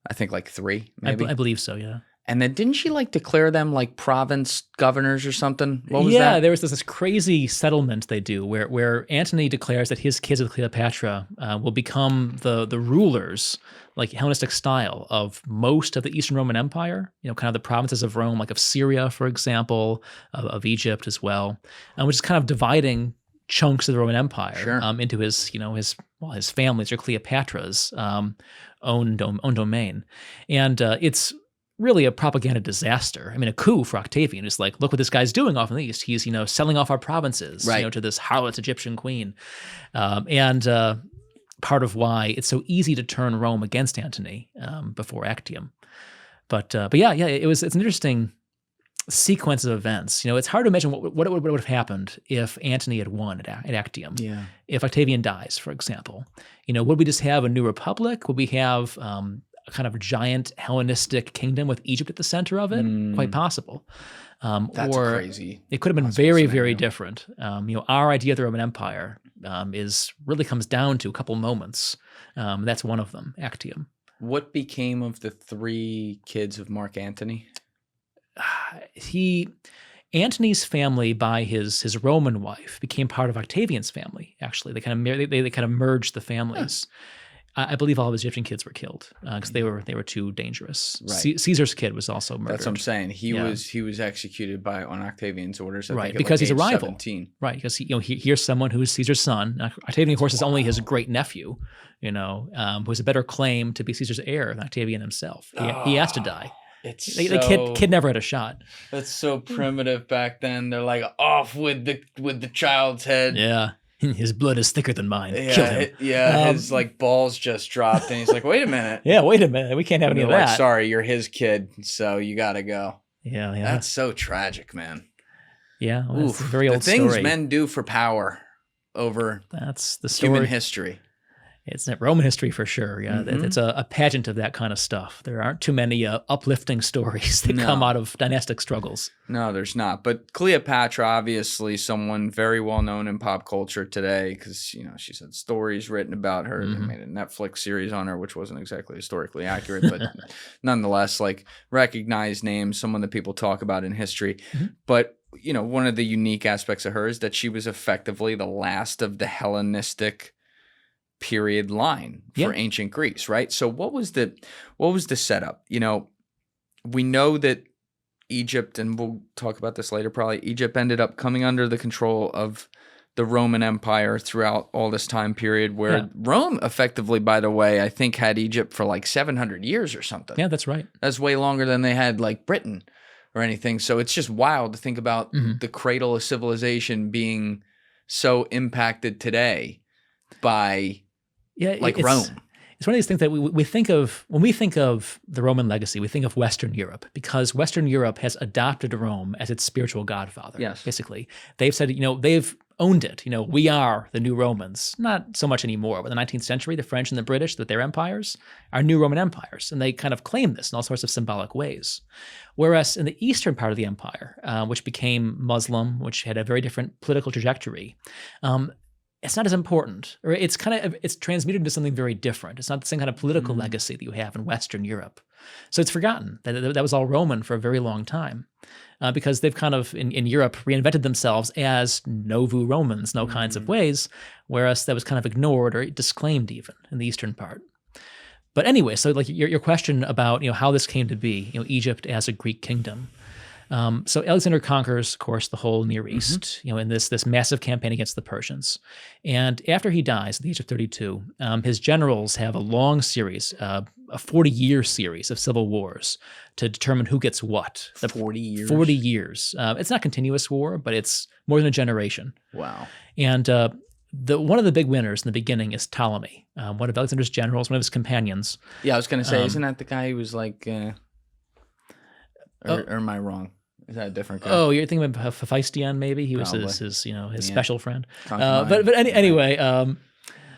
Speaker 2: I think like 3, maybe.
Speaker 1: I believe so, yeah.
Speaker 2: And then didn't she declare them like province governors or something? What was that?
Speaker 1: Yeah, there was this crazy settlement they do where Antony declares that his kids with Cleopatra will become the rulers, like Hellenistic style, of most of the Eastern Roman Empire, kind of the provinces of Rome, like of Syria, for example, of Egypt as well, which is kind of dividing chunks of the Roman Empire into his family's or Cleopatra's own domain. And it's really a propaganda disaster. I mean, a coup for Octavian is like, look what this guy's doing off in the East. He's, selling off our provinces, to this harlot Egyptian queen. And part of why it's so easy to turn Rome against Antony before Actium. But yeah, it's an interesting sequence of events. It's hard to imagine what would have happened if Antony had won at Actium. Yeah. If Octavian dies, for example, would we just have a new republic? Would we have a kind of giant Hellenistic kingdom with Egypt at the center of it? Quite possible.
Speaker 2: That's
Speaker 1: or
Speaker 2: crazy.
Speaker 1: It could have been very, very different. Our idea of the Roman Empire really comes down to a couple moments. That's one of them, Actium.
Speaker 2: What became of the 3 kids of Mark Antony?
Speaker 1: Antony's family, by his Roman wife, became part of Octavian's family. Actually, they kind of merged the families. I believe all of his Egyptian kids were killed because they were too dangerous. Right. Caesar's kid was also murdered.
Speaker 2: That's what I'm saying. He was executed on Octavian's orders. I think
Speaker 1: because he's a rival.
Speaker 2: 17.
Speaker 1: Right, because here's someone who's Caesar's son. Octavian, of course, is only his great nephew. Who has a better claim to be Caesar's heir than Octavian himself. He has to die. The kid never had a shot.
Speaker 2: That's so primitive back then. They're like, off with the child's head.
Speaker 1: Yeah. His blood is thicker than mine. Kill him.
Speaker 2: His balls just dropped, and he's like, "Wait a minute."
Speaker 1: We can't have any of that.
Speaker 2: Like, sorry, you're his kid, so you gotta go.
Speaker 1: Yeah.
Speaker 2: That's so tragic, man.
Speaker 1: Yeah, it's a very old story.
Speaker 2: The things men do for power over
Speaker 1: that's the story.
Speaker 2: Human history.
Speaker 1: It's Roman history for sure. Yeah, it's a pageant of that kind of stuff. There aren't too many uplifting stories that come out of dynastic struggles.
Speaker 2: No, there's not. But Cleopatra, obviously, someone very well known in pop culture today, because she's had stories written about her. They made a Netflix series on her, which wasn't exactly historically accurate, but nonetheless, recognized name, someone that people talk about in history. But one of the unique aspects of her is that she was effectively the last of the Hellenistic period line for ancient Greece, right? So what was the setup? We know that Egypt, and we'll talk about this later probably, Egypt ended up coming under the control of the Roman Empire throughout all this time period where Rome effectively, by the way, I think had Egypt for 700 years or something.
Speaker 1: Yeah, that's right.
Speaker 2: That's way longer than they had Britain or anything. So it's just wild to think about the cradle of civilization being so impacted today by Rome.
Speaker 1: It's one of these things that we think of when we think of the Roman legacy. We think of Western Europe because Western Europe has adopted Rome as its spiritual godfather.
Speaker 2: Yes,
Speaker 1: basically, they've said they've owned it. We are the new Romans. Not so much anymore. But in the 19th century, the French and the British, with their empires, are new Roman empires, and they kind of claim this in all sorts of symbolic ways. Whereas in the eastern part of the empire, which became Muslim, which had a very different political trajectory. it's not as important, or it's transmuted into something very different. It's not the same kind of political legacy that you have in Western Europe. So it's forgotten that was all Roman for a very long time, because they've kind of, in Europe, reinvented themselves as Novu Romans in all kinds of ways, whereas that was kind of ignored or disclaimed even in the eastern part. But anyway, so like your question about how this came to be, Egypt as a Greek kingdom. So Alexander conquers, of course, the whole Near East, in this massive campaign against the Persians. And after he dies at the age of 32, his generals have a long series, a 40-year series of civil wars to determine who gets what.
Speaker 2: 40 years?
Speaker 1: 40 years. It's not continuous war, but it's more than a generation.
Speaker 2: Wow.
Speaker 1: And one of the big winners in the beginning is Ptolemy, one of Alexander's generals, one of his companions.
Speaker 2: Yeah, I was going to say, isn't that the guy who was like, or am I wrong? Is that a different guy?
Speaker 1: Oh, you're thinking about Hephaestion, maybe? He was his special friend. Anyway,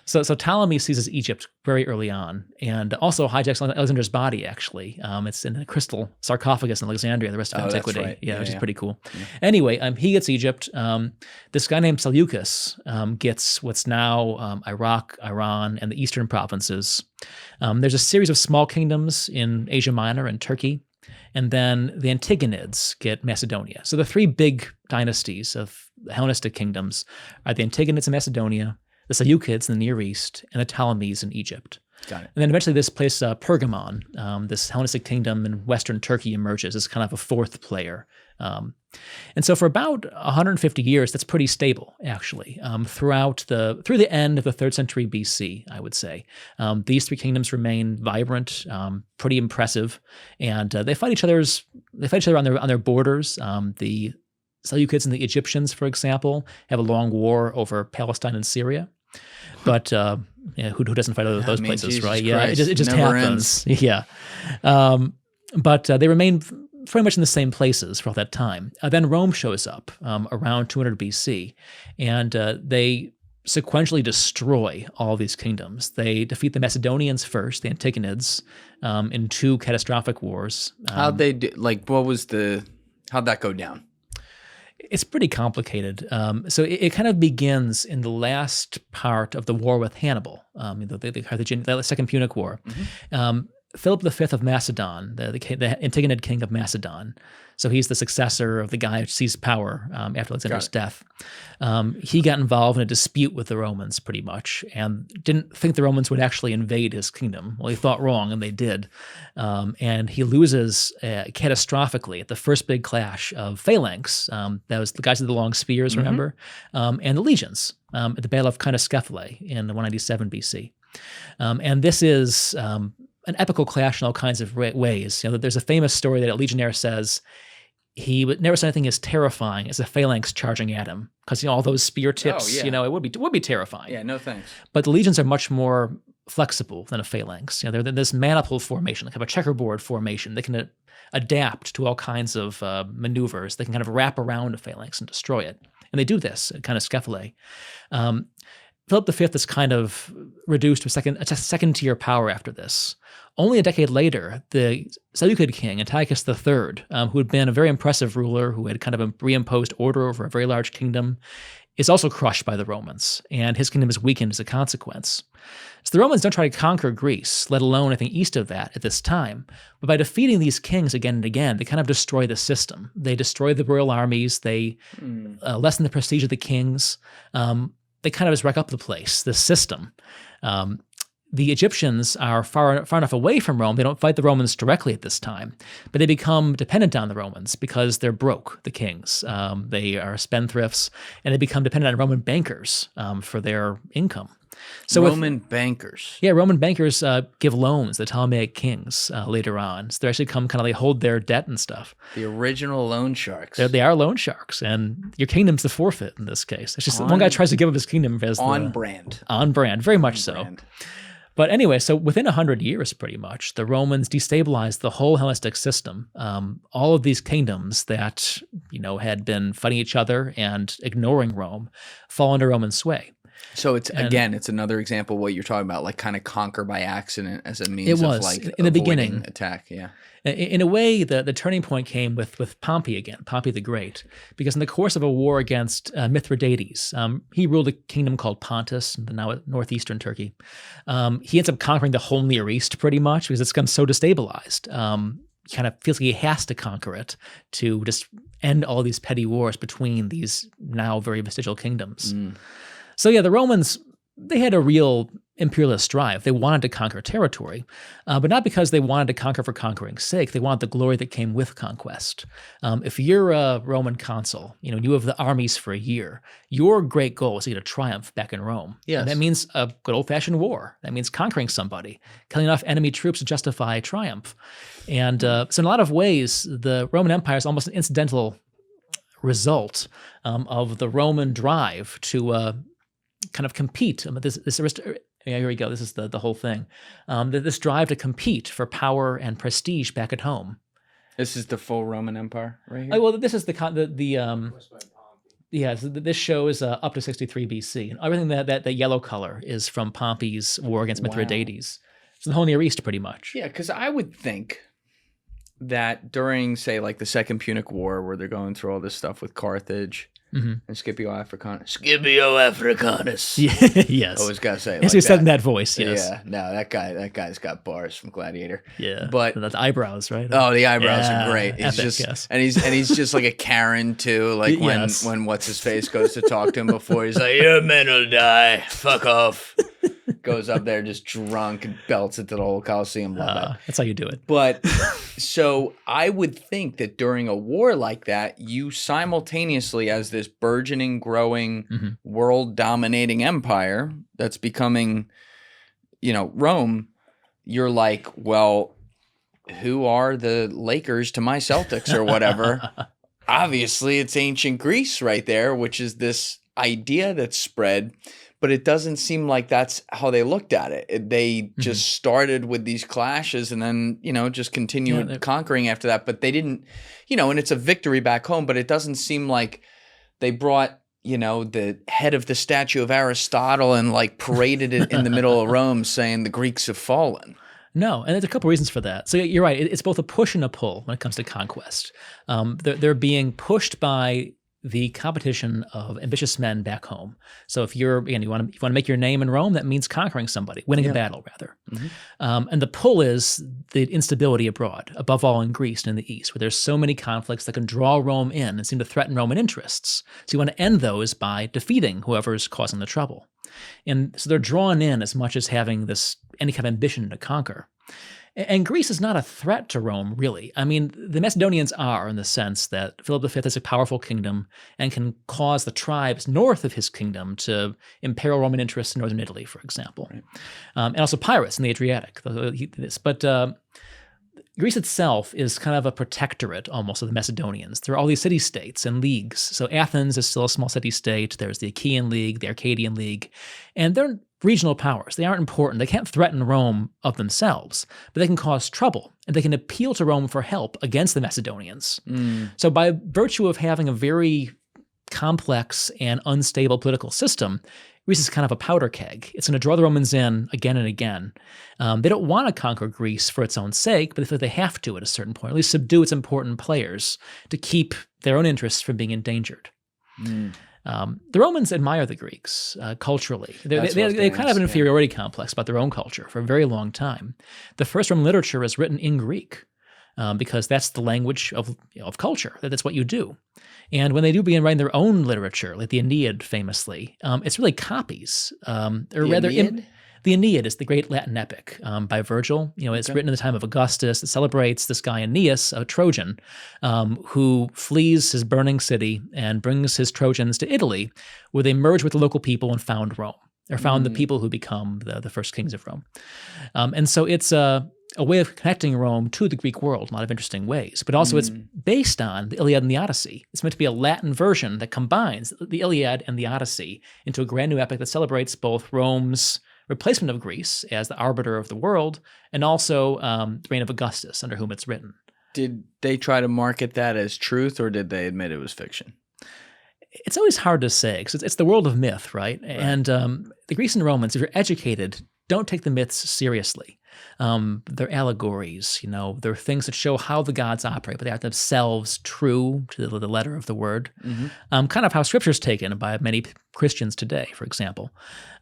Speaker 1: so Ptolemy seizes Egypt very early on, and also hijacks Alexander's body, actually. It's in a crystal sarcophagus in Alexandria, the rest of antiquity.
Speaker 2: That's right.
Speaker 1: Yeah, which is pretty cool. Yeah. Anyway, he gets Egypt. This guy named Seleucus gets what's now Iraq, Iran, and the eastern provinces. There's a series of small kingdoms in Asia Minor and Turkey. And then the Antigonids get Macedonia. So the three big dynasties of the Hellenistic kingdoms are the Antigonids in Macedonia, the Seleucids in the Near East, and the Ptolemies in Egypt.
Speaker 2: Got it.
Speaker 1: And then eventually this place, Pergamon, this Hellenistic kingdom in Western Turkey, emerges as kind of a fourth player. And so for about 150 years, that's pretty stable, actually, through the end of the 3rd century BC, I would say. These three kingdoms remain vibrant, pretty impressive, and they fight each other on their borders. The Seleucids and the Egyptians, for example, have a long war over Palestine and Syria. But who doesn't fight those places,
Speaker 2: Jesus
Speaker 1: right?
Speaker 2: Christ,
Speaker 1: Yeah, it just
Speaker 2: never
Speaker 1: happens. Ends. Yeah. But they remain pretty much in the same places for all that time. Then Rome shows up around 200 BC, and they sequentially destroy all these kingdoms. They defeat the Macedonians first, the Antigonids, in 2 catastrophic wars.
Speaker 2: How'd they do? Like, how'd that go down?
Speaker 1: It's pretty complicated. So it kind of begins in the last part of the war with Hannibal, the Second Punic War. Philip V of Macedon, the Antigonid king of Macedon, so he's the successor of the guy who seized power after Alexander's death. He got involved in a dispute with the Romans pretty much, and didn't think the Romans would actually invade his kingdom. Well, he thought wrong, and they did. And he loses catastrophically at the first big clash of phalanx. That was the guys with the long spears, remember? And the legions at the Battle of Scephalae in 197 BC. And this is an epical clash in all kinds of ways. There's a famous story that a legionnaire says he would never saw anything as terrifying as a phalanx charging at him, because all those spear tips, it would be terrifying.
Speaker 2: Yeah, no thanks.
Speaker 1: But the legions are much more flexible than a phalanx. They're this manifold formation, like a checkerboard formation. They can adapt to all kinds of maneuvers. They can kind of wrap around a phalanx and destroy it. And they do this at Scephalae. Philip V is kind of reduced to a second-tier power after this. Only a decade later, the Seleucid king, Antiochus III, who had been a very impressive ruler, who had kind of reimposed order over a very large kingdom, is also crushed by the Romans, and his kingdom is weakened as a consequence. So the Romans don't try to conquer Greece, let alone anything east of that at this time, but by defeating these kings again and again, they kind of destroy the system. They destroy the royal armies, they lessen the prestige of the kings, they kind of just wreck up the place, the system. The Egyptians are far enough away from Rome, they don't fight the Romans directly at this time, but they become dependent on the Romans because they're broke, the kings. They are spendthrifts, and they become dependent on Roman bankers for their income. So
Speaker 2: Roman bankers.
Speaker 1: Yeah, Roman bankers give loans to the Ptolemaic kings later on. So they actually they hold their debt and stuff.
Speaker 2: The original loan sharks.
Speaker 1: They are loan sharks, and your kingdom's the forfeit in this case. It's just one guy tries to give up his kingdom as
Speaker 2: brand.
Speaker 1: On brand, very much so. But anyway, so within 100 years, pretty much, the Romans destabilized the whole Hellenistic system. All of these kingdoms that had been fighting each other and ignoring Rome fall under Roman sway.
Speaker 2: So it's another example of what you're talking about, like kind of conquer by accident as a means
Speaker 1: It was
Speaker 2: of like
Speaker 1: in the beginning
Speaker 2: attack. Yeah.
Speaker 1: In a way, the turning point came with Pompey again, Pompey the Great, because in the course of a war against Mithridates, he ruled a kingdom called Pontus, now northeastern Turkey. He ends up conquering the whole Near East pretty much because it's become so destabilized. He kind of feels like he has to conquer it to just end all these petty wars between these now very vestigial kingdoms. So yeah, the Romans, they had a real imperialist drive. They wanted to conquer territory, but not because they wanted to conquer for conquering's sake. They wanted the glory that came with conquest. If you're a Roman consul, you have the armies for a year, your great goal is to get a triumph back in Rome.
Speaker 2: Yes.
Speaker 1: And that means a good old-fashioned war. That means conquering somebody, killing enough enemy troops to justify triumph. And so in a lot of ways, the Roman Empire is almost an incidental result of the Roman drive to kind of compete. Yeah, here we go. This is the whole thing. This drive to compete for power and prestige back at home.
Speaker 2: This is the full Roman Empire right here?
Speaker 1: Well, this is this shows up to 63 BC. And everything that yellow color is from Pompey's war against Mithridates. So the whole Near East pretty much.
Speaker 2: Yeah, because I would think that during, say, like the Second Punic War, where they're going through all this stuff with Carthage, and Scipio Africanus.
Speaker 1: Yes.
Speaker 2: Always gotta say it
Speaker 1: Yes,
Speaker 2: like
Speaker 1: he said
Speaker 2: that.
Speaker 1: in that voice, yes.
Speaker 2: Yeah, no, that guy's got bars from Gladiator.
Speaker 1: Yeah.
Speaker 2: But
Speaker 1: the eyebrows, right?
Speaker 2: oh, the eyebrows
Speaker 1: Yeah,
Speaker 2: are great. He's
Speaker 1: epic,
Speaker 2: just
Speaker 1: yes.
Speaker 2: and he's just like a Karen too. Like
Speaker 1: Yes.
Speaker 2: when what's his face goes to talk to him before, he's like, "Your men will die. Fuck off." Goes up there just drunk and belts it to the whole Coliseum. Love that.
Speaker 1: That's how you do it.
Speaker 2: But so I would think that during a war like that, you simultaneously, as this burgeoning, growing, world-dominating empire that's becoming, Rome, you're like, well, who are the Lakers to my Celtics or whatever? Obviously, it's ancient Greece right there, which is this idea that's spread. But it doesn't seem like that's how they looked at it. They just started with these clashes and then, just continued conquering after that. But they didn't, and it's a victory back home, but it doesn't seem like they brought, the head of the statue of Aristotle and like paraded it in the middle of Rome saying the Greeks have fallen.
Speaker 1: No, and there's a couple reasons for that. So you're right. It's both a push and a pull when it comes to conquest. They're being pushed by the competition of ambitious men back home. So if you want to make your name in Rome, that means conquering somebody, winning a battle rather. And the pull is the instability abroad, above all in Greece and in the East, where there's so many conflicts that can draw Rome in and seem to threaten Roman interests. So you want to end those by defeating whoever's causing the trouble. And so they're drawn in as much as having any kind of ambition to conquer. And Greece is not a threat to Rome, really. I mean, the Macedonians are in the sense that Philip V is a powerful kingdom and can cause the tribes north of his kingdom to imperil Roman interests in northern Italy, for example. Right. And also pirates in the Adriatic. But Greece itself is kind of a protectorate almost of the Macedonians. There are all these city-states and leagues. So Athens is still a small city-state. There's the Achaean League, the Arcadian League, and they're regional powers. They aren't important. They can't threaten Rome of themselves, but they can cause trouble, and they can appeal to Rome for help against the Macedonians. So by virtue of having a very complex and unstable political system, Greece is kind of a powder keg. It's going to draw the Romans in again and again. They don't want to conquer Greece for its own sake, but they feel like they have to at a certain point, at least subdue its important players to keep their own interests from being endangered. The Romans admire the Greeks culturally. They kind of have an inferiority complex about their own culture for a very long time. The first Roman literature is written in Greek because that's the language of culture. That's what you do. And when they do begin writing their own literature, like the Aeneid famously, it's really copies. The Aeneid is the great Latin epic by Virgil. It's written in the time of Augustus. It celebrates this guy Aeneas, a Trojan, who flees his burning city and brings his Trojans to Italy, where they merge with the local people and found Rome, or found the people who become the first kings of Rome. And so it's a way of connecting Rome to the Greek world in a lot of interesting ways. But also it's based on the Iliad and the Odyssey. It's meant to be a Latin version that combines the Iliad and the Odyssey into a grand new epic that celebrates both Rome's replacement of Greece as the arbiter of the world, and also the reign of Augustus, under whom it's written.
Speaker 2: Did they try to market that as truth, or did they admit it was fiction?
Speaker 1: It's always hard to say because it's the world of myth, right? And the Greeks and Romans, if you're educated, don't take the myths seriously. They're allegories, they're things that show how the gods operate, but they are themselves true to the letter of the word. Kind of how scripture's taken by many Christians today, for example.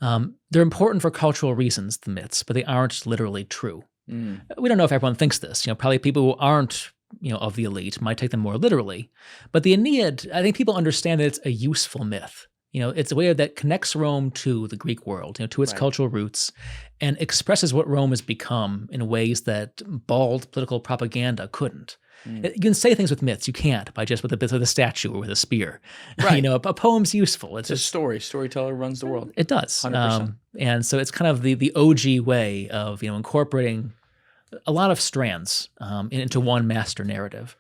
Speaker 1: They're important for cultural reasons, the myths, but they aren't literally true. We don't know if everyone thinks this. Probably people who aren't of the elite might take them more literally. But the Aeneid, I think people understand that it's a useful myth. It's a way that connects Rome to the Greek world, to its cultural roots, and expresses what Rome has become in ways that bald political propaganda couldn't. You can say things with myths, you can't by just with a statue or with a spear.
Speaker 2: Right.
Speaker 1: A poem's useful.
Speaker 2: It's a story. Storyteller runs the world.
Speaker 1: It does.
Speaker 2: 100%.
Speaker 1: And so it's kind of the OG way of incorporating a lot of strands into one master narrative.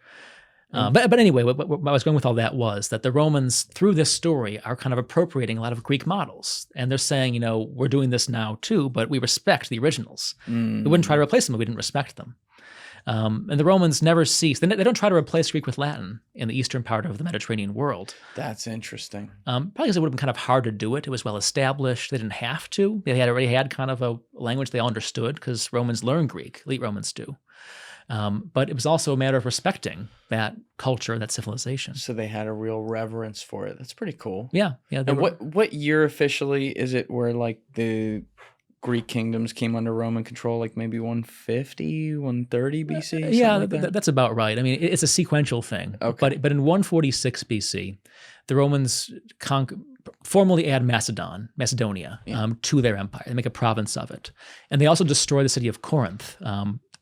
Speaker 1: But anyway, what I was going with all that was that the Romans, through this story, are kind of appropriating a lot of Greek models. And they're saying, we're doing this now too, but we respect the originals. We wouldn't try to replace them if we didn't respect them. And the Romans never cease. They don't try to replace Greek with Latin in the eastern part of the Mediterranean world.
Speaker 2: That's interesting.
Speaker 1: Probably because it would have been kind of hard to do it. It was well established. They didn't have to. They had already had kind of a language they all understood because Romans learn Greek. Elite Romans do. But it was also a matter of respecting that culture, that civilization.
Speaker 2: So they had a real reverence for it. That's pretty cool.
Speaker 1: Yeah.
Speaker 2: And what year officially is it where like the Greek kingdoms came under Roman control, like maybe 150, 130 BC?
Speaker 1: Yeah,
Speaker 2: like
Speaker 1: that's about right. I mean, it's a sequential thing.
Speaker 2: Okay.
Speaker 1: But in 146 BC, the Romans formally add Macedonia to their empire. They make a province of it. And they also destroy the city of Corinth.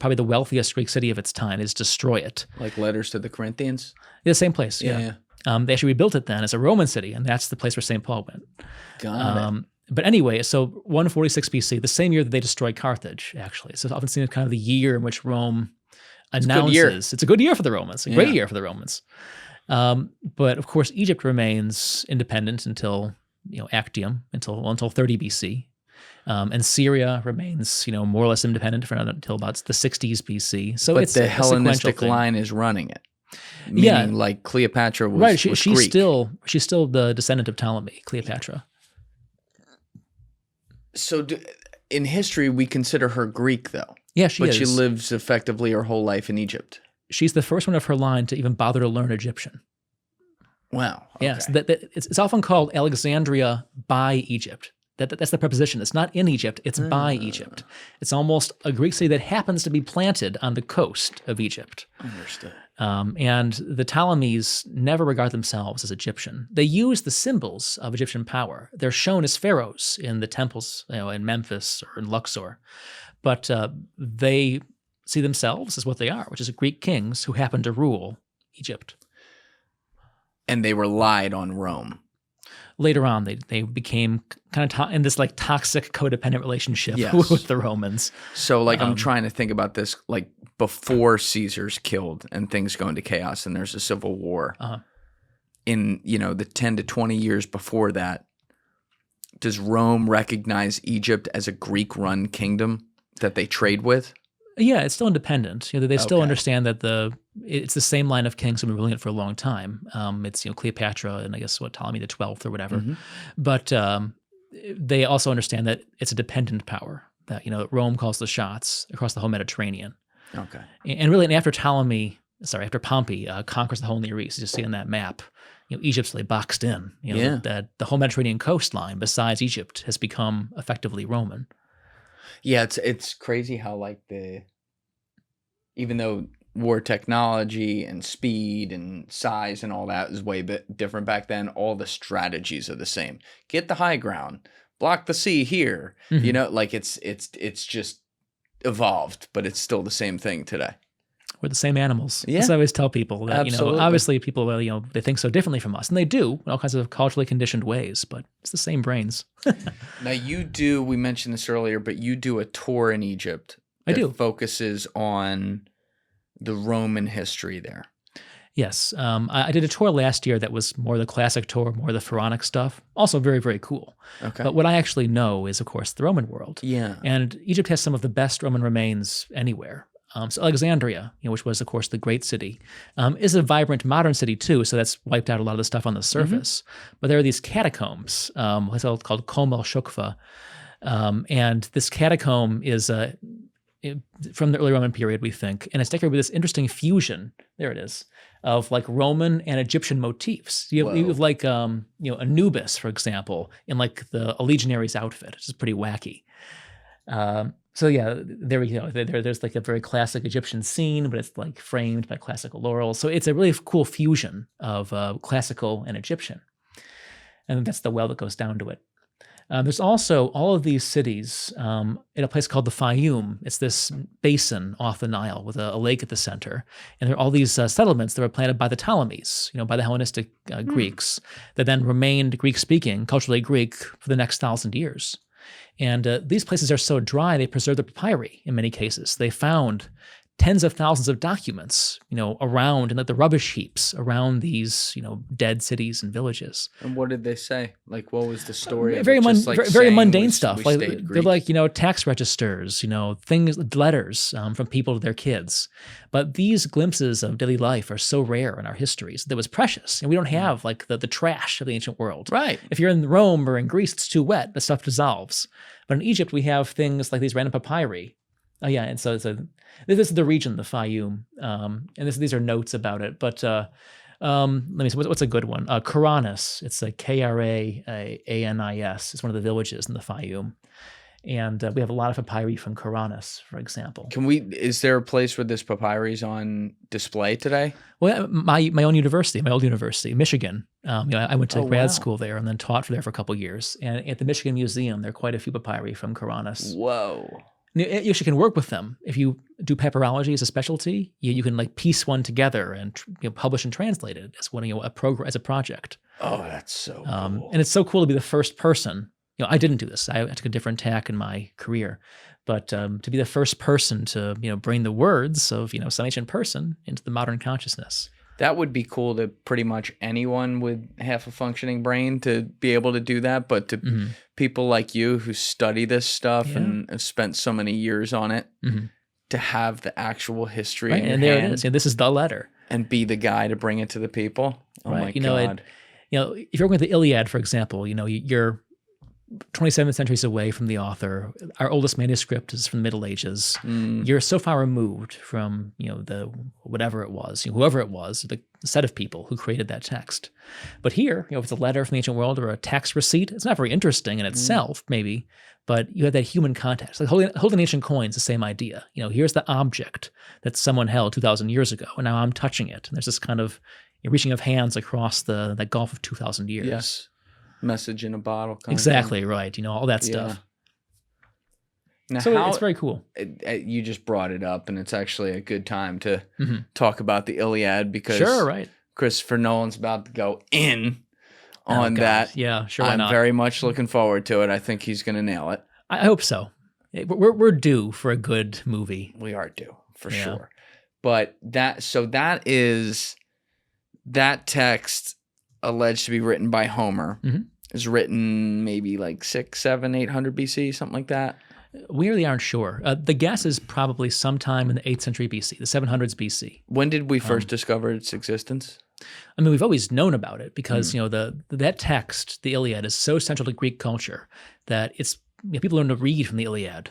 Speaker 1: Probably the wealthiest Greek city of its time, is destroy it.
Speaker 2: Like letters to the Corinthians?
Speaker 1: The same place, yeah. They actually rebuilt it then as a Roman city, and that's the place where St. Paul went.
Speaker 2: Got it.
Speaker 1: But anyway, so 146 BC, the same year that they destroyed Carthage, actually. So it's often seen as kind of the year in which Rome announces. It's a good year for the Romans, a great year for the Romans. But of course, Egypt remains independent until, Actium, until 30 BC. And Syria remains, more or less independent until about the 60s BC. So it's
Speaker 2: the Hellenistic line is running it. Meaning like Cleopatra was
Speaker 1: right.
Speaker 2: was
Speaker 1: She's
Speaker 2: Greek.
Speaker 1: still the descendant of Ptolemy, Cleopatra.
Speaker 2: So in history, we consider her Greek, though.
Speaker 1: Yeah, she is.
Speaker 2: But she lives effectively her whole life in Egypt.
Speaker 1: She's the first one of her line to even bother to learn Egyptian.
Speaker 2: Wow. Okay.
Speaker 1: Yes, it's often called Alexandria by Egypt. That's the preposition. It's not in Egypt, it's by Egypt. It's almost a Greek city that happens to be planted on the coast of Egypt.
Speaker 2: Understood.
Speaker 1: And the Ptolemies never regard themselves as Egyptian. They use the symbols of Egyptian power. They're shown as pharaohs in the temples, in Memphis or in Luxor. But they see themselves as what they are, which is Greek kings who happen to rule Egypt.
Speaker 2: And they relied on Rome.
Speaker 1: Later on, they became kind of in this like toxic codependent relationship with the Romans.
Speaker 2: So like I'm trying to think about this like before Caesar's killed and things go into chaos and there's a civil war. In the 10 to 20 years before that, does Rome recognize Egypt as a Greek-run kingdom that they trade with?
Speaker 1: Yeah, it's still independent. They still understand that it's the same line of kings who've been ruling it for a long time. It's Cleopatra and I guess Ptolemy the 12th or whatever. But they also understand that it's a dependent power. That Rome calls the shots across the whole Mediterranean.
Speaker 2: Okay.
Speaker 1: And really, after after Pompey conquers the whole Near East, you see on that map, Egypt's like boxed in. That the whole Mediterranean coastline, besides Egypt, has become effectively Roman.
Speaker 2: Yeah, it's crazy how like even though war technology and speed and size and all that is way bit different back then, all the strategies are the same. Get the high ground, block the sea here. Like it's just evolved, but it's still the same thing today.
Speaker 1: We're the same animals.
Speaker 2: Yeah.
Speaker 1: That's what I always tell people that,
Speaker 2: Absolutely.
Speaker 1: Obviously people, they think so differently from us, and they do in all kinds of culturally conditioned ways, but it's the same brains.
Speaker 2: Now we mentioned this earlier, but you do a tour in Egypt that focuses on the Roman history there.
Speaker 1: Yes. I did a tour last year that was more the classic tour, more the pharaonic stuff. Also very, very cool.
Speaker 2: Okay.
Speaker 1: But what I actually know is, of course, the Roman world.
Speaker 2: Yeah.
Speaker 1: And Egypt has some of the best Roman remains anywhere. So Alexandria, which was, of course, the great city, is a vibrant modern city too. So that's wiped out a lot of the stuff on the surface. But there are these catacombs, what's called Kom el Shukfa, and this catacomb is from the early Roman period, we think, and it's decorated with this interesting fusion. There it is, of like Roman and Egyptian motifs. You have like Anubis, for example, in like the a legionary's outfit, which is pretty wacky. So yeah, there we go. There's like a very classic Egyptian scene, but it's like framed by classical laurels. So it's a really cool fusion of classical and Egyptian, and that's the well that goes down to it. There's also all of these cities in a place called the Fayum. It's this basin off the Nile with a lake at the center. And there are all these settlements that were planted by the Ptolemies, by the Hellenistic Greeks, that then remained Greek-speaking, culturally Greek, for the next 1,000 years. And these places are so dry, they preserve the papyri in many cases. They found tens of thousands of documents, around, and like the rubbish heaps around these, dead cities and villages.
Speaker 2: And what did they say? Like, what was the story?
Speaker 1: Very mundane stuff. Like they're like, tax registers, things, letters from people to their kids. But these glimpses of daily life are so rare in our histories that was precious, and we don't have like the trash of the ancient world.
Speaker 2: Right.
Speaker 1: If you're in Rome or in Greece, it's too wet. The stuff dissolves. But in Egypt, we have things like these random papyri. Oh yeah, and so this is the region, the Fayum, and these are notes about it. But let me see, what's a good one? Karanis, it's a Kranis. It's one of the villages in the Fayum, and we have a lot of papyri from Karanis, for example.
Speaker 2: Is there a place where this papyri is on display today?
Speaker 1: Well, my own university, my old university, Michigan. I went to grad school there and then taught there for a couple of years. And at the Michigan Museum, there are quite a few papyri from Karanis.
Speaker 2: Whoa.
Speaker 1: You actually can work with them. If you do papyrology as a specialty, you can like piece one together and publish and translate it as as a project.
Speaker 2: Oh, that's so cool.
Speaker 1: And it's so cool to be the first person. I didn't do this. I took a different tack in my career, but to be the first person to bring the words of some ancient person into the modern consciousness.
Speaker 2: That would be cool to pretty much anyone with half a functioning brain to be able to do that. But to people like you who study this stuff and have spent so many years on it, to have the actual history in your
Speaker 1: and there
Speaker 2: hand,
Speaker 1: it is. This is the letter.
Speaker 2: And be the guy to bring it to the people. Oh my God.
Speaker 1: If you're working with the Iliad, for example, you're 27 centuries away from the author. Our oldest manuscript is from the Middle Ages. You're so far removed from, the whatever it was, whoever it was, the set of people who created that text. But here, if it's a letter from the ancient world or a tax receipt, it's not very interesting in itself, maybe, but you have that human context. Like holding ancient coins, the same idea. Here's the object that someone held 2,000 years ago, and now I'm touching it. And there's this kind of reaching of hands across that gulf of 2,000 years.
Speaker 2: Yes. Message in a bottle.
Speaker 1: Exactly right. All that stuff.
Speaker 2: Now,
Speaker 1: so it's very cool.
Speaker 2: You just brought it up, and it's actually a good time to talk about the Iliad because Christopher Nolan's about to go in on that.
Speaker 1: Yeah, sure.
Speaker 2: I'm very much looking forward to it. I think he's going to nail it.
Speaker 1: I hope so. We're due for a good movie.
Speaker 2: We are due for sure. But that text alleged to be written by Homer is written maybe like 600, 700, 800 BC, something like that.
Speaker 1: We really aren't sure. The guess is probably sometime in the 8th century BC, the 700s BC.
Speaker 2: When did we first discover its existence?
Speaker 1: We've always known about it because that text, the Iliad, is so central to Greek culture that it's people learned to read from the Iliad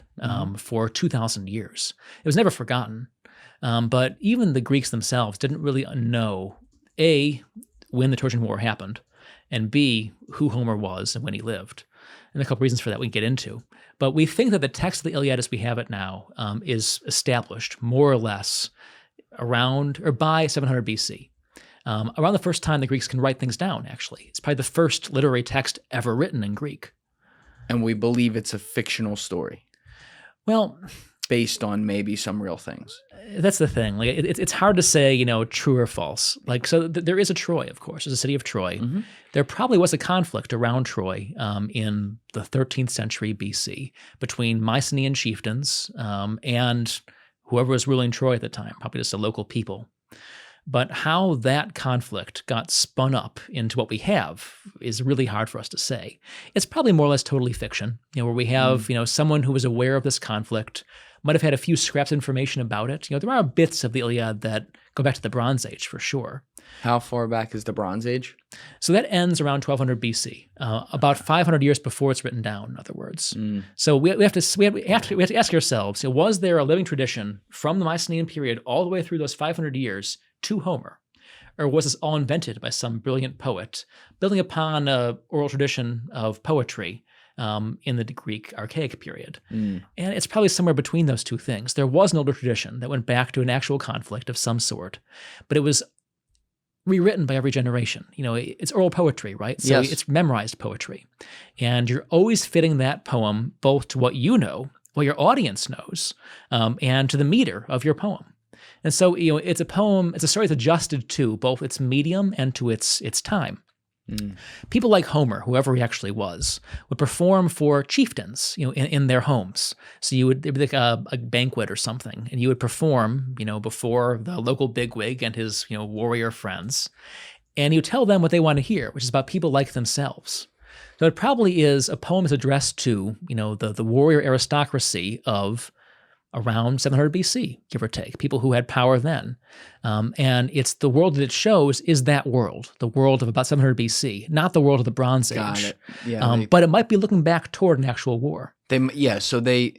Speaker 1: for 2,000 years. It was never forgotten, but even the Greeks themselves didn't really know when the Trojan War happened, and B, who Homer was and when he lived. And a couple reasons for that we can get into. But we think that the text of the Iliad as we have it now is established more or less around or by 700 BC. Around the first time the Greeks can write things down, actually. It's probably the first literary text ever written in Greek.
Speaker 2: And we believe it's a fictional story.
Speaker 1: Well,
Speaker 2: based on maybe some real things.
Speaker 1: That's the thing. Like it's hard to say, true or false. Like there is a Troy, of course. There's a city of Troy. There probably was a conflict around Troy in the 13th century BC between Mycenaean chieftains and whoever was ruling Troy at the time, probably just the local people. But how that conflict got spun up into what we have is really hard for us to say. It's probably more or less totally fiction, where we have, someone who was aware of this conflict, might have had a few scraps of information about it. There are bits of the Iliad that go back to the Bronze Age for sure.
Speaker 2: How far back is the Bronze Age?
Speaker 1: So that ends around 1200 BC, about 500 years before it's written down, in other words. So we have to ask ourselves, was there a living tradition from the Mycenaean period all the way through those 500 years to Homer? Or was this all invented by some brilliant poet, building upon an oral tradition of poetry in the Greek Archaic period? And it's probably somewhere between those two things. There was an older tradition that went back to an actual conflict of some sort, but it was rewritten by every generation. It's oral poetry, right? So it's memorized poetry. And you're always fitting that poem both to what you know, what your audience knows, and to the meter of your poem. And so, it's a poem, it's a story that's adjusted to both its medium and to its time. People like Homer, whoever he actually was, would perform for chieftains, in their homes. So it'd be like a banquet or something, and you would perform, before the local bigwig and his, warrior friends, and you tell them what they want to hear, which is about people like themselves. So it probably is a poem that's addressed to, the warrior aristocracy of around 700 BC, give or take, people who had power then. And it's the world that it shows is that world, the world of about 700 BC, not the world of the Bronze Age.
Speaker 2: Got it. Yeah,
Speaker 1: but it might be looking back toward an actual war.
Speaker 2: So they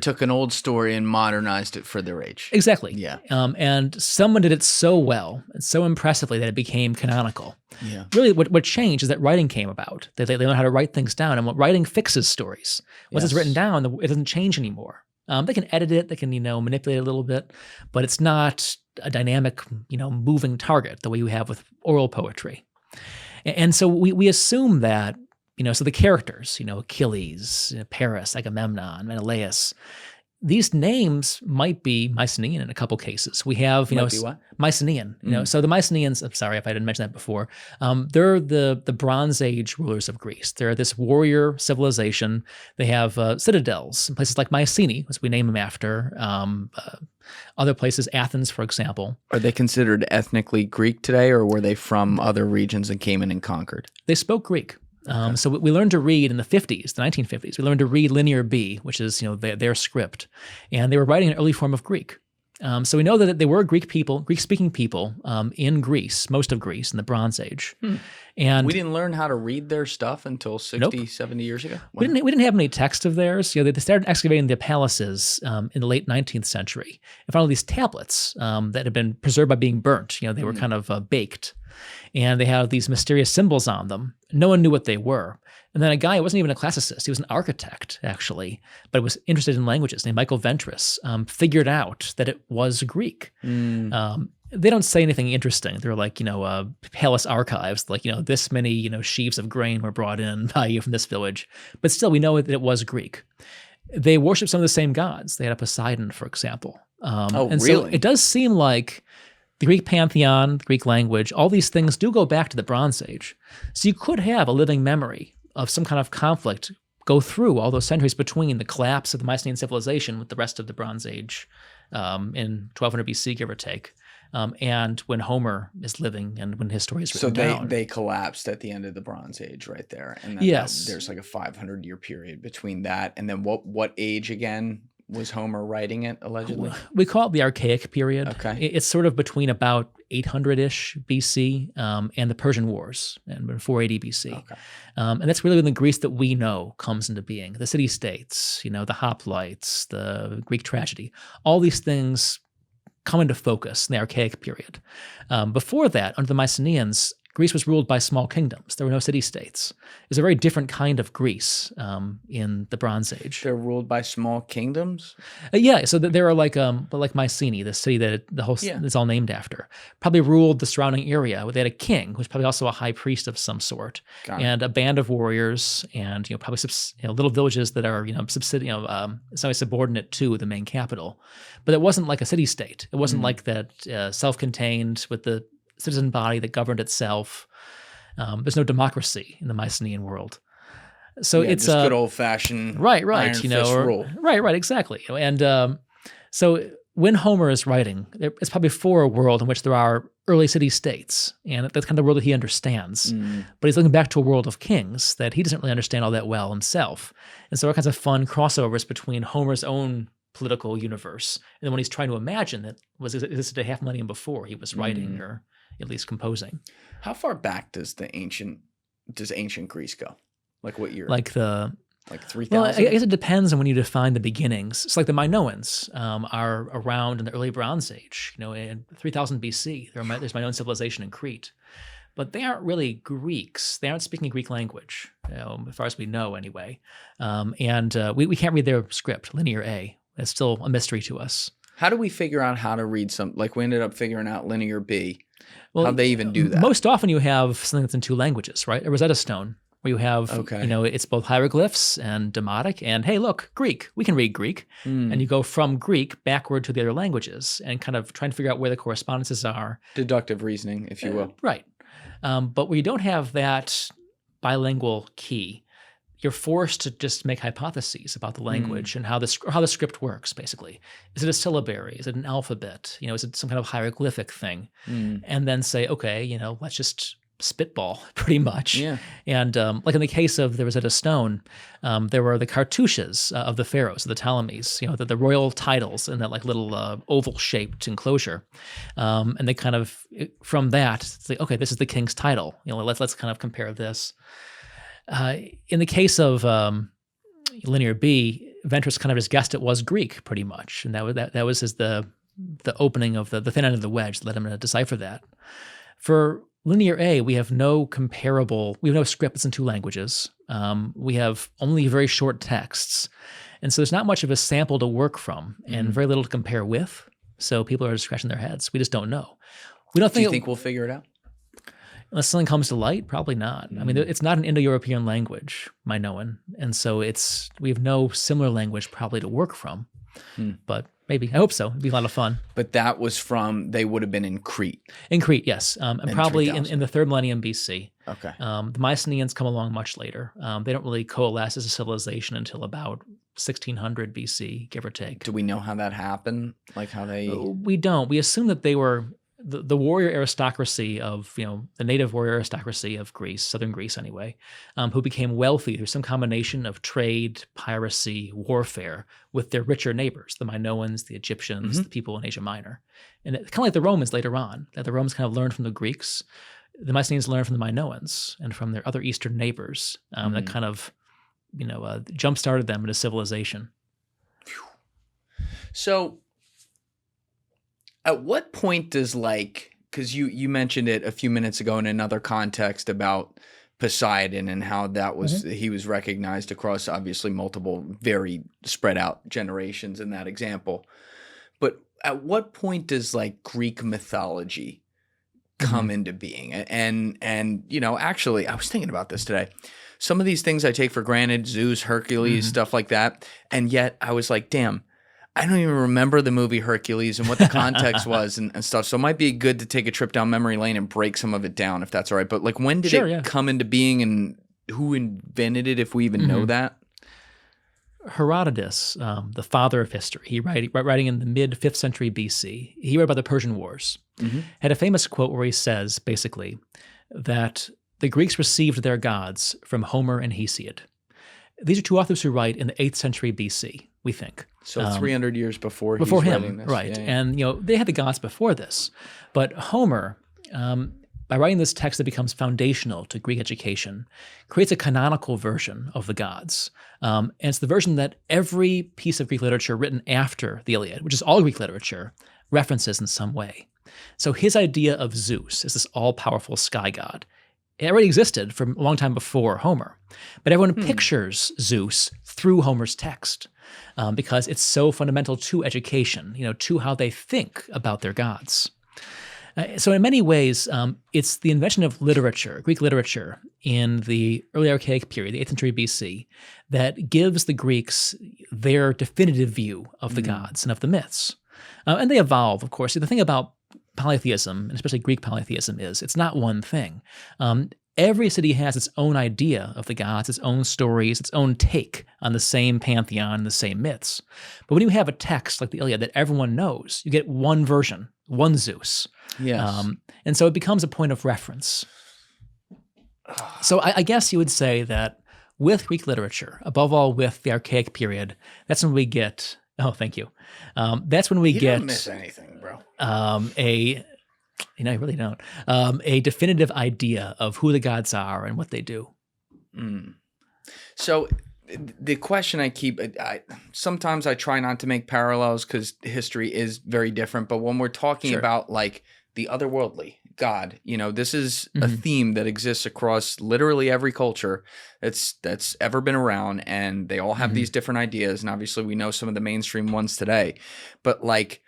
Speaker 2: took an old story and modernized it for their age.
Speaker 1: Exactly.
Speaker 2: Yeah.
Speaker 1: And someone did it so well and so impressively that it became canonical.
Speaker 2: Yeah.
Speaker 1: Really, what changed is that writing came about. They learned how to write things down, and what writing fixes stories. Once it's written down, it doesn't change anymore. They can edit it, they can, manipulate it a little bit, but it's not a dynamic, moving target the way you have with oral poetry. And so we assume that, so the characters, Achilles, Paris, Agamemnon, Menelaus, these names might be Mycenaean in a couple cases. We have, Mycenaean. So the Mycenaeans. I'm sorry if I didn't mention that before. They're the Bronze Age rulers of Greece. They're this warrior civilization. They have citadels in places like Mycenae, which we name them after. Other places, Athens, for example.
Speaker 2: Are they considered ethnically Greek today, or were they from other regions and came in and conquered?
Speaker 1: They spoke Greek. So we learned to read in the 50s, the 1950s. We learned to read Linear B, which is their script, and they were writing an early form of Greek. So we know that they were Greek-speaking people in Greece, most of Greece in the Bronze Age. And
Speaker 2: we didn't learn how to read their stuff until 60, 70 years ago?
Speaker 1: We didn't have any text of theirs. They started excavating the palaces in the late 19th century and found all these tablets that had been preserved by being burnt. They were kind of baked. And they had these mysterious symbols on them. No one knew what they were. And then a guy who wasn't even a classicist, he was an architect, actually, but was interested in languages, named Michael Ventris, figured out that it was Greek. They don't say anything interesting. They're like, palace archives, like, this many, sheaves of grain were brought in by you from this village. But still, we know that it was Greek. They worship some of the same gods. They had a Poseidon, for example. And so it does seem like the Greek Pantheon, the Greek language, all these things do go back to the Bronze Age. So you could have a living memory of some kind of conflict go through all those centuries between the collapse of the Mycenaean civilization with the rest of the Bronze Age in 1200 BC, give or take, and when Homer is living and when his story is written down.
Speaker 2: So they collapsed at the end of the Bronze Age right there. And then there's like a 500-year period between that. And then what age again was Homer writing it, allegedly?
Speaker 1: We call it the Archaic period.
Speaker 2: Okay.
Speaker 1: It's sort of between about 800-ish BC and the Persian Wars and 480 BC. Okay. And that's really when the Greece that we know comes into being. The city-states, the hoplites, the Greek tragedy, all these things come into focus in the Archaic period. Before that, under the Mycenaeans, Greece was ruled by small kingdoms. There were no city-states. It was a very different kind of Greece in the Bronze Age.
Speaker 2: They're ruled by small kingdoms?
Speaker 1: So there are like Mycenae, the city that the whole is all named after, probably ruled the surrounding area. They had a king, who's probably also a high priest of some sort, and a band of warriors, and probably little villages that are subordinate to the main capital. But it wasn't like a city-state. It wasn't like that self-contained with the citizen body that governed itself. There's no democracy in the Mycenaean world. So it's
Speaker 2: just good old-fashioned iron fist rule.
Speaker 1: Right, exactly. And so when Homer is writing, it's probably for a world in which there are early city-states, and that's kind of the world that he understands. But he's looking back to a world of kings that he doesn't really understand all that well himself. And so all kinds of fun crossovers between Homer's own political universe. And then when he's trying to imagine that was existed a half millennium before he was writing or at least composing.
Speaker 2: How far back does ancient Greece go? Like what year?
Speaker 1: Like
Speaker 2: 3,000?
Speaker 1: Well, I guess it depends on when you define the beginnings. It's like the Minoans are around in the early Bronze Age. In 3000 BC, there's Minoan civilization in Crete. But they aren't really Greeks. They aren't speaking Greek language, as far as we know anyway. We can't read their script, Linear A. It's still a mystery to us.
Speaker 2: How do we figure out how to read like we ended up figuring out Linear B. Well, how'd they even do that?
Speaker 1: Most often you have something that's in two languages, right? A Rosetta Stone, where you have, it's both hieroglyphs and demotic, and hey, look, Greek. We can read Greek. And you go from Greek backward to the other languages and kind of trying to figure out where the correspondences are.
Speaker 2: Deductive reasoning, if you will.
Speaker 1: Right. But where you don't have that bilingual key, you're forced to just make hypotheses about the language and how the script works, basically. Is it a syllabary? Is it an alphabet? Is it some kind of hieroglyphic thing? And then say, okay, let's just spitball pretty much. Yeah. And like in the case of the Rosetta Stone, there were the cartouches of the pharaohs, the Ptolemies, the royal titles in that like little oval-shaped enclosure. And they kind of, from that, say, okay, this is the king's title. Let's kind of compare this. In the case of Linear B, Ventris kind of just guessed it was Greek pretty much. And that was the opening of the thin end of the wedge that led him to decipher that. For Linear A, we have no script that's in two languages. We have only very short texts. And so there's not much of a sample to work from and very little to compare with. So people are just scratching their heads. We just don't know. Do
Speaker 2: you think we'll figure it out?
Speaker 1: Unless something comes to light, probably not. I mean, it's not an Indo-European language, Minoan. And so we have no similar language probably to work from. But maybe. I hope so. It'd be a lot of fun.
Speaker 2: But that was they would have been in Crete.
Speaker 1: In Crete, yes. And probably in the 3rd millennium BC.
Speaker 2: Okay.
Speaker 1: The Mycenaeans come along much later. They don't really coalesce as a civilization until about 1600 BC, give or take.
Speaker 2: Do we know how that happened? Like how they...
Speaker 1: We don't. We assume that they were... The warrior aristocracy of, the native warrior aristocracy of Greece, southern Greece anyway, who became wealthy through some combination of trade, piracy, warfare with their richer neighbors, the Minoans, the Egyptians, the people in Asia Minor. And it's kind of like the Romans later on, that the Romans kind of learned from the Greeks. The Mycenaeans learned from the Minoans and from their other Eastern neighbors that kind of, jump-started them into civilization.
Speaker 2: So... at what point does because you mentioned it a few minutes ago in another context about Poseidon and how that was he was recognized across obviously multiple very spread out generations in that example. But at what point does Greek mythology come into being? And actually I was thinking about this today. Some of these things I take for granted, Zeus, Hercules, stuff like that, and yet I was like, damn, I don't even remember the movie Hercules and what the context was and stuff. So it might be good to take a trip down memory lane and break some of it down if that's all right. But when did it come into being and who invented it, if we even know that?
Speaker 1: Herodotus, the father of history, he writing in the mid-5th century BC, he wrote about the Persian Wars, had a famous quote where he says, basically, that the Greeks received their gods from Homer and Hesiod. These are two authors who write in the 8th century BC, we think.
Speaker 2: So 300 years before he's
Speaker 1: him,
Speaker 2: writing this.
Speaker 1: Right.
Speaker 2: Yeah, yeah.
Speaker 1: And, they had the gods before this. But Homer, by writing this text that becomes foundational to Greek education, creates a canonical version of the gods. And it's the version that every piece of Greek literature written after the Iliad, which is all Greek literature, references in some way. So his idea of Zeus as this all-powerful sky god, it already existed from a long time before Homer. But everyone pictures Zeus through Homer's text because it's so fundamental to education, to how they think about their gods. So in many ways, it's the invention of literature, Greek literature, in the early archaic period, the 8th century BC, that gives the Greeks their definitive view of the gods and of the myths. And they evolve, of course. The thing about polytheism, and especially Greek polytheism, is it's not one thing. Every city has its own idea of the gods, its own stories, its own take on the same pantheon, the same myths. But when you have a text like the Iliad that everyone knows, you get one version, one Zeus.
Speaker 2: Yes.
Speaker 1: And so it becomes a point of reference. So I guess you would say that with Greek literature, above all with the archaic period, that's when we get Oh, thank you. That's when we
Speaker 2: You
Speaker 1: get
Speaker 2: don't miss anything, bro.
Speaker 1: you really don't. A definitive idea of who the gods are and what they do.
Speaker 2: So the question sometimes I try not to make parallels because history is very different. But when we're talking about like the otherworldly God, this is a theme that exists across literally every culture that's ever been around, and they all have these different ideas. And obviously we know some of the mainstream ones today, but like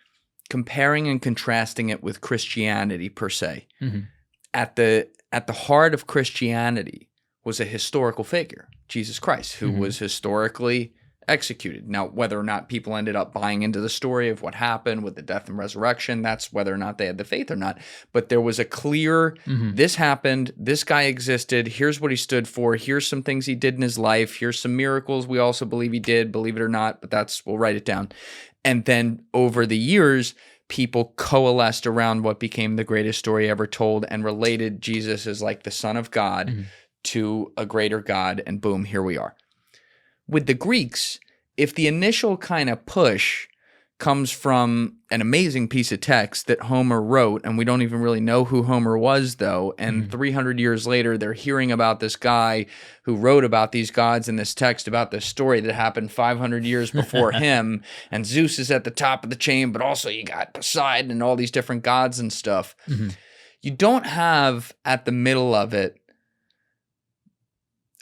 Speaker 2: comparing and contrasting it with Christianity per se, at the heart of Christianity was a historical figure, Jesus Christ, who was historically executed. Now, whether or not people ended up buying into the story of what happened with the death and resurrection, that's whether or not they had the faith or not. But there was a clear, this happened, this guy existed, here's what he stood for, here's some things he did in his life, here's some miracles we also believe he did, believe it or not, but we'll write it down. And then over the years, people coalesced around what became the greatest story ever told and related Jesus as like the Son of God to a greater God, and boom, here we are. With the Greeks, if the initial kind of push comes from an amazing piece of text that Homer wrote, and we don't even really know who Homer was though, and 300 years later they're hearing about this guy who wrote about these gods in this text about this story that happened 500 years before him, and Zeus is at the top of the chain, but also you got Poseidon and all these different gods and stuff. You don't have at the middle of it,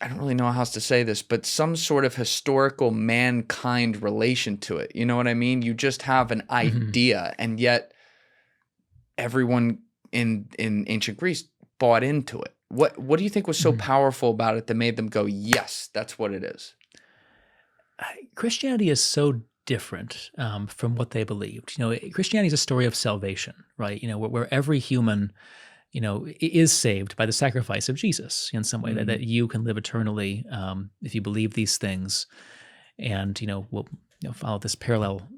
Speaker 2: I don't really know how else to say this, but some sort of historical mankind relation to it. You know what I mean? You just have an idea, and yet everyone in ancient Greece bought into it. What do you think was so powerful about it that made them go, yes, that's what it is?
Speaker 1: Christianity is so different from what they believed. Christianity is a story of salvation, right? Where every human is saved by the sacrifice of Jesus in some way, that you can live eternally if you believe these things, and we'll follow this parallel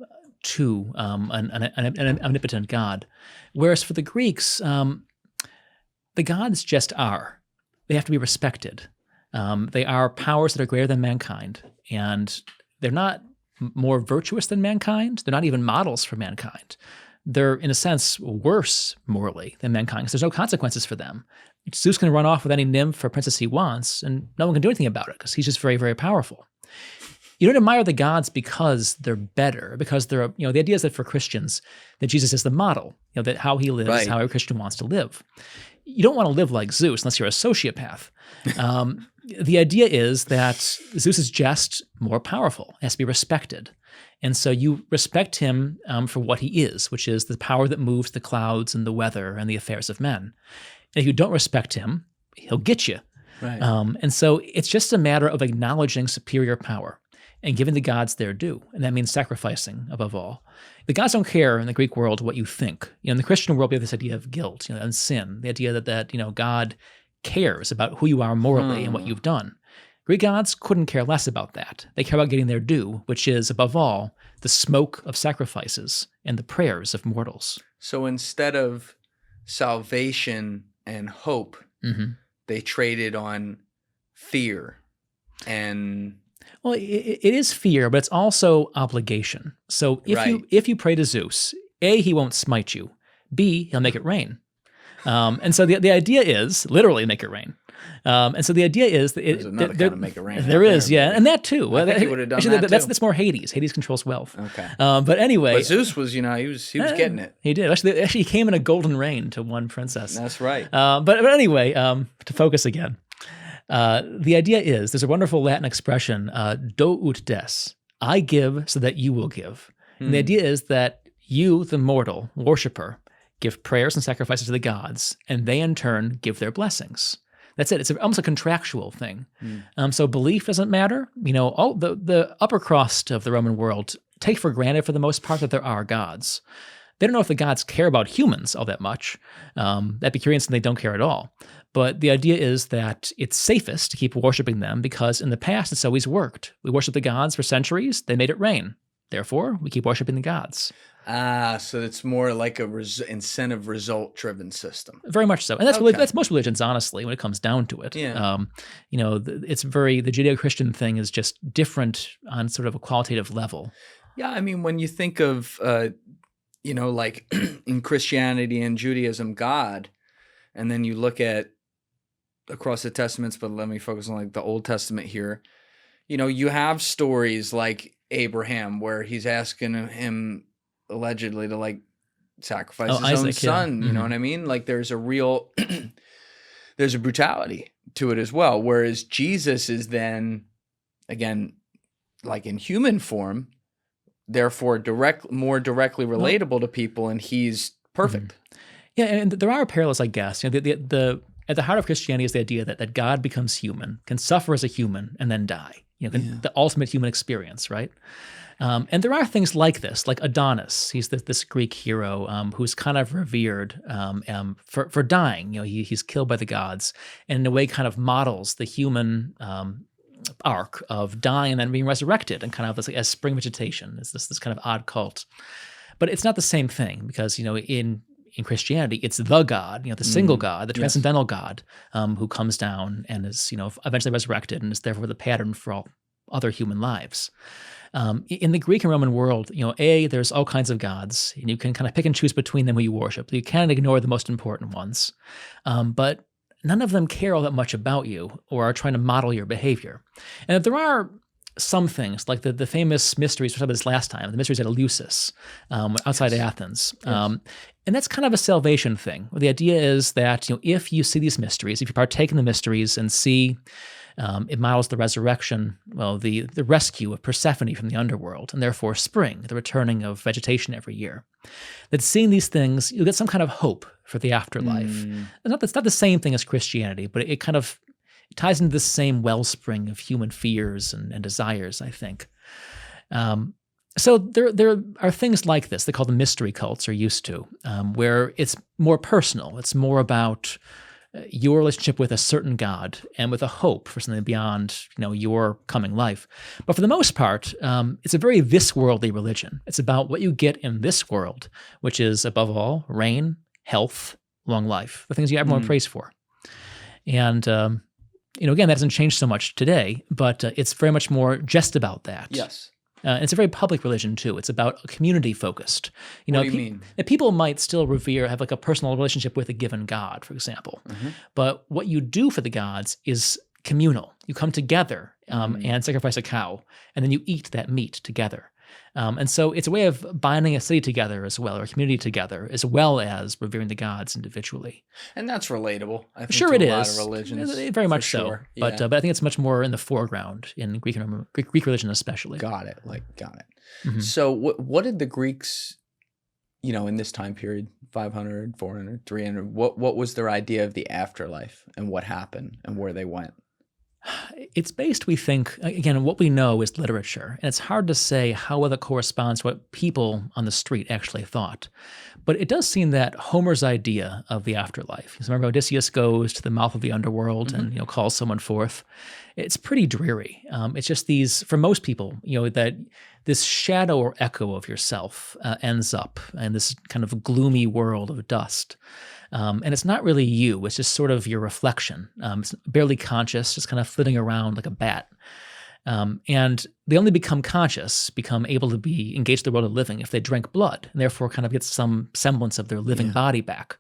Speaker 1: to an omnipotent God. Whereas for the Greeks, the gods just are. They have to be respected. They are powers that are greater than mankind, and they're not more virtuous than mankind. They're not even models for mankind. They're, in a sense, worse morally than mankind because there's no consequences for them. Zeus can run off with any nymph or princess he wants, and no one can do anything about it because he's just very, very powerful. You don't admire the gods because they're better, because they're, the idea is that for Christians, that Jesus is the model, that how he lives is how every Christian wants to live. You don't want to live like Zeus unless you're a sociopath. The idea is that Zeus is just more powerful, has to be respected. And so you respect him for what he is, which is the power that moves the clouds and the weather and the affairs of men. And if you don't respect him, he'll get you.
Speaker 2: Right.
Speaker 1: And so it's just a matter of acknowledging superior power and giving the gods their due. And that means sacrificing above all. The gods don't care in the Greek world what you think. In the Christian world, we have this idea of guilt and sin, the idea that God cares about who you are morally and what you've done. Greek gods couldn't care less about that. They care about getting their due, which is, above all, the smoke of sacrifices and the prayers of mortals.
Speaker 2: So instead of salvation and hope, they traded on fear and...
Speaker 1: Well, it is fear, but it's also obligation. So if you pray to Zeus, A, he won't smite you. B, he'll make it rain. And so the idea is literally make it rain. And so the idea is that
Speaker 2: there's another kind of make it rain.
Speaker 1: There is, and that too.
Speaker 2: I think he would have done that too.
Speaker 1: That's more Hades. Hades controls wealth.
Speaker 2: Okay.
Speaker 1: But anyway,
Speaker 2: but Zeus was, he was getting it.
Speaker 1: He did. Actually, he came in a golden rain to one princess.
Speaker 2: That's right.
Speaker 1: But anyway, to focus again, the idea is there's a wonderful Latin expression, do ut des, I give so that you will give. And the idea is that you, the mortal worshiper, give prayers and sacrifices to the gods, and they in turn give their blessings. That's it. It's almost a contractual thing. So belief doesn't matter. All the upper crust of the Roman world take for granted for the most part that there are gods. They don't know if the gods care about humans all that much. Epicureans, they don't care at all. But the idea is that it's safest to keep worshiping them because in the past it's always worked. We worshiped the gods for centuries. They made it rain. Therefore, we keep worshiping the gods.
Speaker 2: So it's more like a incentive result-driven system.
Speaker 1: Very much so. And that's most religions, honestly, when it comes down to it.
Speaker 2: Yeah.
Speaker 1: It's the Judeo-Christian thing is just different on sort of a qualitative level.
Speaker 2: Yeah, I mean, when you think of, like in Christianity and Judaism, God, and then you look at across the Testaments, but let me focus on like the Old Testament here. You have stories like Abraham where he's asking him allegedly to like sacrifice his own
Speaker 1: Isaac,
Speaker 2: son.
Speaker 1: yeah.
Speaker 2: You know what I mean? Like there's a real, there's a brutality to it as well. Whereas Jesus is then, again, like in human form, therefore more directly relatable to people, and he's perfect.
Speaker 1: Yeah, and there are parallels, I guess. At the heart of Christianity is the idea that God becomes human, can suffer as a human, and then die. The ultimate human experience, right? And there are things like this, like Adonis. He's this Greek hero who's kind of revered for dying. He's killed by the gods, and in a way kind of models the human arc of dying and then being resurrected, and kind of as spring vegetation. It's this kind of odd cult. But it's not the same thing because, in Christianity, it's the God, the single God, the transcendental God, who comes down and is, eventually resurrected and is therefore the pattern for all other human lives. In the Greek and Roman world, there's all kinds of gods, and you can kind of pick and choose between them who you worship. You can't ignore the most important ones, but none of them care all that much about you or are trying to model your behavior. And there are some things, like the famous mysteries, we talked about this last time, the mysteries at Eleusis, outside Athens. Yes. And that's kind of a salvation thing. The idea is that, if you see these mysteries, if you partake in the mysteries and see it models the resurrection, the rescue of Persephone from the underworld, and therefore spring, the returning of vegetation every year, that seeing these things, you'll get some kind of hope for the afterlife. It's not the same thing as Christianity, but it kind of ties into the same wellspring of human fears and desires, I think. So there are things like this, they call them mystery cults, or used to, where it's more personal. It's more about your relationship with a certain God and with a hope for something beyond, your coming life. But for the most part, it's a very this-worldly religion. It's about what you get in this world, which is, above all, rain, health, long life, the things everyone prays for. And again, that hasn't changed so much today, but it's very much more just about that.
Speaker 2: Yes.
Speaker 1: It's a very public religion, too. It's about community-focused.
Speaker 2: What do you mean?
Speaker 1: People might still have like a personal relationship with a given god, for example. But what you do for the gods is communal. You come together and sacrifice a cow, and then you eat that meat together. And so it's a way of binding a city together as well, or a community together, as well as revering the gods individually.
Speaker 2: And that's relatable, I think,
Speaker 1: sure
Speaker 2: to
Speaker 1: it
Speaker 2: a lot
Speaker 1: is.
Speaker 2: of religions.
Speaker 1: Very much so.
Speaker 2: Sure.
Speaker 1: But I think it's much more in the foreground in Greek religion especially.
Speaker 2: Got it. So what did the Greeks, in this time period, 500, 400, 300, what was their idea of the afterlife and what happened and where they went?
Speaker 1: It's based, we think, again, what we know is literature, and it's hard to say how well it corresponds to what people on the street actually thought. But it does seem that Homer's idea of the afterlife, remember Odysseus goes to the mouth of the underworld and calls someone forth. It's pretty dreary. It's just for most people, that this shadow or echo of yourself ends up in this kind of gloomy world of dust. And it's not really you. It's just sort of your reflection. It's barely conscious, just kind of flitting around like a bat. And they only become able to be engaged in the world of living if they drink blood, and therefore kind of get some semblance of their living body back.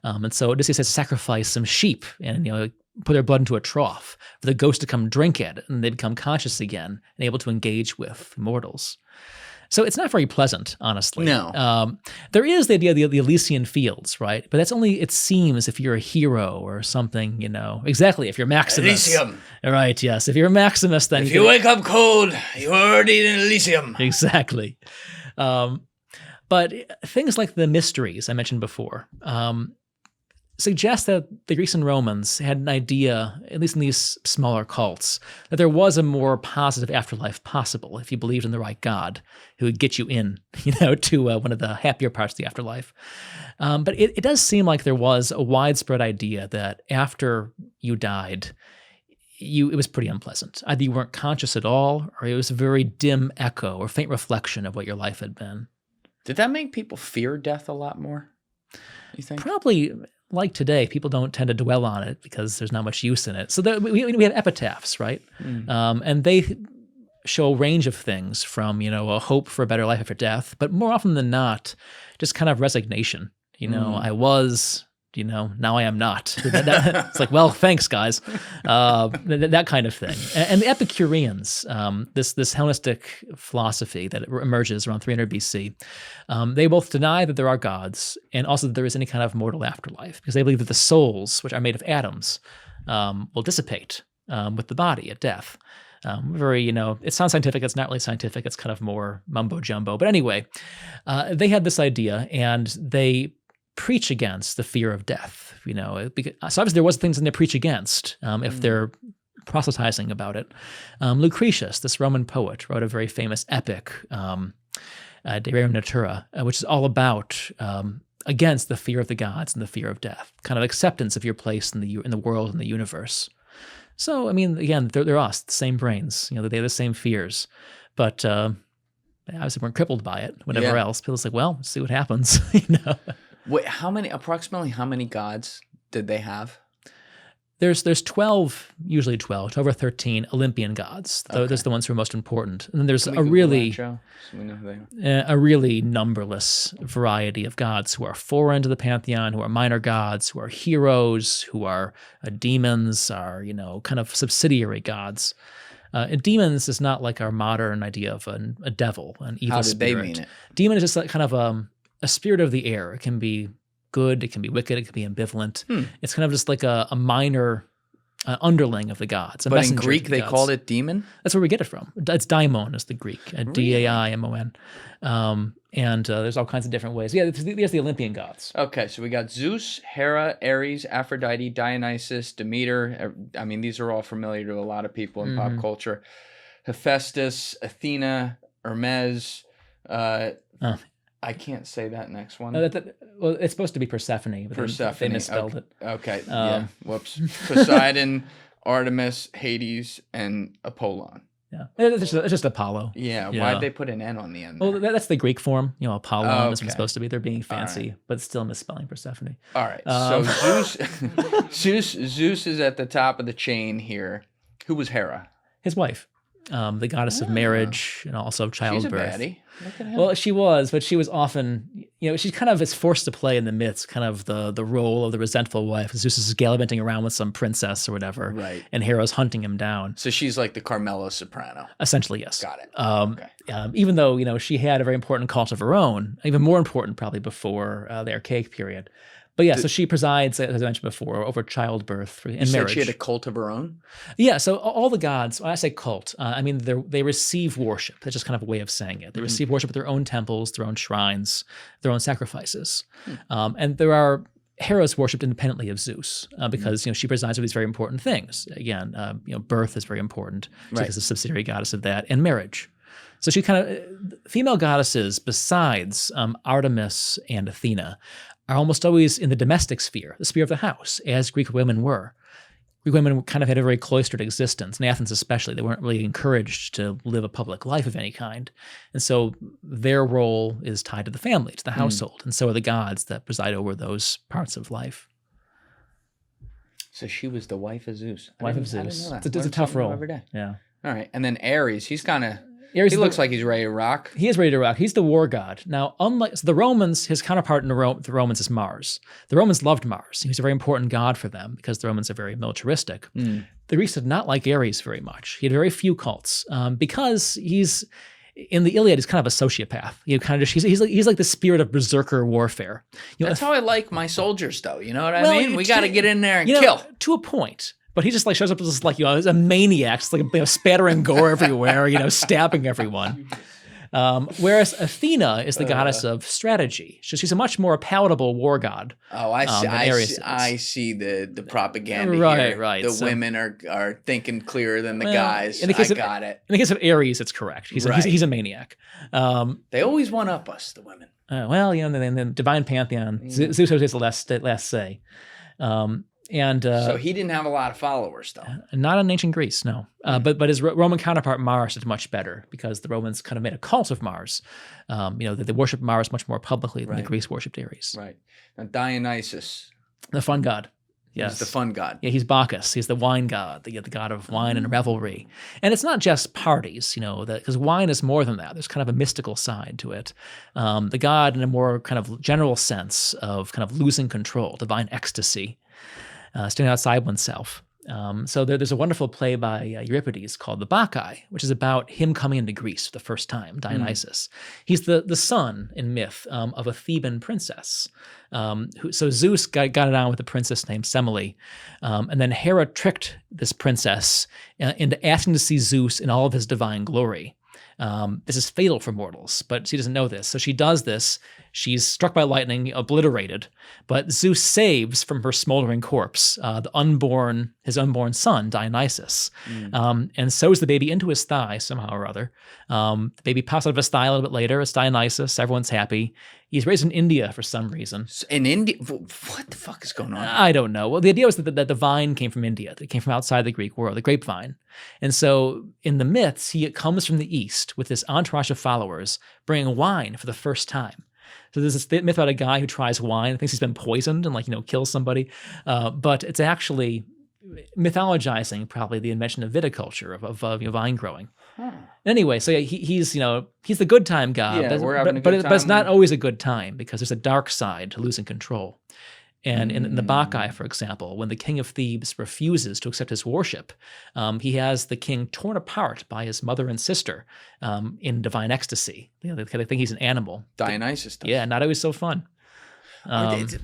Speaker 1: And so Odysseus has sacrificed some sheep and put their blood into a trough for the ghost to come drink it, and they become conscious again and able to engage with mortals. So it's not very pleasant, honestly.
Speaker 2: No.
Speaker 1: There is the idea of the Elysian fields, right? But that's only, it seems, if you're a hero or something, Exactly, if you're Maximus.
Speaker 2: Elysium.
Speaker 1: Right, yes. If you're Maximus, then...
Speaker 2: If you wake up cold, you're already in Elysium.
Speaker 1: Exactly. But things like the mysteries I mentioned before suggest that the Greeks and Romans had an idea, at least in these smaller cults, that there was a more positive afterlife possible if you believed in the right God who would get you in, to one of the happier parts of the afterlife. But it does seem like there was a widespread idea that after you died, it was pretty unpleasant. Either you weren't conscious at all, or it was a very dim echo or faint reflection of what your life had been. Did
Speaker 2: that make people fear death a lot more, you think?
Speaker 1: Probably. Like today, people don't tend to dwell on it because there's not much use in it. So we have epitaphs, right? And they show a range of things from, a hope for a better life after death, but more often than not, just kind of resignation. I was, now I am not. It's like, well, thanks, guys. That kind of thing. And the Epicureans, this Hellenistic philosophy that emerges around 300 BC, they both deny that there are gods and also that there is any kind of mortal afterlife, because they believe that the souls, which are made of atoms, will dissipate with the body at death. It sounds scientific. It's not really scientific. It's kind of more mumbo jumbo. But anyway, they had this idea and they preach against the fear of death. So obviously there was things in they preach against if they're proselytizing about it. Lucretius, this Roman poet, wrote a very famous epic, De Rerum Natura, which is all about against the fear of the gods and the fear of death, kind of acceptance of your place in the world and the universe. So, again, they're us, the same brains. They have the same fears, but obviously weren't crippled by it. Whatever else, people's like, well, see what happens.
Speaker 2: Wait, approximately how many gods did they have?
Speaker 1: There's 12, usually 12 or 13 Olympian gods. Okay. Those are the ones who are most important. And then there's a really numberless variety of gods who are foreign to the Pantheon, who are minor gods, who are heroes, who are demons, are, kind of subsidiary gods. And demons is not like our modern idea of a devil, an evil spirit.
Speaker 2: How did they mean it?
Speaker 1: Demon is just like kind of a spirit of the air. It can be good, it can be wicked, it can be ambivalent. It's kind of just like a minor underling of the gods.
Speaker 2: But in Greek, they called it demon?
Speaker 1: That's where we get it from. It's daimon is the Greek, D-A-I-M-O-N. And there's all kinds of different ways. Yeah, there's the Olympian gods.
Speaker 2: Okay, so we got Zeus, Hera, Ares, Aphrodite, Dionysus, Demeter. These are all familiar to a lot of people in pop culture. Hephaestus, Athena, Hermes, I can't say that next one.
Speaker 1: Well, it's supposed to be Persephone, but they misspelled it.
Speaker 2: Okay, whoops. Poseidon, Artemis, Hades, and Apollon.
Speaker 1: Yeah, it's just Apollo.
Speaker 2: Yeah, why'd they put an N on the end
Speaker 1: there? Well, that's the Greek form. Apollon is supposed to be. They're being fancy, but still misspelling Persephone.
Speaker 2: All right, so Zeus is at the top of the chain here. Who was Hera?
Speaker 1: His wife. The goddess of marriage and also childbirth.
Speaker 2: She's a baddie. Look at him.
Speaker 1: Well, she was, but she was often, she kind of is forced to play in the midst, kind of the role of the resentful wife. Zeus is gallivanting around with some princess or whatever,
Speaker 2: right? And
Speaker 1: Hera's hunting him down.
Speaker 2: So she's like the Carmela soprano.
Speaker 1: Essentially, yes.
Speaker 2: Got it.
Speaker 1: Okay. Even though she had a very important cult of her own, even more important probably before the Archaic period. But yeah, so she presides, as I mentioned before, over childbirth and marriage.
Speaker 2: You said she had a cult of her own?
Speaker 1: Yeah, so all the gods, when I say cult, they receive worship. That's just kind of a way of saying it. They receive worship at their own temples, their own shrines, their own sacrifices. And there are Hera's worshipped independently of Zeus because she presides over these very important things. Again, birth is very important because the subsidiary goddess of that, and marriage. So she kind of, female goddesses besides Artemis and Athena are almost always in the domestic sphere, the sphere of the house, as Greek women were. Greek women kind of had a very cloistered existence, in Athens especially. They weren't really encouraged to live a public life of any kind. And so their role is tied to the family, to the household. And so are the gods that preside over those parts of life.
Speaker 2: So she was the wife of Zeus.
Speaker 1: Wife of Zeus. It's a tough role.
Speaker 2: Every day.
Speaker 1: Yeah.
Speaker 2: All right. And then Ares, he's kind of... He looks like he's ready to rock.
Speaker 1: He is ready to rock. He's the war god. Now, unlike the Romans, his counterpart in the Romans is Mars. The Romans loved Mars. He was a very important god for them because the Romans are very militaristic. The Greeks did not like Ares very much. He had very few cults because he's in the Iliad. He's kind of a sociopath. He's like the spirit of berserker warfare.
Speaker 2: That's how I like my soldiers, though. You know what I mean? We got to get in there and kill
Speaker 1: to a point. But he just shows up as as a maniac, just spattering gore everywhere, stabbing everyone. Whereas Athena is the goddess of strategy. So she's a much more palatable war god.
Speaker 2: Oh, I see the propaganda
Speaker 1: right,
Speaker 2: here.
Speaker 1: Right.
Speaker 2: The women are thinking clearer than the guys. Got it.
Speaker 1: In the case of Ares, it's correct. He's a maniac.
Speaker 2: They always one up us, the women.
Speaker 1: In the divine pantheon, Zeus always has the last say. So
Speaker 2: he didn't have a lot of followers, though.
Speaker 1: Not in ancient Greece, no. But his Roman counterpart Mars is much better because the Romans kind of made a cult of Mars. They worshiped Mars much more publicly than the Greeks worshipped Ares.
Speaker 2: Right. Now Dionysus.
Speaker 1: The fun god. Yes.
Speaker 2: He's the fun god.
Speaker 1: Yeah, he's Bacchus. He's the wine god, the god of wine and revelry. And it's not just parties, because wine is more than that. There's kind of a mystical side to it. The god in a more kind of general sense of kind of losing control, divine ecstasy, standing outside oneself. So there's a wonderful play by Euripides called The Bacchae, which is about him coming into Greece for the first time, Dionysus. He's the son in myth of a Theban princess. So Zeus got it on with a princess named Semele, and then Hera tricked this princess into asking to see Zeus in all of his divine glory. This is fatal for mortals, but she doesn't know this. So she does this. She's struck by lightning, obliterated, but Zeus saves from her smoldering corpse his unborn son, Dionysus, and sews the baby into his thigh somehow or other. The baby pops out of his thigh a little bit later. It's Dionysus. Everyone's happy. He's raised in India for some reason.
Speaker 2: In India? What the fuck is going on?
Speaker 1: I don't know. Well, the idea was that the vine came from India. It came from outside the Greek world, the grapevine. And so in the myths, he comes from the east with this entourage of followers bringing wine for the first time. So there's this myth about a guy who tries wine, thinks he's been poisoned and kills somebody. But it's actually mythologizing probably the invention of viticulture, of vine growing. Anyway, so yeah, he's the good time god.
Speaker 2: Yeah, we're having a good time.
Speaker 1: But it's not always a good time because there's a dark side to losing control. And in the Bacchae, for example, when the king of Thebes refuses to accept his worship, he has the king torn apart by his mother and sister in divine ecstasy. They think he's an animal.
Speaker 2: Dionysus does.
Speaker 1: Yeah, not always so fun.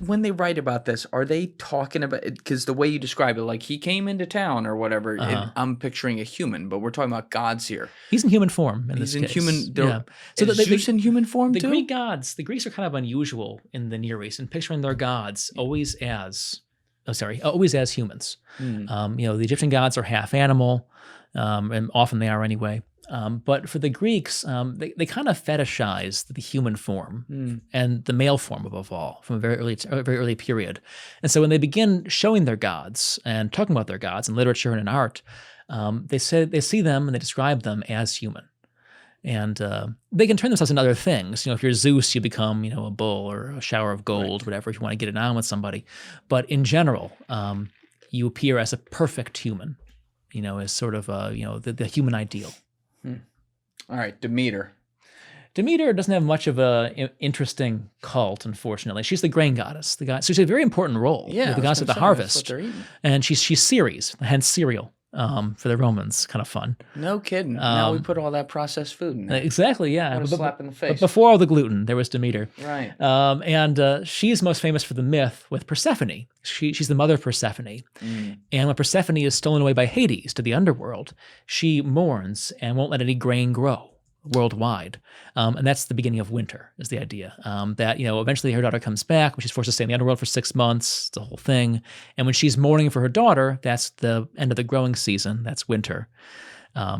Speaker 2: When they write about this, are they talking about it? Because the way you describe it, like he came into town or whatever, I'm picturing a human, but we're talking about gods here.
Speaker 1: He's in human form in
Speaker 2: He's
Speaker 1: this
Speaker 2: in
Speaker 1: case.
Speaker 2: human.
Speaker 1: Yeah.
Speaker 2: So is Zeus in human form
Speaker 1: the
Speaker 2: too?
Speaker 1: The Greeks are kind of unusual in the Near East in picturing their gods always as humans. The Egyptian gods are half animal, and often they are anyway. But for the Greeks, they kind of fetishize the human form and the male form above all from a very early period. And so when they begin showing their gods and talking about their gods in literature and in art, they see them and they describe them as human. And they can turn themselves into other things. If you're Zeus, you become, a bull or a shower of gold, whatever, if you want to get it on with somebody. But in general, you appear as a perfect human, as sort of, the human ideal.
Speaker 2: All right, Demeter.
Speaker 1: Demeter doesn't have much of a interesting cult, unfortunately. She's the grain goddess. So she's a very important role.
Speaker 2: Yeah,
Speaker 1: the goddess of the harvest. And she's Ceres, hence cereal for the Romans. Kind of fun.
Speaker 2: No kidding. Now we put all that processed food in there.
Speaker 1: Exactly, yeah.
Speaker 2: What a slap in the face.
Speaker 1: But before all the gluten, there was Demeter.
Speaker 2: Right.
Speaker 1: And she's most famous for the myth with Persephone. She's the mother of Persephone. And when Persephone is stolen away by Hades to the underworld, she mourns and won't let any grain grow worldwide. And that's the beginning of winter, is the idea. That, eventually her daughter comes back, but she's forced to stay in the underworld for 6 months. It's a whole thing. And when she's mourning for her daughter, that's the end of the growing season. That's winter.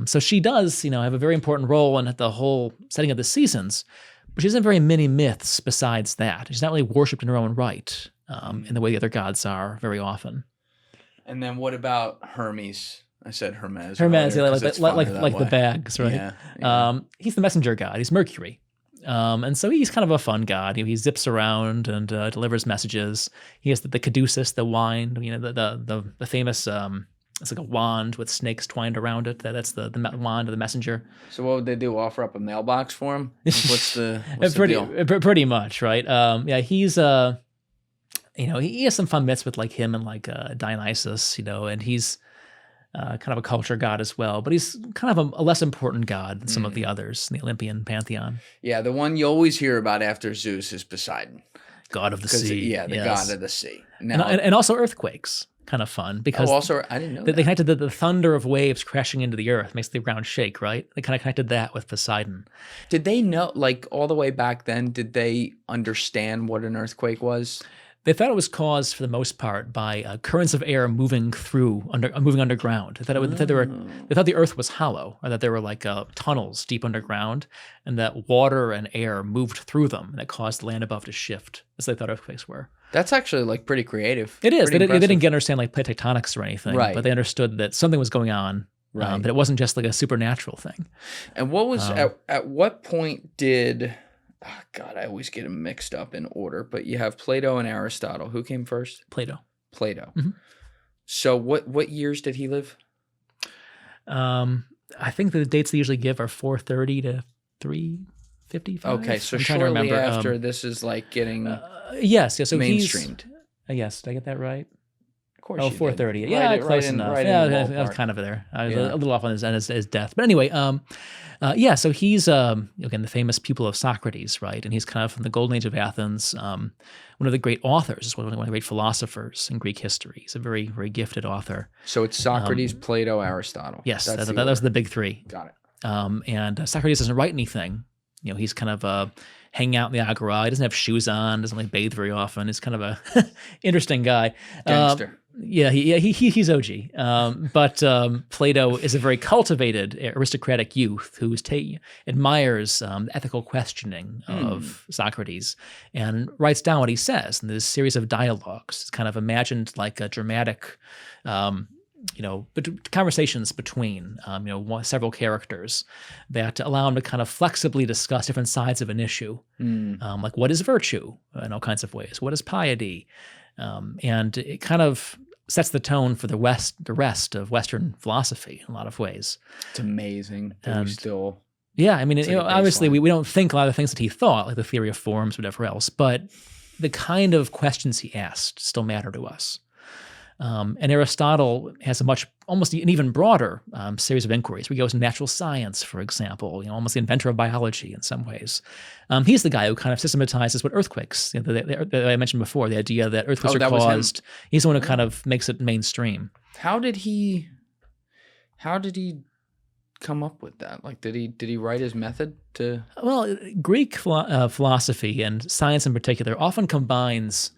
Speaker 1: So she does, have a very important role in the whole setting of the seasons, but she doesn't have very many myths besides that. She's not really worshipped in her own right, in the way the other gods are very often.
Speaker 2: And then what about Hermes? I said Hermes.
Speaker 1: Hermes,
Speaker 2: earlier,
Speaker 1: like the bags, right?
Speaker 2: Yeah.
Speaker 1: He's the messenger god. He's Mercury. And so he's kind of a fun god. He zips around and delivers messages. He has the caduceus, the wine, the famous, it's like a wand with snakes twined around it. That's the wand of the messenger.
Speaker 2: So what would they do? Offer up a mailbox for him? What's the deal?
Speaker 1: Pretty much, right? He's he has some fun myths with him and Dionysus, and he's kind of a culture god as well, but he's kind of a less important god than some of the others in the Olympian pantheon.
Speaker 2: Yeah, the one you always hear about after Zeus is Poseidon.
Speaker 1: God of the sea.
Speaker 2: Yeah, the god of the sea.
Speaker 1: Now, and also earthquakes. Kind of fun because
Speaker 2: I didn't know
Speaker 1: they connected the thunder of waves crashing into the earth makes the ground shake, right? They kind of connected that with Poseidon.
Speaker 2: Did they know, all the way back then, did they understand what an earthquake was?
Speaker 1: They thought it was caused, for the most part, by currents of air moving underground. They thought the Earth was hollow, or that there were tunnels deep underground, and that water and air moved through them, and that caused the land above to shift, as they thought earthquakes were.
Speaker 2: That's actually pretty creative.
Speaker 1: It is. They didn't understand plate tectonics or anything,
Speaker 2: right?
Speaker 1: But they understood that something was going on, right? That it wasn't just a supernatural thing.
Speaker 2: And what was at what point did? Oh God, I always get them mixed up in order, but you have Plato and Aristotle. Who came first?
Speaker 1: Plato.
Speaker 2: Plato.
Speaker 1: Mhm.
Speaker 2: So what years did he live?
Speaker 1: I think the dates they usually give are 430 to 355.
Speaker 2: Okay, so
Speaker 1: I'm trying to
Speaker 2: shortly
Speaker 1: remember.
Speaker 2: after this is like getting
Speaker 1: Yes, yeah. So
Speaker 2: mainstreamed.
Speaker 1: Yes, did I get that right?
Speaker 2: Of course,
Speaker 1: Oh,
Speaker 2: you did.
Speaker 1: 430.
Speaker 2: Right
Speaker 1: Yeah,
Speaker 2: in-
Speaker 1: close
Speaker 2: right in-
Speaker 1: enough.
Speaker 2: right in
Speaker 1: Yeah,
Speaker 2: the
Speaker 1: I was
Speaker 2: ballpark.
Speaker 1: kind of there. I was
Speaker 2: Yeah.
Speaker 1: a little off on his death. But anyway, yeah, so he's, again, the famous pupil of Socrates, right? And he's kind of from the golden age of Athens, one of the great authors, one of the great philosophers in Greek history. He's a very, very gifted author.
Speaker 2: So it's Socrates, Plato, Aristotle.
Speaker 1: Yes,
Speaker 2: That's
Speaker 1: that
Speaker 2: the
Speaker 1: was
Speaker 2: order.
Speaker 1: the big three.
Speaker 2: Got it.
Speaker 1: And Socrates doesn't write anything. You know, he's kind of hanging out in the agora. He doesn't have shoes on, doesn't like bathe very often. He's kind of a interesting guy.
Speaker 2: Gangster.
Speaker 1: Yeah, he's OG. But Plato is a very cultivated aristocratic youth who admires ethical questioning of Socrates and writes down what he says in this series of dialogues. It's kind of imagined like a dramatic, conversations between several characters that allow him to kind of flexibly discuss different sides of an issue, like what is virtue in all kinds of ways, what is piety, and it kind of sets the tone for the rest of Western philosophy in a lot of ways.
Speaker 2: It's amazing that we
Speaker 1: And-
Speaker 2: still.
Speaker 1: Yeah, I mean,
Speaker 2: It's like a
Speaker 1: obviously
Speaker 2: baseline.
Speaker 1: we don't think a lot of the things that he thought, like the theory of forms, whatever else, but the kind of questions he asked still matter to us. And Aristotle has almost an even broader series of inquiries. We go to natural science, for example, almost the inventor of biology in some ways. He's the guy who kind of systematizes what earthquakes, that I mentioned before, the idea that earthquakes are
Speaker 2: that was him.
Speaker 1: caused. He's the one who kind of makes it mainstream.
Speaker 2: How did he come up with that? Like, did he write his method to?
Speaker 1: Well, Greek philosophy and science in particular often combines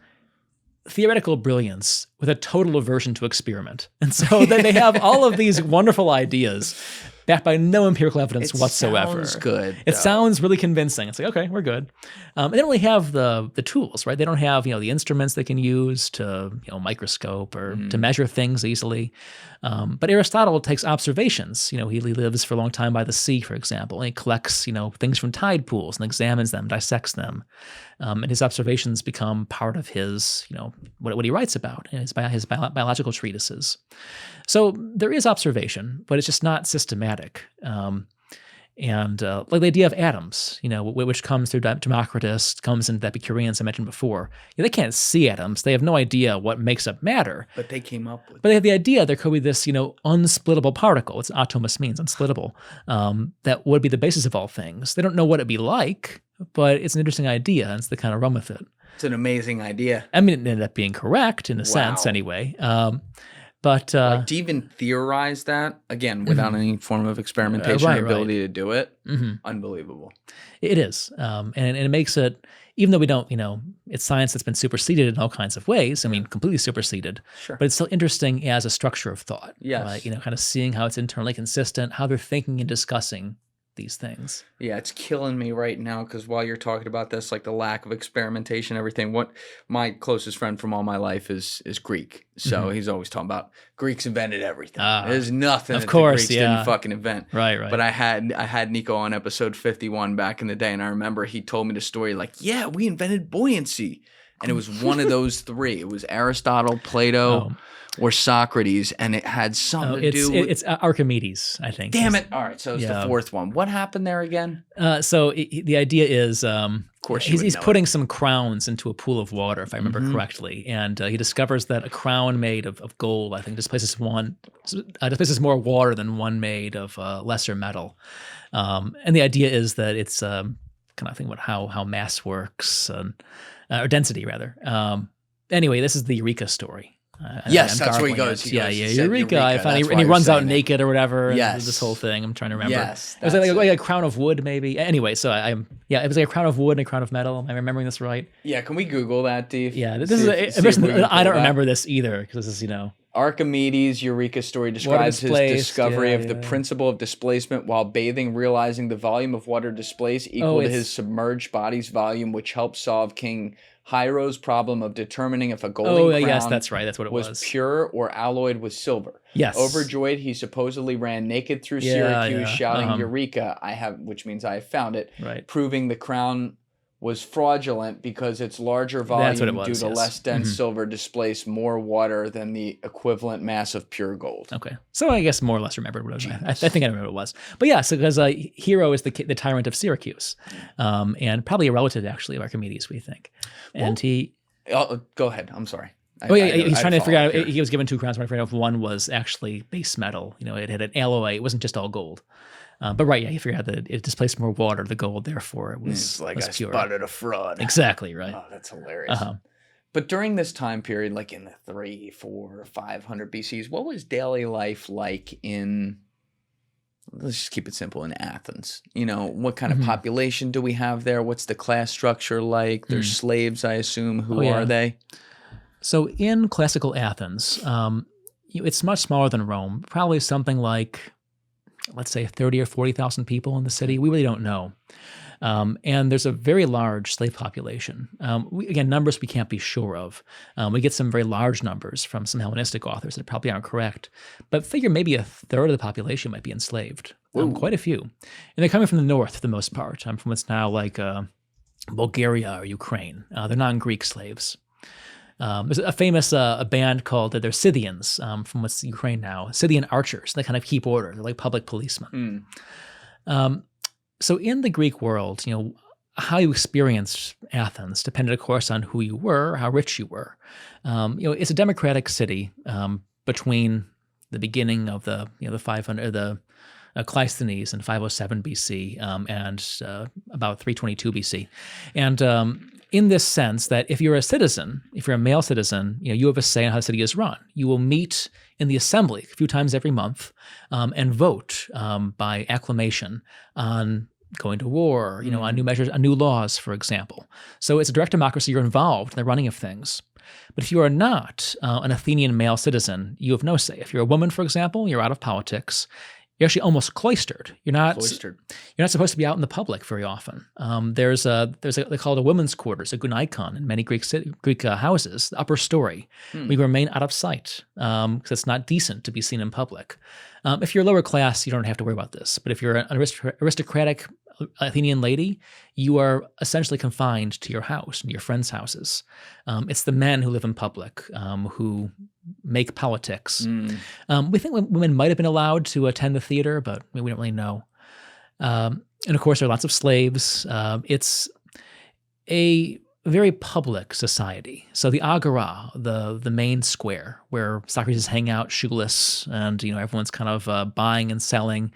Speaker 1: theoretical brilliance with a total aversion to experiment. And so they have all of these wonderful ideas backed by no empirical evidence whatsoever.
Speaker 2: Sounds good.
Speaker 1: It
Speaker 2: though.
Speaker 1: sounds really convincing. It's like, okay, we're good. They don't really have the tools, right? They don't have, the instruments they can use to, microscope or to measure things easily. But Aristotle takes observations. He lives for a long time by the sea, for example, and he collects, things from tide pools and examines them, dissects them. And his observations become part of his, what he writes about in his biological treatises. So there is observation, but it's just not systematic. And like the idea of atoms, which comes through Democritus, comes into the Epicureans I mentioned before. They can't see atoms. They have no idea what makes up matter.
Speaker 2: But they came up with.
Speaker 1: But they have the idea there could be this, unsplittable particle. It's atomos means unsplittable. That would be the basis of all things. They don't know what it'd be like, but it's an interesting idea, and it's the kind of run with it.
Speaker 2: It's an amazing idea.
Speaker 1: I mean, it ended up being correct in a sense,
Speaker 2: Wow.
Speaker 1: anyway. But
Speaker 2: Like, to even theorize that again without any form of experimentation
Speaker 1: Right,
Speaker 2: or ability to do it, unbelievable.
Speaker 1: it is, and it makes it, even though we don't, it's science that's been superseded in all kinds of ways. I mean, completely superseded.
Speaker 2: Sure.
Speaker 1: But it's still interesting as a structure of thought.
Speaker 2: Yes.
Speaker 1: Right? Kind of seeing how it's internally consistent, how they're thinking and discussing these things.
Speaker 2: Yeah, it's killing me right now because while you're talking about this, like the lack of experimentation, everything. What my closest friend from all my life is Greek, so he's always talking about Greeks invented everything. There's nothing
Speaker 1: of
Speaker 2: that
Speaker 1: course,
Speaker 2: the Greeks didn't fucking invent.
Speaker 1: Right.
Speaker 2: But I had Nico on episode 51 back in the day, and I remember he told me the story like, yeah, we invented buoyancy, and it was one of those three. It was Aristotle, Plato, or Socrates, and it had something to do with.
Speaker 1: It's Archimedes, I think.
Speaker 2: Damn it! All right, so it's
Speaker 1: Yeah.
Speaker 2: the fourth one. What happened there again?
Speaker 1: So the idea is, of
Speaker 2: course you would
Speaker 1: he's
Speaker 2: know
Speaker 1: putting some crowns into a pool of water, if I remember correctly, and he discovers that a crown made of gold, I think, displaces more water than one made of lesser metal. And the idea is that it's kind of think about how mass works, or density rather. Anyway, this is the Eureka story.
Speaker 2: Yes,
Speaker 1: I'm
Speaker 2: that's where he
Speaker 1: garbling
Speaker 2: goes.
Speaker 1: it.
Speaker 2: He
Speaker 1: Yeah,
Speaker 2: goes,
Speaker 1: yeah,
Speaker 2: he said
Speaker 1: Eureka.
Speaker 2: Eureka.
Speaker 1: I found
Speaker 2: That's
Speaker 1: and
Speaker 2: why
Speaker 1: he
Speaker 2: I was
Speaker 1: runs out
Speaker 2: saying it.
Speaker 1: naked or whatever. and
Speaker 2: Yes.
Speaker 1: this whole thing. I'm trying to remember.
Speaker 2: Yes,
Speaker 1: it was
Speaker 2: that's
Speaker 1: like a crown of wood, maybe. Anyway, so it was like a crown of wood and a crown of metal. Am I remembering this right?
Speaker 2: Yeah, can we Google that, Dave?
Speaker 1: Yeah, this
Speaker 2: See
Speaker 1: is.
Speaker 2: if we can
Speaker 1: I don't
Speaker 2: pull that.
Speaker 1: remember this either because this is
Speaker 2: Archimedes' Eureka story describes his
Speaker 1: displaced,
Speaker 2: discovery
Speaker 1: yeah,
Speaker 2: of the
Speaker 1: yeah.
Speaker 2: principle of displacement while bathing, realizing the volume of water displaced equal to
Speaker 1: it's-
Speaker 2: his submerged body's volume, which helped solve King Hiero's problem of determining if a golden crown
Speaker 1: yes, that's right. That's what it
Speaker 2: was
Speaker 1: was.
Speaker 2: pure or alloyed with silver.
Speaker 1: Yes.
Speaker 2: Overjoyed, he supposedly ran naked through
Speaker 1: Yeah,
Speaker 2: Syracuse,
Speaker 1: yeah.
Speaker 2: shouting "Eureka! Which means I have found it,"
Speaker 1: Right.
Speaker 2: proving the crown was fraudulent because its larger volume
Speaker 1: That's what it was,
Speaker 2: due to
Speaker 1: yes.
Speaker 2: less dense silver displaced more water than the equivalent mass of pure gold.
Speaker 1: Okay, so I guess more or less remembered what it was. I think I remember what it was. But yeah, so because Hero is the tyrant of Syracuse, and probably a relative actually of Archimedes, we think. And he.
Speaker 2: Oh, go ahead. I'm sorry.
Speaker 1: He's trying to figure out. He was given 2 crowns. Trying to figure out if one was actually base metal. It had an alloy. It wasn't just all gold. But right, he figured out that it displaced more water, the gold. Therefore, it was
Speaker 2: it's like
Speaker 1: was
Speaker 2: I
Speaker 1: pure.
Speaker 2: spotted a fraud.
Speaker 1: Exactly right.
Speaker 2: Oh, that's hilarious. But during this time period, like in the 300, 400, 500 BCs, what was daily life like in? Let's just keep it simple. In Athens, what kind of population do we have there? What's the class structure like? There's slaves, I assume. Who are they?
Speaker 1: So in classical Athens, it's much smaller than Rome. Probably something like, let's say, 30 or 40,000 people in the city. We really don't know. And there's a very large slave population. Again, numbers we can't be sure of. We get some very large numbers from some Hellenistic authors that probably aren't correct. But figure maybe a third of the population might be enslaved. Quite a few. And they're coming from the north for the most part, from what's now like Bulgaria or Ukraine. They're non-Greek slaves. There's a famous a band called, they're Scythians from what's Ukraine now, Scythian archers. They kind of keep order. They're like public policemen. So in the Greek world, how you experienced Athens depended, of course, on who you were, how rich you were. It's a democratic city between the beginning of the 500 the Cleisthenes in 507 BC and about 322 BC, and in this sense that if you're a citizen, if you're a male citizen, you have a say on how the city is run. You will meet in the assembly a few times every month and vote by acclamation on going to war, on new measures, on new laws, for example. So it's a direct democracy. You're involved in the running of things. But if you are not an Athenian male citizen, you have no say. If you're a woman, for example, you're out of politics. You're actually almost cloistered. You're not supposed to be out in the public very often. There's they call it a women's quarters, a gunaikon in many Greek houses, the upper story. We remain out of sight because it's not decent to be seen in public. If you're lower class, you don't have to worry about this. But if you're an aristocratic Athenian lady, you are essentially confined to your house and your friends' houses. It's the men who live in public who make politics. We think women might have been allowed to attend the theater, but we don't really know. And of course, there are lots of slaves. It's a very public society. So the agora, the main square where Socrates hang out shoeless and everyone's kind of buying and selling,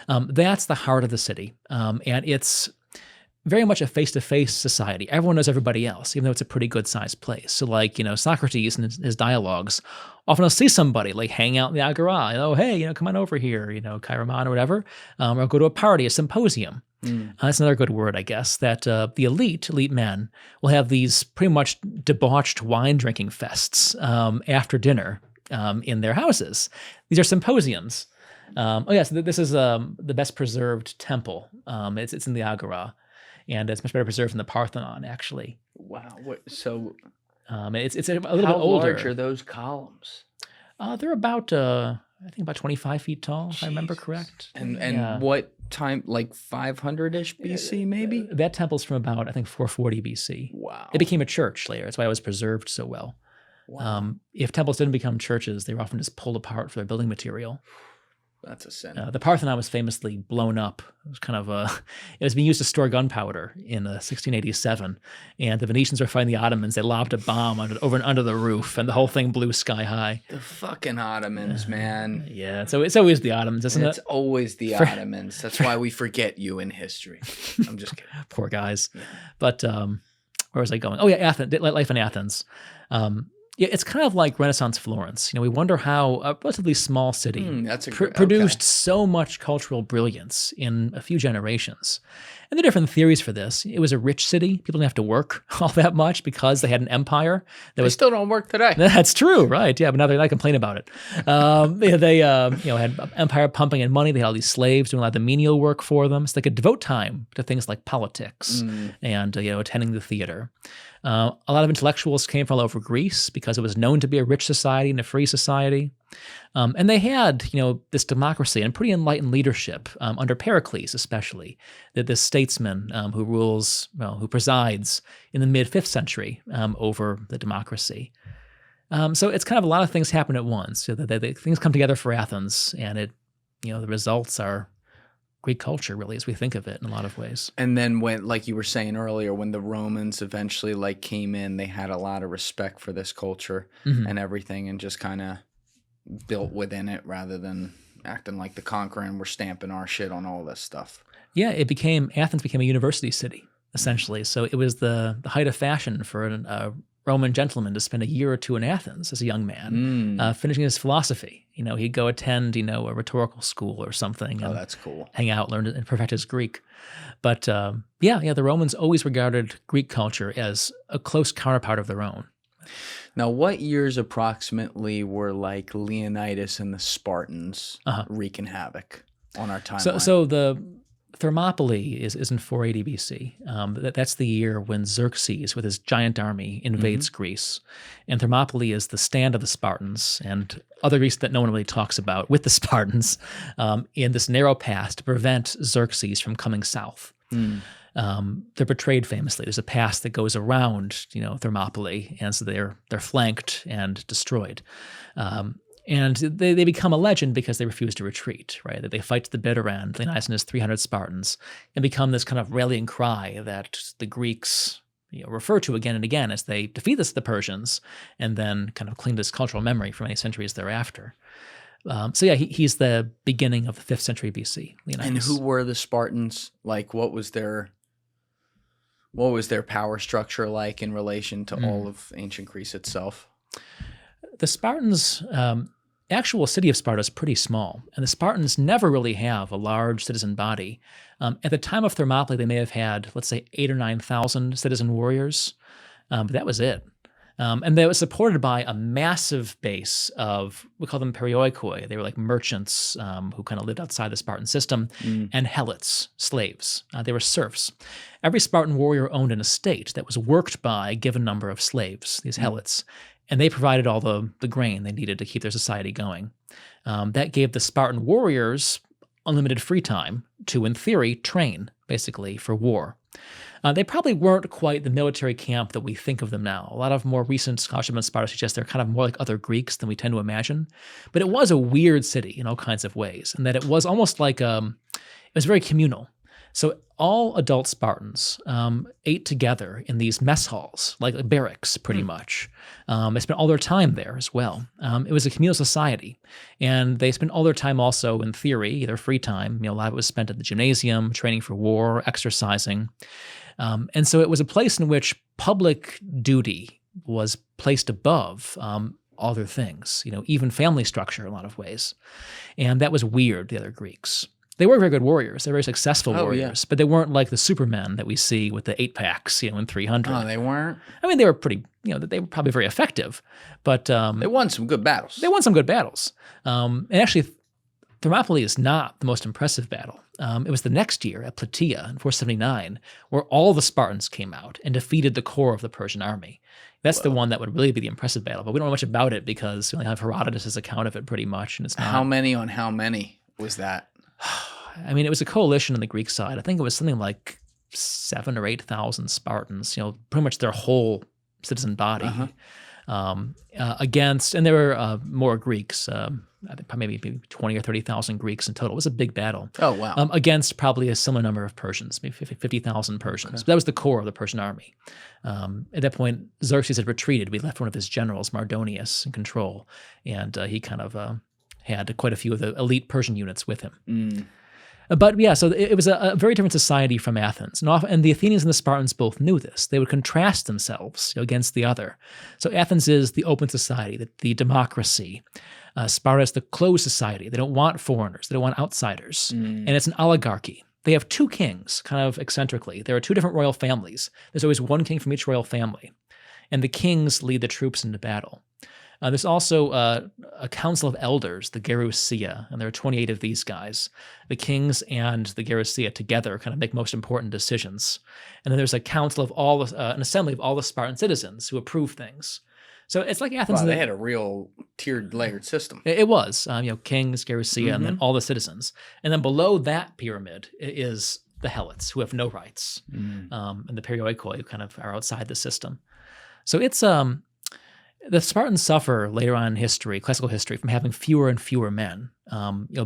Speaker 1: that's the heart of the city. And it's very much a face-to-face society. Everyone knows everybody else, even though it's a pretty good-sized place. So like, Socrates and his dialogues often will see somebody like hang out in the agora. Hey, come on over here, Chiroman or whatever, or go to a party, a symposium. That's another good word, I guess, that the elite men will have these pretty much debauched wine drinking fests after dinner in their houses. These are symposiums. So this is the best preserved temple. It's in the Agora, and it's much better preserved than the Parthenon, actually.
Speaker 2: Wow. It's a little
Speaker 1: bit older.
Speaker 2: How large are those columns?
Speaker 1: They're about I think about 25 feet tall, if I remember correct.
Speaker 2: And what time, like 500-ish BC maybe?
Speaker 1: That temple's from about, I think, 440 BC.
Speaker 2: Wow.
Speaker 1: It became a church later. That's why it was preserved so well.
Speaker 2: Wow.
Speaker 1: If temples didn't become churches, they were often just pulled apart for their building material.
Speaker 2: That's a sin.
Speaker 1: The Parthenon was famously blown up. It was kind of it was being used to store gunpowder in 1687, and the Venetians were fighting the Ottomans. They lobbed a bomb over and under the roof, and the whole thing blew sky high.
Speaker 2: The fucking Ottomans, man.
Speaker 1: Yeah, so it's always the Ottomans, isn't it?
Speaker 2: It's always the Ottomans. That's why we forget you in history. I'm just kidding.
Speaker 1: Poor guys. Yeah. But where was I going? Oh yeah, Athens. Life in Athens. Yeah, it's kind of like Renaissance Florence. We wonder how a relatively small city produced so much cultural brilliance in a few generations. And there are different theories for this. It was a rich city. People didn't have to work all that much because they had an empire.
Speaker 2: They still don't work today.
Speaker 1: That's true, right? Yeah, but now they're not complaining about it. They had empire pumping in money. They had all these slaves doing a lot of the menial work for them. So they could devote time to things like politics and attending the theater. A lot of intellectuals came from all over Greece because it was known to be a rich society and a free society. And they had, this democracy and pretty enlightened leadership under Pericles, especially, this statesman who presides in the mid-5th century over the democracy. So it's kind of a lot of things happen at once. So things come together for Athens, and the results are Greek culture, really, as we think of it in a lot of ways.
Speaker 2: And then when, like you were saying earlier, when the Romans eventually came in, they had a lot of respect for this culture and everything, and just kind of built within it rather than acting like the conqueror and we're stamping our shit on all this stuff. Yeah,
Speaker 1: Athens became a university city, essentially. So it was the height of fashion for a Roman gentleman to spend a year or two in Athens as a young man, finishing his philosophy. He'd go attend, a rhetorical school or something.
Speaker 2: Oh, that's cool.
Speaker 1: Hang out, learn and perfect his Greek. But the Romans always regarded Greek culture as a close counterpart of their own.
Speaker 2: Now, what years approximately were Leonidas and the Spartans wreaking havoc on our timeline?
Speaker 1: So the Thermopylae is in 480 BC. That's the year when Xerxes, with his giant army, invades Greece. And Thermopylae is the stand of the Spartans and other Greece that no one really talks about with the Spartans in this narrow pass to prevent Xerxes from coming south. They're betrayed famously. There's a pass that goes around, Thermopylae, and so they're flanked and destroyed. And they become a legend because they refuse to retreat, right? That they fight to the bitter end, Leonidas and his 300 Spartans, and become this kind of rallying cry that the Greeks refer to again and again as they defeat the Persians and then kind of cling to this cultural memory for many centuries thereafter. He's the beginning of the 5th century BC, Leonidas.
Speaker 2: And who were the Spartans? What was their power structure like in relation to all of ancient Greece itself?
Speaker 1: The Spartans, actual city of Sparta is pretty small, and the Spartans never really have a large citizen body. At the time of Thermopylae, they may have had, let's say, 8,000 or 9,000 citizen warriors, but that was it. And they were supported by a massive base of, we call them perioikoi. They were like merchants who kind of lived outside the Spartan system, and helots, slaves. They were serfs. Every Spartan warrior owned an estate that was worked by a given number of slaves, these helots. And they provided all the grain they needed to keep their society going. That gave the Spartan warriors unlimited free time to, in theory, train, basically, for war. They probably weren't quite the military camp that we think of them now. A lot of more recent scholarship on Sparta suggests they're kind of more like other Greeks than we tend to imagine. But it was a weird city in all kinds of ways, and that it was almost like it was very communal. So all adult Spartans ate together in these mess halls, like barracks, pretty much. They spent all their time there as well. It was a communal society, and they spent all their time also, in theory, their free time. A lot of it was spent at the gymnasium, training for war, exercising. And so it was a place in which public duty was placed above other things, even family structure in a lot of ways. And that was weird, the other Greeks. They were very good warriors. They were very successful warriors, but they weren't like the supermen that we see with the 8-packs, in 300.
Speaker 2: Oh, they weren't?
Speaker 1: I mean, they were pretty, they were probably very effective, but...
Speaker 2: they won some good battles.
Speaker 1: And actually, Thermopylae is not the most impressive battle. It was the next year at Plataea in 479 where all the Spartans came out and defeated the core of the Persian army. That's the one that would really be the impressive battle, but we don't know much about it because we only have Herodotus' account of it pretty much, and it's not...
Speaker 2: How many on how many was that?
Speaker 1: I mean, it was a coalition on the Greek side. I think it was something like 7,000 or 8,000 Spartans, pretty much their whole citizen body against, and there were more Greeks, I think maybe 20 or 30,000 Greeks in total. It was a big battle.
Speaker 2: Oh, wow.
Speaker 1: Against probably a similar number of Persians, maybe 50,000 Persians. Okay. But that was the core of the Persian army. At that point, Xerxes had retreated. We left one of his generals, Mardonius, in control, and he kind of had quite a few of the elite Persian units with him. But yeah, so it was a very different society from Athens. And the Athenians and the Spartans both knew this. They would contrast themselves against the other. So Athens is the open society, the democracy. Sparta is the closed society. They don't want foreigners. They don't want outsiders. And it's an oligarchy. They have two kings, kind of eccentrically. There are two different royal families. There's always one king from each royal family. And the kings lead the troops into battle. There's also a council of elders, the Gerousia, and there are 28 of these guys. The kings and the Gerousia together kind of make most important decisions. And then there's a council of an assembly of all the Spartan citizens who approve things. So it's like Athens.
Speaker 2: Wow, they had a real tiered, layered system.
Speaker 1: It was, kings, Gerousia, and then all the citizens. And then below that pyramid is the helots, who have no rights, and the perioikoi, who kind of are outside the system. So it's the Spartans suffer later on in history, classical history, from having fewer and fewer men. Within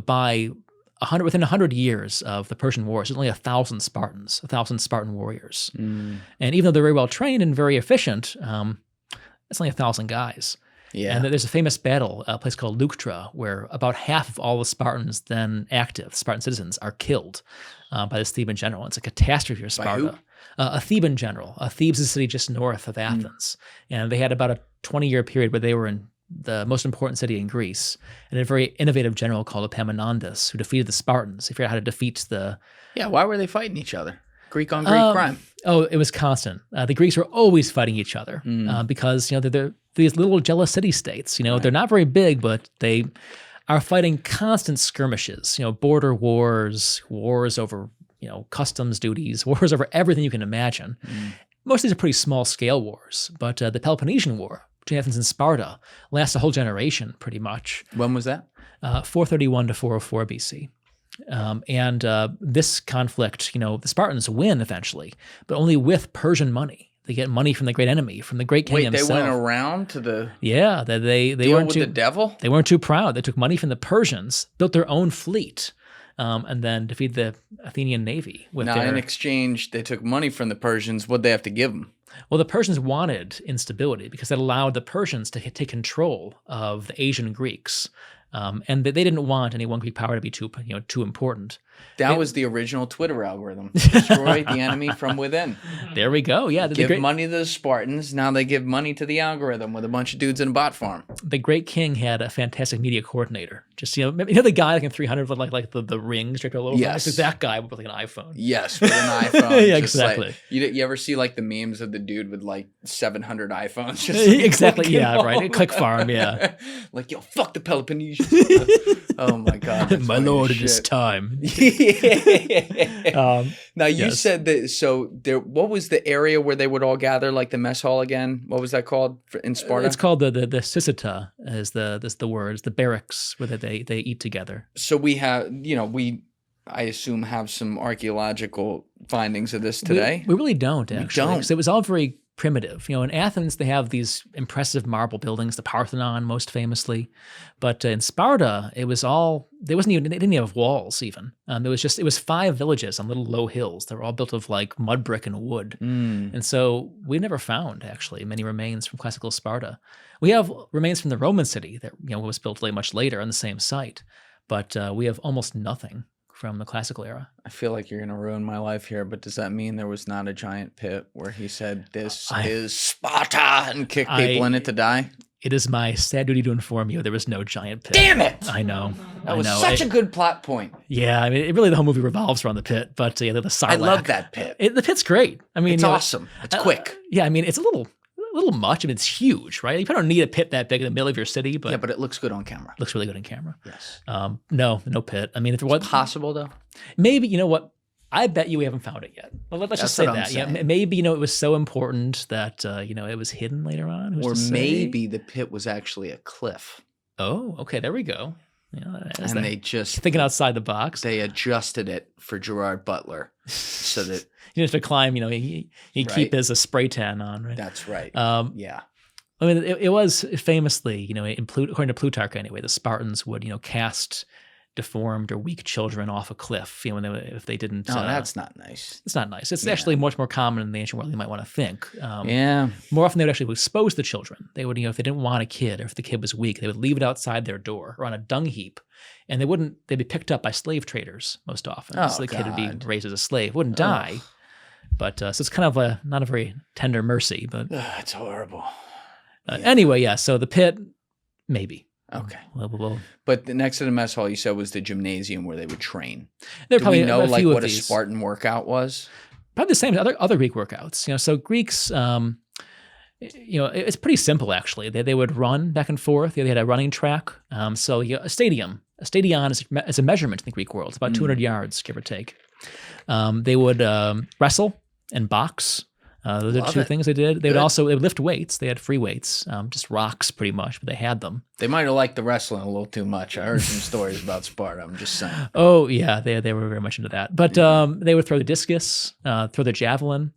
Speaker 1: 100 years of the Persian Wars, there's only 1,000 Spartans, 1,000 Spartan warriors. And even though they're very well trained and very efficient, it's only 1,000 guys.
Speaker 2: Yeah.
Speaker 1: And there's a famous battle, a place called Leuctra, where about half of all the Spartans then active, Spartan citizens, are killed by this Theban general. It's a catastrophe for Sparta.
Speaker 2: By who?
Speaker 1: A Theban general. Thebes is a city just north of Athens. And they had about a 20-year period where they were in the most important city in Greece, and a very innovative general called Epaminondas, who defeated the Spartans. He figured out how to defeat the...
Speaker 2: Yeah, why were they fighting each other? Greek on Greek crime.
Speaker 1: Oh, it was constant. The Greeks were always fighting each other because they're these little jealous city-states. They're not very big, but they are fighting constant skirmishes. Border wars, wars over customs duties, wars over everything you can imagine. Most of these are pretty small-scale wars, but the Peloponnesian War between Athens and Sparta lasts a whole generation, pretty much.
Speaker 2: When was that?
Speaker 1: 431 to 404 BC. This conflict, the Spartans win eventually, but only with Persian money. They get money from the great enemy, from the great king himself.
Speaker 2: Wait, they went around to the
Speaker 1: they
Speaker 2: deal
Speaker 1: weren't
Speaker 2: with
Speaker 1: too,
Speaker 2: the devil?
Speaker 1: They weren't too proud. They took money from the Persians, built their own fleet, and then defeated the Athenian navy.
Speaker 2: In exchange, they took money from the Persians. What'd they have to give them?
Speaker 1: Well, the Persians wanted instability because that allowed the Persians to take control of the Asian Greeks. And they didn't want any one Greek power to be too important.
Speaker 2: That was the original Twitter algorithm. Destroy the enemy from within.
Speaker 1: There we go. Yeah.
Speaker 2: Give money to the Spartans. Now they give money to the algorithm with a bunch of dudes in a bot farm.
Speaker 1: The great king had a fantastic media coordinator. Just, the guy like in 300 with like the rings draped all over?
Speaker 2: Yes.
Speaker 1: It's that guy with like an iPhone.
Speaker 2: Yes, with an iPhone.
Speaker 1: Yeah, exactly.
Speaker 2: Like, you ever see like the memes of the dude with like 700 iPhones? Just
Speaker 1: exactly. Yeah, right. Click farm. Yeah.
Speaker 2: Like, yo, fuck the Peloponnesians. Oh my God.
Speaker 1: My lord, it is time.
Speaker 2: Now you said that. So what was the area where they would all gather, like the mess hall again? What was that called in Sparta?
Speaker 1: It's called the Syssita, is the words, the barracks where they eat together.
Speaker 2: So we have, I assume have some archaeological findings of this today.
Speaker 1: We really don't, actually.
Speaker 2: We don't.
Speaker 1: So it was all very primitive. In Athens, they have these impressive marble buildings, the Parthenon most famously. But in Sparta, they didn't have walls even. It was 5 villages on little low hills. They were all built of like mud brick and wood. And so we never found actually many remains from classical Sparta. We have remains from the Roman city that was built much later on the same site. But we have almost nothing from the classical era.
Speaker 2: I feel like you're going to ruin my life here, but does that mean there was not a giant pit where he said, this is Sparta, and kicked people in it to die?
Speaker 1: It is my sad duty to inform you there was no giant pit.
Speaker 2: Damn it!
Speaker 1: I know.
Speaker 2: That was such a good plot point.
Speaker 1: Yeah, the whole movie revolves around the pit, but the Sarlacc.
Speaker 2: I love that pit.
Speaker 1: The pit's great.
Speaker 2: It's awesome. It's quick.
Speaker 1: Yeah, it's a little much. It's huge, right? You probably don't need a pit that big in the middle of your city, but...
Speaker 2: Yeah, but it looks good on camera.
Speaker 1: Looks really good on camera.
Speaker 2: Yes.
Speaker 1: No pit. If there was...
Speaker 2: possible, though?
Speaker 1: Maybe, you know what? I bet you we haven't found it yet. Well, let's just say that. Yeah, maybe, it was so important that, it was hidden later on.
Speaker 2: Or maybe the pit was actually a cliff.
Speaker 1: Oh, okay. There we go.
Speaker 2: And they just...
Speaker 1: Thinking outside the box.
Speaker 2: They adjusted it for Gerard Butler so that...
Speaker 1: You have to climb, he keep his spray tan on, right?
Speaker 2: That's right. Yeah.
Speaker 1: It was famously, according to Plutarch anyway, the Spartans would, cast deformed or weak children off a cliff, if they didn't.
Speaker 2: No, that's not nice.
Speaker 1: It's not nice. It's actually much more common in the ancient world than you might want to think.
Speaker 2: Yeah.
Speaker 1: More often they would actually expose the children. They would, if they didn't want a kid or if the kid was weak, they would leave it outside their door or on a dung heap. And they'd be picked up by slave traders most often.
Speaker 2: Oh,
Speaker 1: so the kid would be raised as a slave, wouldn't die. But so it's kind of not a very tender mercy, but
Speaker 2: it's horrible.
Speaker 1: Anyway, yeah. So the pit, maybe.
Speaker 2: Okay.
Speaker 1: Well,
Speaker 2: but the next to the mess hall, you said, was the gymnasium where they would train.
Speaker 1: Do
Speaker 2: we know what a Spartan workout was?
Speaker 1: Probably the same as other Greek workouts. So Greeks, it's pretty simple actually. They would run back and forth. They had a running track. So a stadium. A stadion is a measurement in the Greek world. It's about 200 yards, give or take. They would wrestle and box. Those are two things they did. They would lift weights. They had free weights, just rocks pretty much, but they had them.
Speaker 2: They might have liked the wrestling a little too much. I heard some stories about Sparta. I'm just saying.
Speaker 1: Oh yeah, they were very much into that. But they would throw the discus, throw the javelin.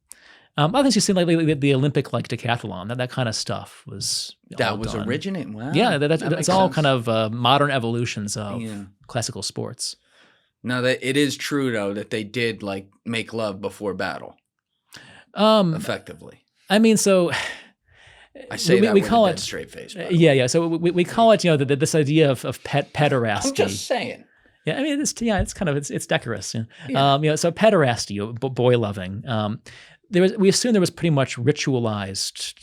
Speaker 1: Other things you see like the Olympic decathlon, that kind of stuff was done.
Speaker 2: Originating. Wow.
Speaker 1: Yeah, that's all kind of modern evolutions of classical sports.
Speaker 2: Now it is true though that they did make love before battle. Effectively.
Speaker 1: I mean, so
Speaker 2: I say we call it straight face.
Speaker 1: Yeah. So we call it, this idea of pederasty.
Speaker 2: I'm just saying.
Speaker 1: Yeah, I mean, it's decorous. Yeah. So pederasty, boy loving. We assume there was pretty much ritualized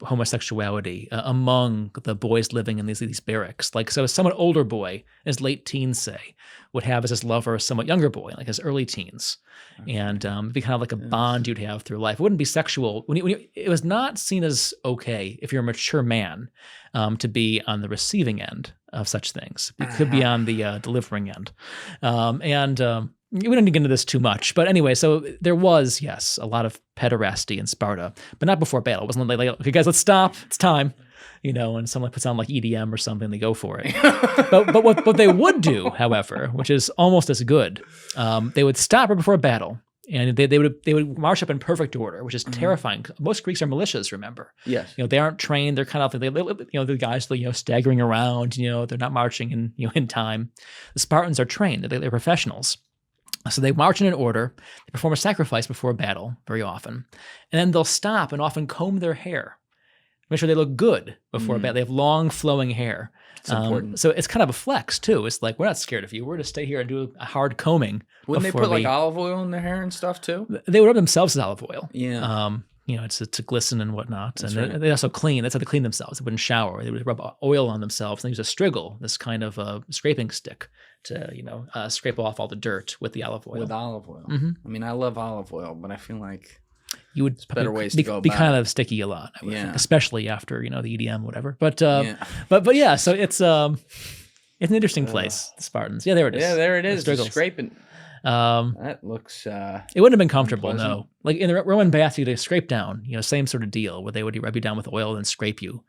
Speaker 1: homosexuality among the boys living in these barracks. So a somewhat older boy, in his late teens, say, would have as his lover a somewhat younger boy, like his early teens. And it'd be kind of like a bond you'd have through life. It wouldn't be sexual. It was not seen as okay if you're a mature man to be on the receiving end of such things. It could be on the delivering end. We don't need to get into this too much, but anyway, so there was, yes, a lot of pederasty in Sparta, but not before battle. It wasn't like, okay, guys, let's stop. It's time. And someone puts on EDM or something, they go for it. but what they would do, however, which is almost as good, they would stop right before battle, and they would march up in perfect order, which is terrifying. Most Greeks are militias, remember?
Speaker 2: Yes.
Speaker 1: They aren't trained. They're kind of the guys staggering around. They're not marching in time. The Spartans are trained. They're professionals. So they march in an order, they perform a sacrifice before a battle very often, and then they'll stop and often comb their hair, make sure they look good before a battle. They have long flowing hair.
Speaker 2: It's important.
Speaker 1: So it's kind of a flex too. It's like, we're not scared of you. We're to stay here and do a hard combing.
Speaker 2: Wouldn't they put olive oil in their hair and stuff too?
Speaker 1: They would rub themselves with olive oil.
Speaker 2: Yeah.
Speaker 1: It's to glisten and whatnot.
Speaker 2: That's
Speaker 1: and
Speaker 2: right.
Speaker 1: they also clean. That's how they clean themselves. They wouldn't shower. They would rub oil on themselves. And they use a striggle, this kind of scraping stick, to scrape off all the dirt with the olive oil.
Speaker 2: With olive oil.
Speaker 1: Mm-hmm.
Speaker 2: I mean, I love olive oil, but I feel like
Speaker 1: you would
Speaker 2: better ways to go
Speaker 1: be
Speaker 2: about
Speaker 1: kind
Speaker 2: it.
Speaker 1: of sticky a lot, I would think, especially after the EDM, whatever. But yeah, so it's an interesting place, the Spartans. Yeah, there it is.
Speaker 2: Yeah, there it is.
Speaker 1: The
Speaker 2: Scraping. That looks.
Speaker 1: It wouldn't have been comfortable, no. Like in the Roman bath, you'd scrape down. Same sort of deal where they would rub you down with oil and scrape you.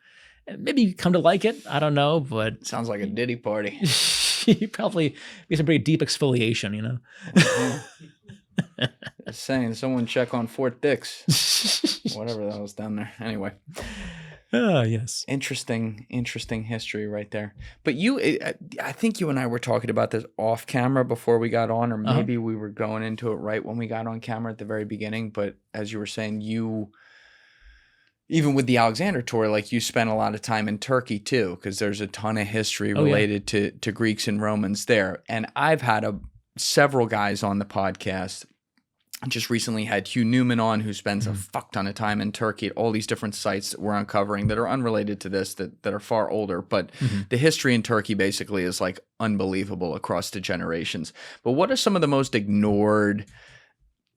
Speaker 1: Maybe you come to like it. I don't know, but
Speaker 2: sounds like a ditty party.
Speaker 1: You'd probably be some pretty deep exfoliation,
Speaker 2: Just saying, someone check on Fort Dix, whatever that was down there. Anyway.
Speaker 1: Yes.
Speaker 2: Interesting history right there. But I think you and I were talking about this off camera before we got on, or maybe we were going into it right when we got on camera at the very beginning. But as you were saying, even with the Alexander tour, you spent a lot of time in Turkey too, because there's a ton of history related to Greeks and Romans there. And I've had several guys on the podcast. Just recently had Hugh Newman on, who spends a fuck ton of time in Turkey at all these different sites that we're uncovering that are unrelated to this, that are far older. But the history in Turkey basically is unbelievable across the generations. But what are some of the most ignored,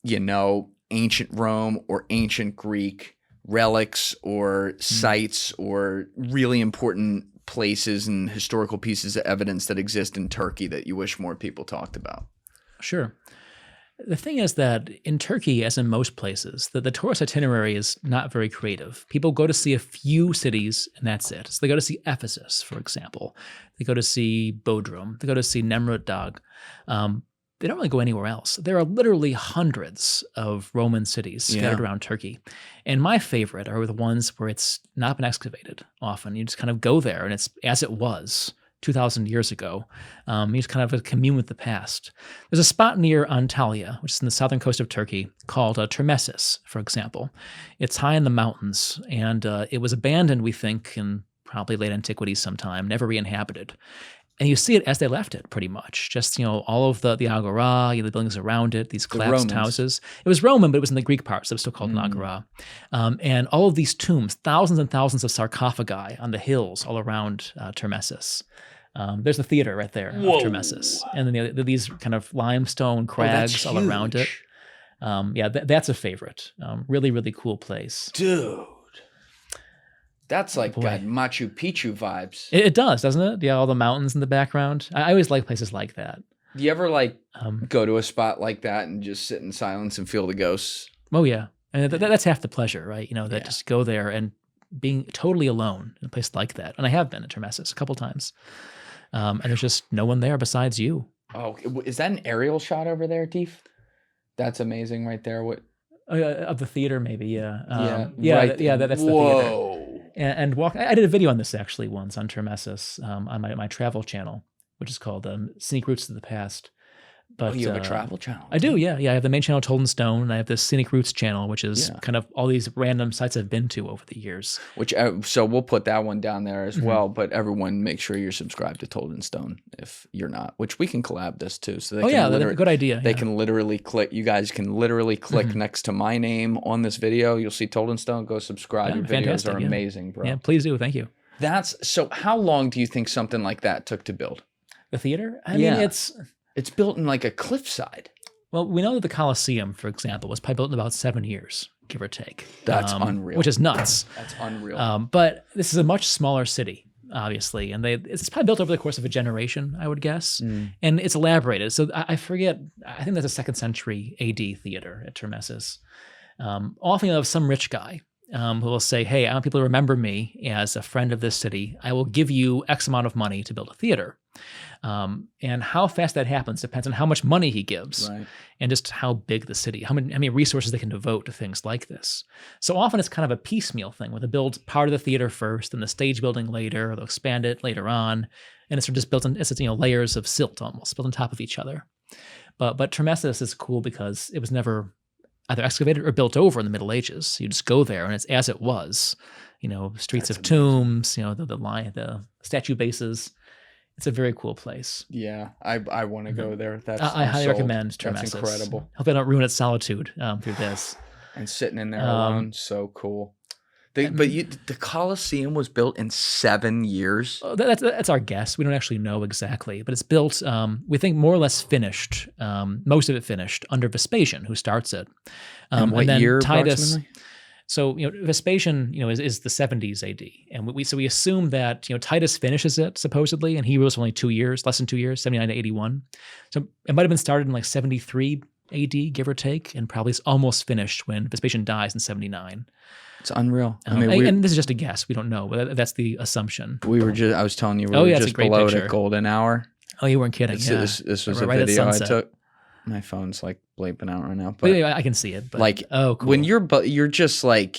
Speaker 2: ancient Rome or ancient Greek relics or sites or really important places and historical pieces of evidence that exist in Turkey that you wish more people talked about?
Speaker 1: Sure. The thing is that in Turkey, as in most places, the tourist itinerary is not very creative. People go to see a few cities, and that's it. So they go to see Ephesus, for example. They go to see Bodrum. They go to see Nemrut Dağ. They don't really go anywhere else. There are literally hundreds of Roman cities scattered around Turkey. And my favorite are the ones where it's not been excavated often. You just kind of go there, and it's as it was 2,000 years ago. You just kind of commune with the past. There's a spot near Antalya, which is in the southern coast of Turkey, called Termessus, for example. It's high in the mountains, and it was abandoned, we think, in probably late antiquity sometime, never re-inhabited. And you see it as they left it, pretty much. Just, all of the agora, the buildings around it, these collapsed houses. It was Roman, but it was in the Greek part, so it was still called an agora. And all of these tombs, thousands and thousands of sarcophagi on the hills all around Termessus. There's the theater right there of Termessus. And then these kind of limestone crags all around it. That's a favorite. Really, really cool place.
Speaker 2: Dude. That's like
Speaker 1: Boy.
Speaker 2: got Machu Picchu vibes.
Speaker 1: It does, doesn't it? Yeah, all the mountains in the background. I always like places like that.
Speaker 2: Do you ever like go to a spot like that and just sit in silence and feel the ghosts?
Speaker 1: Oh yeah, and that's half the pleasure, right? You know, that just go there and being totally alone in a place like that. And I have been at Termessus a couple times, and there's just no one there besides you.
Speaker 2: Oh, is that an aerial shot over there, Deef? That's amazing right there. What?
Speaker 1: Of the theater, maybe, yeah.
Speaker 2: Right.
Speaker 1: That's the theater.
Speaker 2: Whoa.
Speaker 1: And walk. I did a video on this actually once on Termessus on my travel channel, which is called Scenic Routes to the Past. But
Speaker 2: you have a travel channel?
Speaker 1: I do, yeah. I have the main channel, Toldinstone, and I have the Scenic Routes channel, which is kind of all these random sites I've been to over the years.
Speaker 2: Which so we'll put that one down there as well. But everyone, make sure you're subscribed to Toldinstone if you're not. Which we can collab this too. So they can
Speaker 1: good idea.
Speaker 2: They can literally click. You guys can literally click next to my name on this video. You'll see Toldinstone. Go subscribe. Your videos are amazing, bro.
Speaker 1: Yeah, please do. Thank you.
Speaker 2: So. How long do you think something like that took to build?
Speaker 1: The theater? I mean,
Speaker 2: It's built in like a cliffside.
Speaker 1: Well, we know that the Colosseum, for example, was probably built in about 7 years, give or take.
Speaker 2: That's unreal.
Speaker 1: Which is nuts.
Speaker 2: That's unreal.
Speaker 1: But this is a much smaller city, obviously, and it's probably built over the course of a generation, I would guess, and it's elaborated. So I forget, I think that's a 2nd century AD theater at Termessus. Often you have some rich guy who will say, hey, I want people to remember me as a friend of this city. I will give you X amount of money to build a theater. And how fast that happens depends on how much money he gives and just how big the city, how many resources they can devote to things like this. So often it's kind of a piecemeal thing where they build part of the theater first and the stage building later, or they'll expand it later on. And it's just built in, it's layers of silt almost built on top of each other. But Termessus is cool because it was never either excavated or built over in the Middle Ages. You just go there and it's as it was, streets of tombs, the statue bases. It's a very cool place.
Speaker 2: Yeah, I want to go there.
Speaker 1: I highly recommend Termessus.
Speaker 2: That's incredible.
Speaker 1: Hope I don't ruin its solitude through this.
Speaker 2: And sitting in there alone, so cool. The Colosseum was built in 7 years.
Speaker 1: That's our guess. We don't actually know exactly, but it's built. We think more or less finished. Most of it finished under Vespasian, who starts it.
Speaker 2: And what year
Speaker 1: Titus,
Speaker 2: approximately?
Speaker 1: So Vespasian is the 70s AD, and we assume that Titus finishes it supposedly, and he rules for only 2 years, less than 2 years, 79 to 81. So it might have been started in like 73 AD, give or take, and probably it's almost finished when Vespasian dies in 79.
Speaker 2: It's unreal.
Speaker 1: And this is just a guess. We don't know, but that's the assumption.
Speaker 2: I was telling you, we were just below the golden hour.
Speaker 1: Oh, you weren't kidding.
Speaker 2: This was a video I took. My phone's like bleeping out right now. But
Speaker 1: I can see it. But,
Speaker 2: cool. When you're just like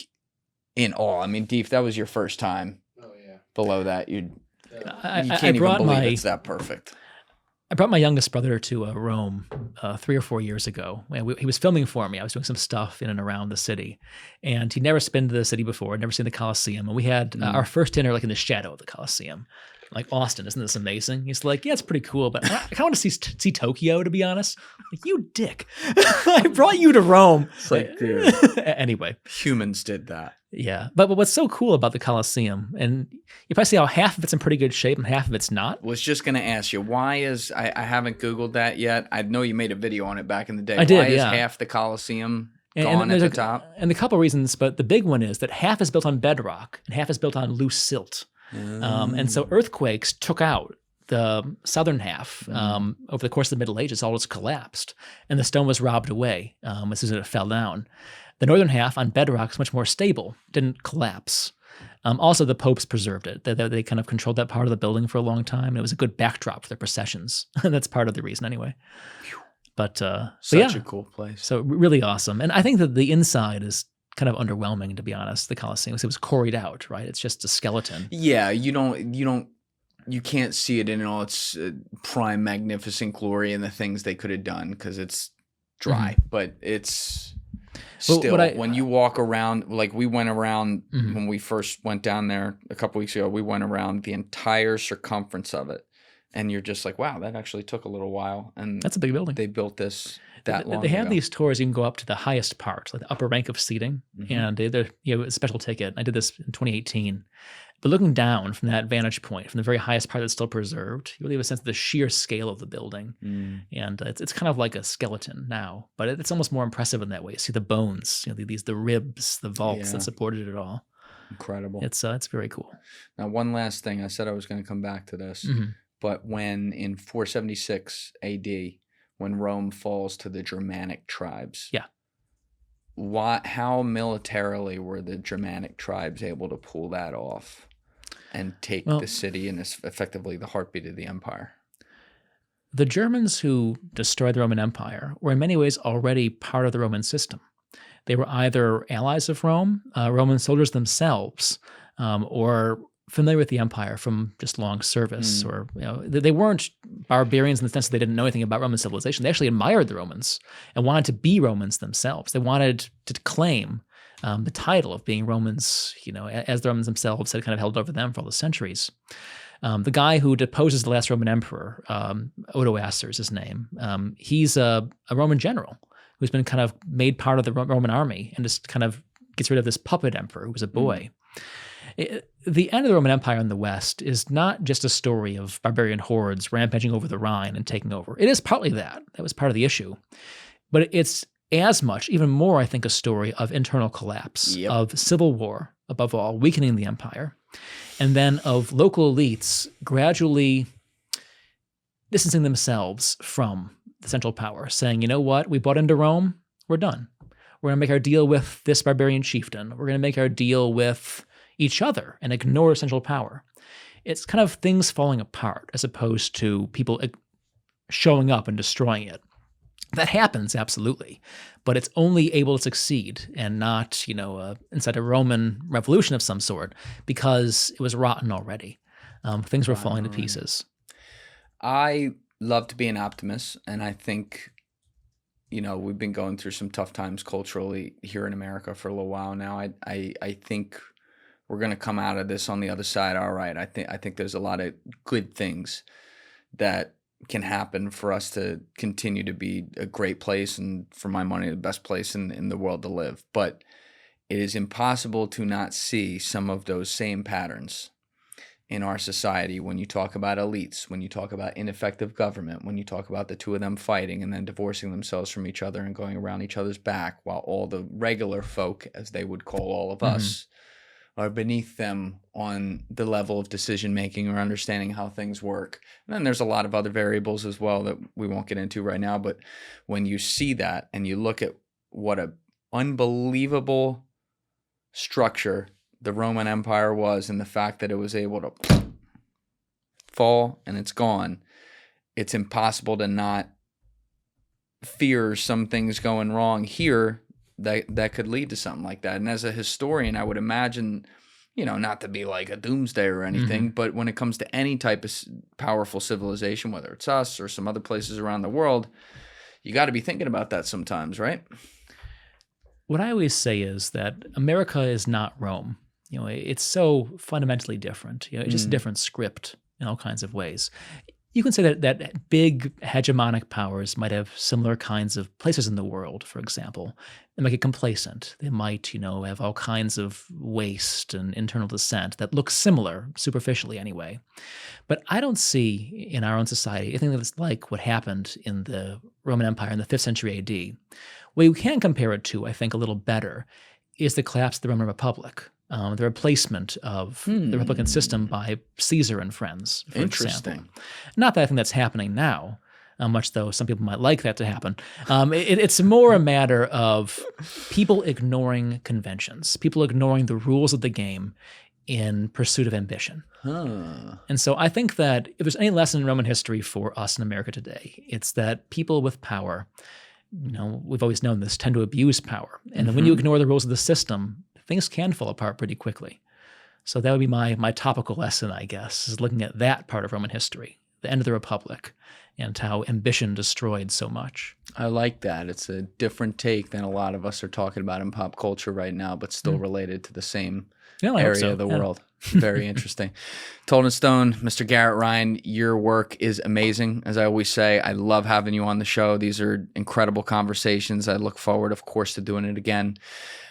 Speaker 2: in awe. I mean, Deef, that was your first time. Oh yeah. Below that, you can't even believe it's that perfect.
Speaker 1: I brought my youngest brother to Rome 3 or 4 years ago. And he was filming for me. I was doing some stuff in and around the city. And he'd never been to the city before, never seen the Colosseum. And we had our first dinner like in the shadow of the Colosseum. Like, Austin, isn't this amazing? He's like, yeah, it's pretty cool, but I kind of want to see Tokyo, to be honest. Like, you dick. I brought you to Rome.
Speaker 2: It's like, dude.
Speaker 1: Anyway.
Speaker 2: Humans did that.
Speaker 1: Yeah. But what's so cool about the Colosseum, and you probably see how half of it's in pretty good shape and half of it's not.
Speaker 2: Was just going to ask you, why is, I haven't Googled that yet. I know you made a video on it back in the day.
Speaker 1: I did,
Speaker 2: Why is half the Colosseum gone at the top?
Speaker 1: And a couple of reasons, but the big one is that half is built on bedrock and half is built on loose silt. And so earthquakes took out the southern half over the course of the Middle Ages. All just collapsed, and the stone was robbed away as soon as it fell down. The northern half on bedrock is much more stable, didn't collapse. Also, the popes preserved it. They kind of controlled that part of the building for a long time, and it was a good backdrop for their processions. That's part of the reason anyway. But
Speaker 2: such a cool place.
Speaker 1: So really awesome. And I think that the inside is kind of underwhelming, to be honest. The Colosseum, it was quarried out, right? It's just a skeleton.
Speaker 2: Yeah, you can't see it in all its prime magnificent glory and the things they could have done because it's dry. But it's still, when you walk around, like we went around when we first went down there a couple weeks ago, we went around the entire circumference of it. And you're just like, wow, that actually took a little while. And
Speaker 1: that's a big building.
Speaker 2: They built this that long
Speaker 1: They have
Speaker 2: ago.
Speaker 1: these tours. You can go up to the highest part, like the upper rank of seating, and they're a special ticket. I did this in 2018. But looking down from that vantage point, from the very highest part that's still preserved, you really have a sense of the sheer scale of the building. And it's kind of like a skeleton now, but it's almost more impressive in that way. You see the bones, the ribs, the vaults that supported it all.
Speaker 2: Incredible.
Speaker 1: It's very cool.
Speaker 2: Now, one last thing. I said I was going to come back to this, but when in 476 AD, when Rome falls to the Germanic tribes,
Speaker 1: Yeah.
Speaker 2: how militarily were the Germanic tribes able to pull that off and take the city and effectively the heartbeat of the empire?
Speaker 1: The Germans who destroyed the Roman Empire were in many ways already part of the Roman system. They were either allies of Rome, Roman soldiers themselves, or familiar with the empire from just long service, or they weren't barbarians in the sense that they didn't know anything about Roman civilization. They actually admired the Romans and wanted to be Romans themselves. They wanted to claim the title of being Romans, as the Romans themselves had kind of held over them for all the centuries. The guy who deposes the last Roman emperor, Odoacer is his name. He's a Roman general who's been kind of made part of the Roman army and just kind of gets rid of this puppet emperor who was a boy. The end of the Roman Empire in the West is not just a story of barbarian hordes rampaging over the Rhine and taking over. It is partly that. That was part of the issue. But it's as much, even more, I think, a story of internal collapse, of civil war, above all, weakening the empire, and then of local elites gradually distancing themselves from the central power, saying, you know what, we bought into Rome, we're done. We're going to make our deal with this barbarian chieftain. We're going to make our deal with each other and ignore central power. It's kind of things falling apart as opposed to people showing up and destroying it. That happens, absolutely, but it's only able to succeed and not, inside a Roman revolution of some sort because it was rotten already. Things were falling to pieces. I
Speaker 2: love to be an optimist, and I think, we've been going through some tough times culturally here in America for a little while now. I think we're going to come out of this on the other side all right. I think there's a lot of good things that can happen for us to continue to be a great place and, for my money, the best place in the world to live. But it is impossible to not see some of those same patterns in our society when you talk about elites, when you talk about ineffective government, when you talk about the two of them fighting and then divorcing themselves from each other and going around each other's back, while all the regular folk, as they would call all of us, are beneath them on the level of decision-making or understanding how things work. And then there's a lot of other variables as well that we won't get into right now. But when you see that and you look at what an unbelievable structure the Roman Empire was, and the fact that it was able to fall and it's gone, it's impossible to not fear some things going wrong here that could lead to something like that. And as a historian, I would imagine, not to be like a doomsday or anything, but when it comes to any type of powerful civilization, whether it's us or some other places around the world, you got to be thinking about that sometimes, right?
Speaker 1: What I always say is that America is not Rome. It's so fundamentally different. It's just a different script in all kinds of ways. You can say that big hegemonic powers might have similar kinds of places in the world, for example. They might get complacent. They might, have all kinds of waste and internal dissent that looks similar, superficially anyway. But I don't see in our own society anything that's like what happened in the Roman Empire in the 5th century AD. What you can compare it to, I think, a little better is the collapse of the Roman Republic. The replacement of the Republican system by Caesar and friends, for example. Not that I think that's happening now, much though some people might like that to happen. It's more a matter of people ignoring conventions, people ignoring the rules of the game in pursuit of ambition. And so I think that if there's any lesson in Roman history for us in America today, it's that people with power, we've always known this, tend to abuse power. And when you ignore the rules of the system, things can fall apart pretty quickly. So that would be my topical lesson, I guess, is looking at that part of Roman history, the end of the Republic, and how ambition destroyed so much.
Speaker 2: I like that. It's a different take than a lot of us are talking about in pop culture right now, but still related to the same area of the world. Very interesting. Toldinstone, Mr. Garrett Ryan, your work is amazing. As I always say, I love having you on the show. These are incredible conversations. I look forward, of course, to doing it again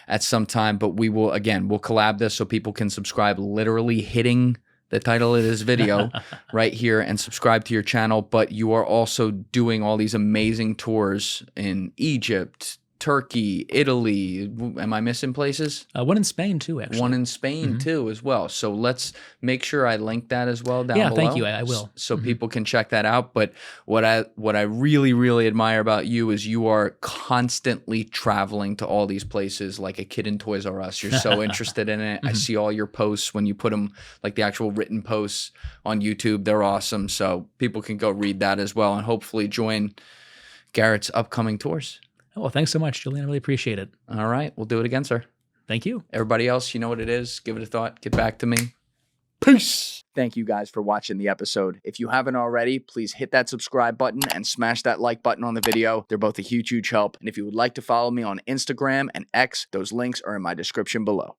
Speaker 2: at some time, but we'll collab this so people can subscribe, literally hitting the title of this video right here and subscribe to your channel. But you are also doing all these amazing tours in Egypt, Turkey, Italy. Am I missing places?
Speaker 1: One in Spain too, actually.
Speaker 2: One in Spain too, as well. So let's make sure I link that as well down below.
Speaker 1: Yeah, thank you. I will.
Speaker 2: So people can check that out. But what I really, really admire about you is you are constantly traveling to all these places like a kid in Toys R Us. You're so interested in it. I see all your posts when you put them, like the actual written posts on YouTube. They're awesome. So people can go read that as well and hopefully join Garrett's upcoming tours.
Speaker 1: Well, thanks so much, Julian. I really appreciate it.
Speaker 2: All right. We'll do it again, sir.
Speaker 1: Thank you.
Speaker 2: Everybody else, you know what it is. Give it a thought. Get back to me. Peace.
Speaker 3: Thank you guys for watching the episode. If you haven't already, please hit that subscribe button and smash that like button on the video. They're both a huge, huge help. And if you would like to follow me on Instagram and X, those links are in my description below.